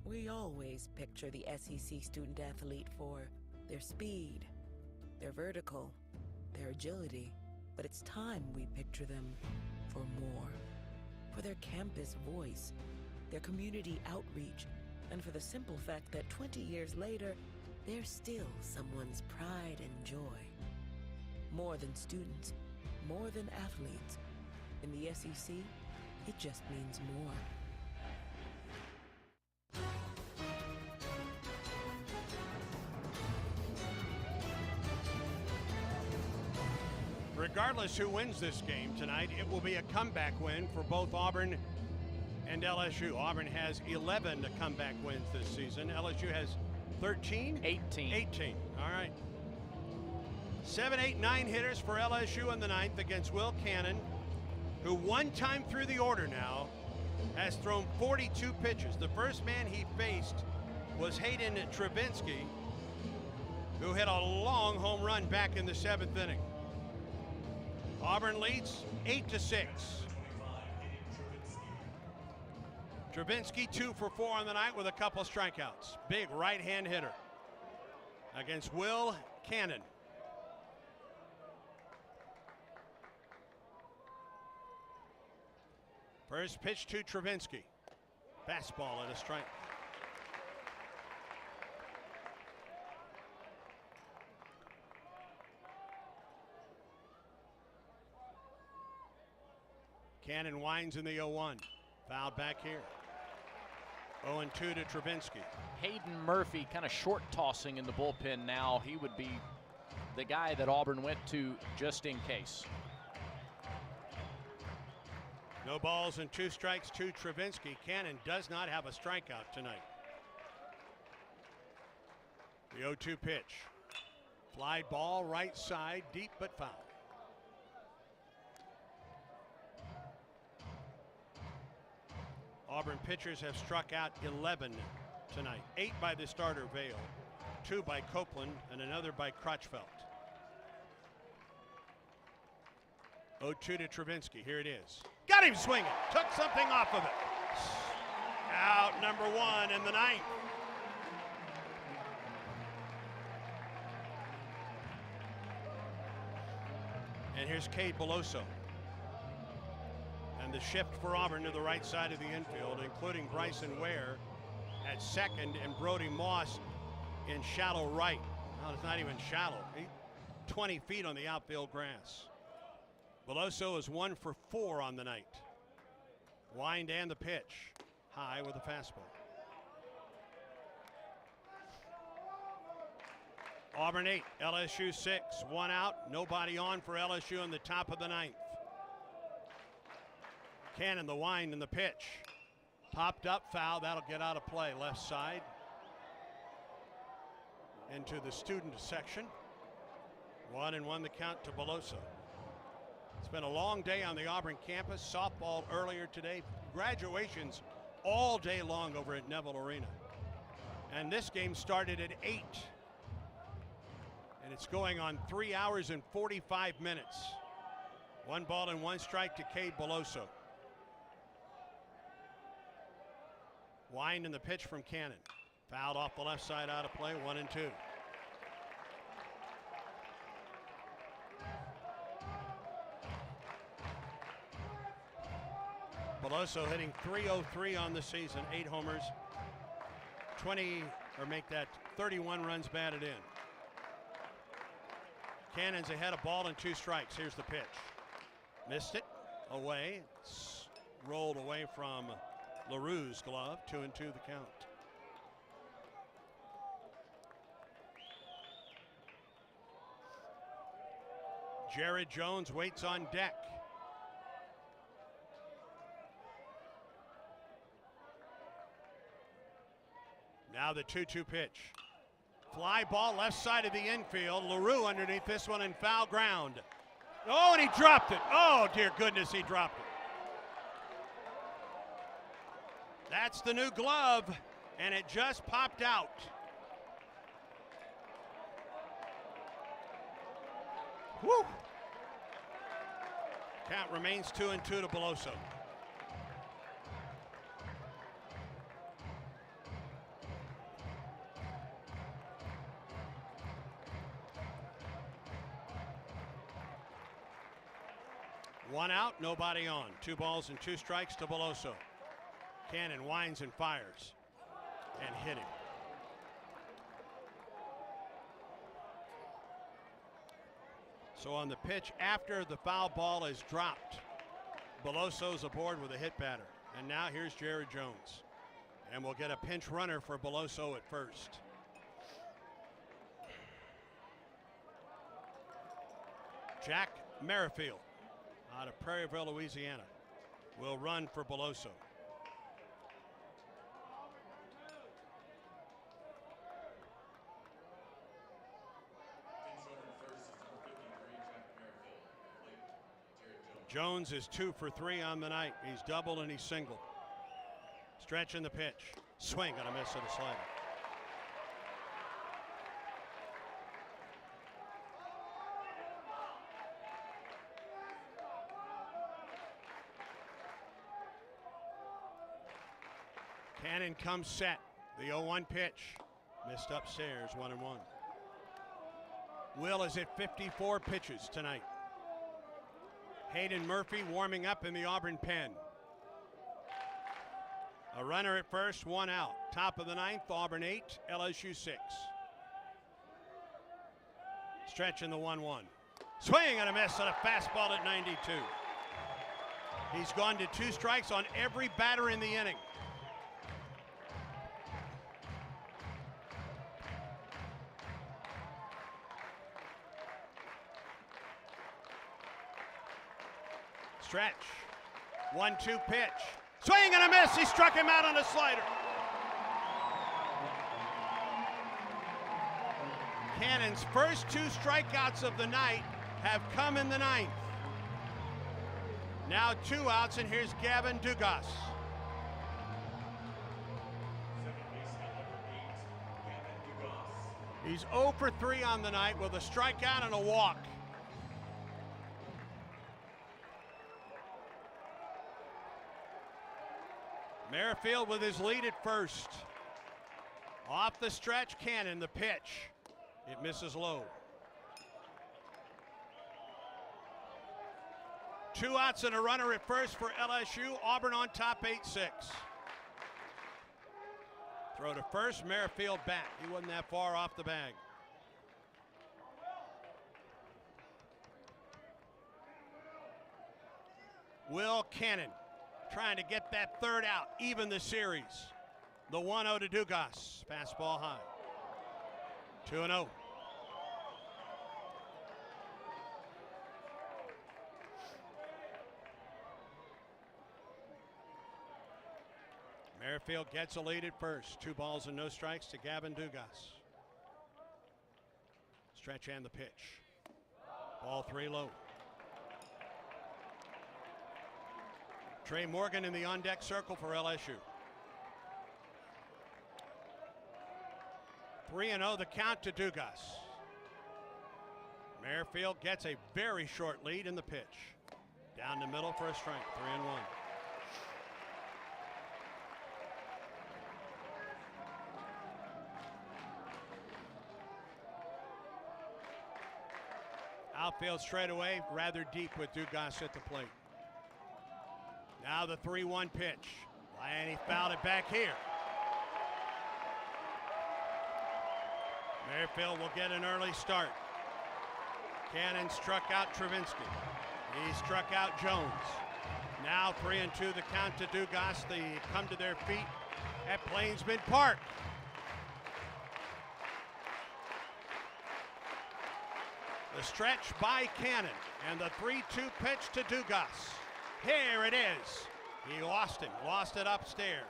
We always picture the SEC student athlete for their speed, their vertical, their agility, But it's time we picture them for more. For their campus voice, their community outreach, and for the simple fact that 20 years later, they're still someone's pride and joy. More than students, more than athletes. In the SEC, it just means more. Regardless who wins this game tonight, it will be a comeback win for both Auburn and LSU. Auburn has 11 comeback wins this season. LSU has 13? 18. 18. All right. 7, 8, 9 hitters for LSU in the ninth against Will Cannon, who one time through the order now has thrown 42 pitches. The first man he faced was Hayden Travinsky, who hit a long home run back in the 7th inning. Auburn leads 8-6. Travinsky 2 for 4 on the night with a couple strikeouts. Big right-hand hitter against Will Cannon. First pitch to Travinsky. Fastball at a strike. Cannon winds in the 0-1. Fouled back here. 0-2 to Travinsky. Hayden Murphy kind of short tossing in the bullpen now. He would be the guy that Auburn went to just in case. No balls and 2 strikes to Travinsky. Cannon does not have a strikeout tonight. The 0-2 pitch. Fly ball right side, deep but foul. Auburn pitchers have struck out 11 tonight. 8 by the starter Vale, 2 by Copeland, and another by Crutchfeld. 0-2 to Travinsky. Here it is. Got him swinging. Took something off of it. Out number 1 in the ninth. And here's Cade Beloso. And the shift for Auburn to the right side of the infield, including Bryson Ware at second and Brody Moss in shallow right. No, it's not even shallow. 20 feet on the outfield grass. Beloso is 1 for 4 on the night. Wind and the pitch. High with a fastball. Auburn 8, LSU 6. 1 out, nobody on for LSU in the top of the ninth. Cannon, the wind and the pitch. Popped up, foul. That'll get out of play. Left side. Into the student section. 1-1 the count to Beloso. It's been a long day on the Auburn campus. Softball earlier today. Graduations all day long over at Neville Arena. And this game started at 8. And it's going on 3 hours and 45 minutes. 1 ball and 1 strike to Cade Beloso. Wind in the pitch from Cannon. Fouled off the left side, out of play. 1-2. Beloso hitting .303 on the season, 8 homers, 31 runs batted in. Cannon's ahead, a ball and 2 strikes. Here's the pitch. Missed it, away. It's rolled away from LaRue's glove. 2-2 the count. Jared Jones waits on deck. Now the 2-2 pitch. Fly ball left side of the infield. LaRue underneath this one in foul ground. Oh, and he dropped it. Oh, dear goodness, he dropped it. That's the new glove, and it just popped out. Woo! Count remains 2-2 to Beloso. One out, nobody on. 2 balls and 2 strikes to Beloso. Cannon winds and fires and hit him. So on the pitch after the foul ball is dropped, Beloso's aboard with a hit batter. And now here's Jared Jones. And we'll get a pinch runner for Beloso at first. Jack Merrifield out of Prairieville, Louisiana, will run for Beloso. Jones is 2 for 3 on the night. He's doubled and he's singled. Stretching the pitch. Swing and a miss at a slider. Cannon comes set. The 0-1 pitch. Missed upstairs, 1-1. Will is at 54 pitches tonight. Hayden Murphy warming up in the Auburn pen. A runner at first, 1 out. Top of the 9th, Auburn 8, LSU 6. Stretching the 1-1. Swing and a miss on a fastball at 92. He's gone to 2 strikes on every batter in the inning. Stretch. 1-2 pitch. Swing and a miss. He struck him out on a slider. Cannon's first 2 strikeouts of the night have come in the 9th. Now 2 outs, and here's Gavin Dugas. He's 0 for 3 on the night with a strikeout and a walk. Merrifield with his lead at first. Off the stretch, Cannon, the pitch. It misses low. 2 outs and a runner at first for LSU. Auburn on top 8-6. Throw to first, Merrifield back. He wasn't that far off the bag. Will Cannon trying to get that 3rd out, even the series. The 1-0 to Dugas. Fastball high. 2-0. Merrifield gets a lead at first. 2 balls and no strikes to Gavin Dugas. Stretch and the pitch. Ball 3 low. Trey Morgan in the on-deck circle for LSU. 3-0 the count to Dugas. Merrifield gets a very short lead in the pitch. Down the middle for a strike, 3-1. Outfield straightaway, rather deep with Dugas at the plate. Now the 3-1 pitch. And he fouled it back here. Merrifield will get an early start. Cannon struck out Travinsky. He struck out Jones. Now 3-2 the count to Dugas. They come to their feet at Plainsman Park. The stretch by Cannon and the 3-2 pitch to Dugas. Here it is. He lost him, lost it upstairs.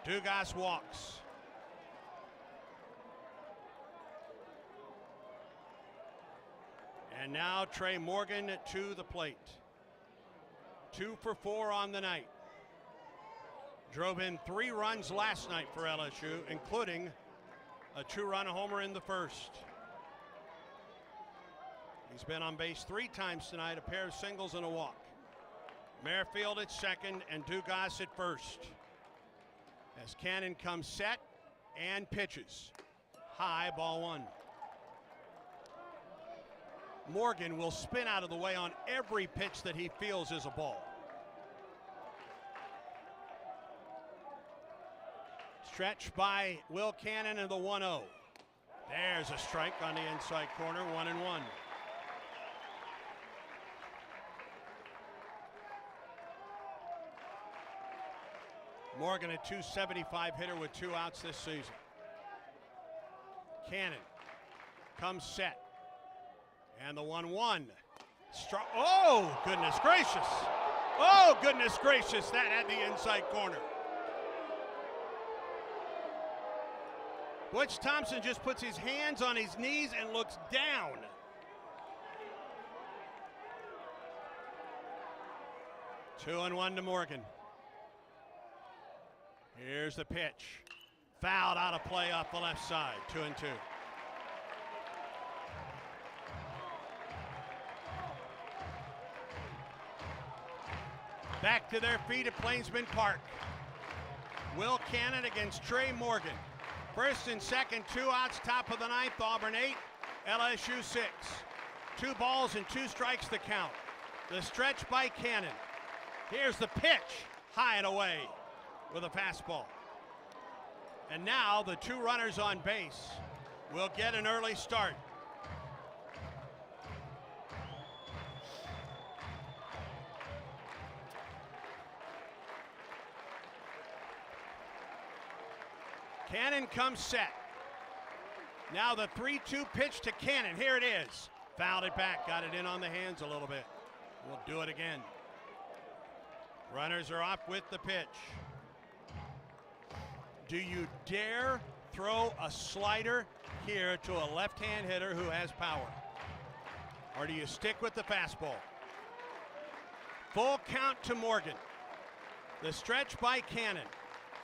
Dugas walks. And now Trey Morgan to the plate. 2 for 4 on the night. Drove in 3 runs last night for LSU, including a 2-run homer in the first. He's been on base 3 times tonight, a pair of singles and a walk. Merrifield at second and Dugas at first. As Cannon comes set and pitches. High, ball 1. Morgan will spin out of the way on every pitch that he feels is a ball. Stretch by Will Cannon in the 1-0. There's a strike on the inside corner, 1-1. Morgan, a .275 hitter with 2 outs this season. Cannon comes set. And the 1-1. Oh, goodness gracious. Oh, goodness gracious. That had the inside corner. Butch Thompson just puts his hands on his knees and looks down. Two and one to Morgan. Here's the pitch. Fouled out of play off the left side. 2-2. Back to their feet at Plainsman Park. Will Cannon against Trey Morgan. First and second, 2 outs, top of the ninth. Auburn 8, LSU 6. 2 balls and 2 strikes to count. The stretch by Cannon. Here's the pitch, high and away with a fastball. And now the 2 runners on base will get an early start. Cannon comes set. Now the 3-2 pitch to Cannon. Here it is. Fouled it back. Got it in on the hands a little bit. We'll do it again. Runners are off with the pitch. Do you dare throw a slider here to a left-hand hitter who has power? Or do you stick with the fastball? Full count to Morgan. The stretch by Cannon.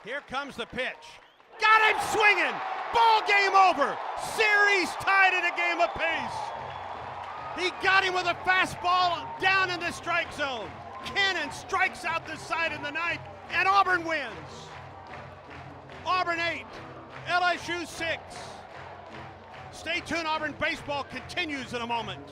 Here comes the pitch. Got him swinging. Ball game over. Series tied at a game apace. He got him with a fastball down in the strike zone. Cannon strikes out the side in the ninth, and Auburn wins. Auburn 8, LSU 6. Stay tuned. Auburn baseball continues in a moment.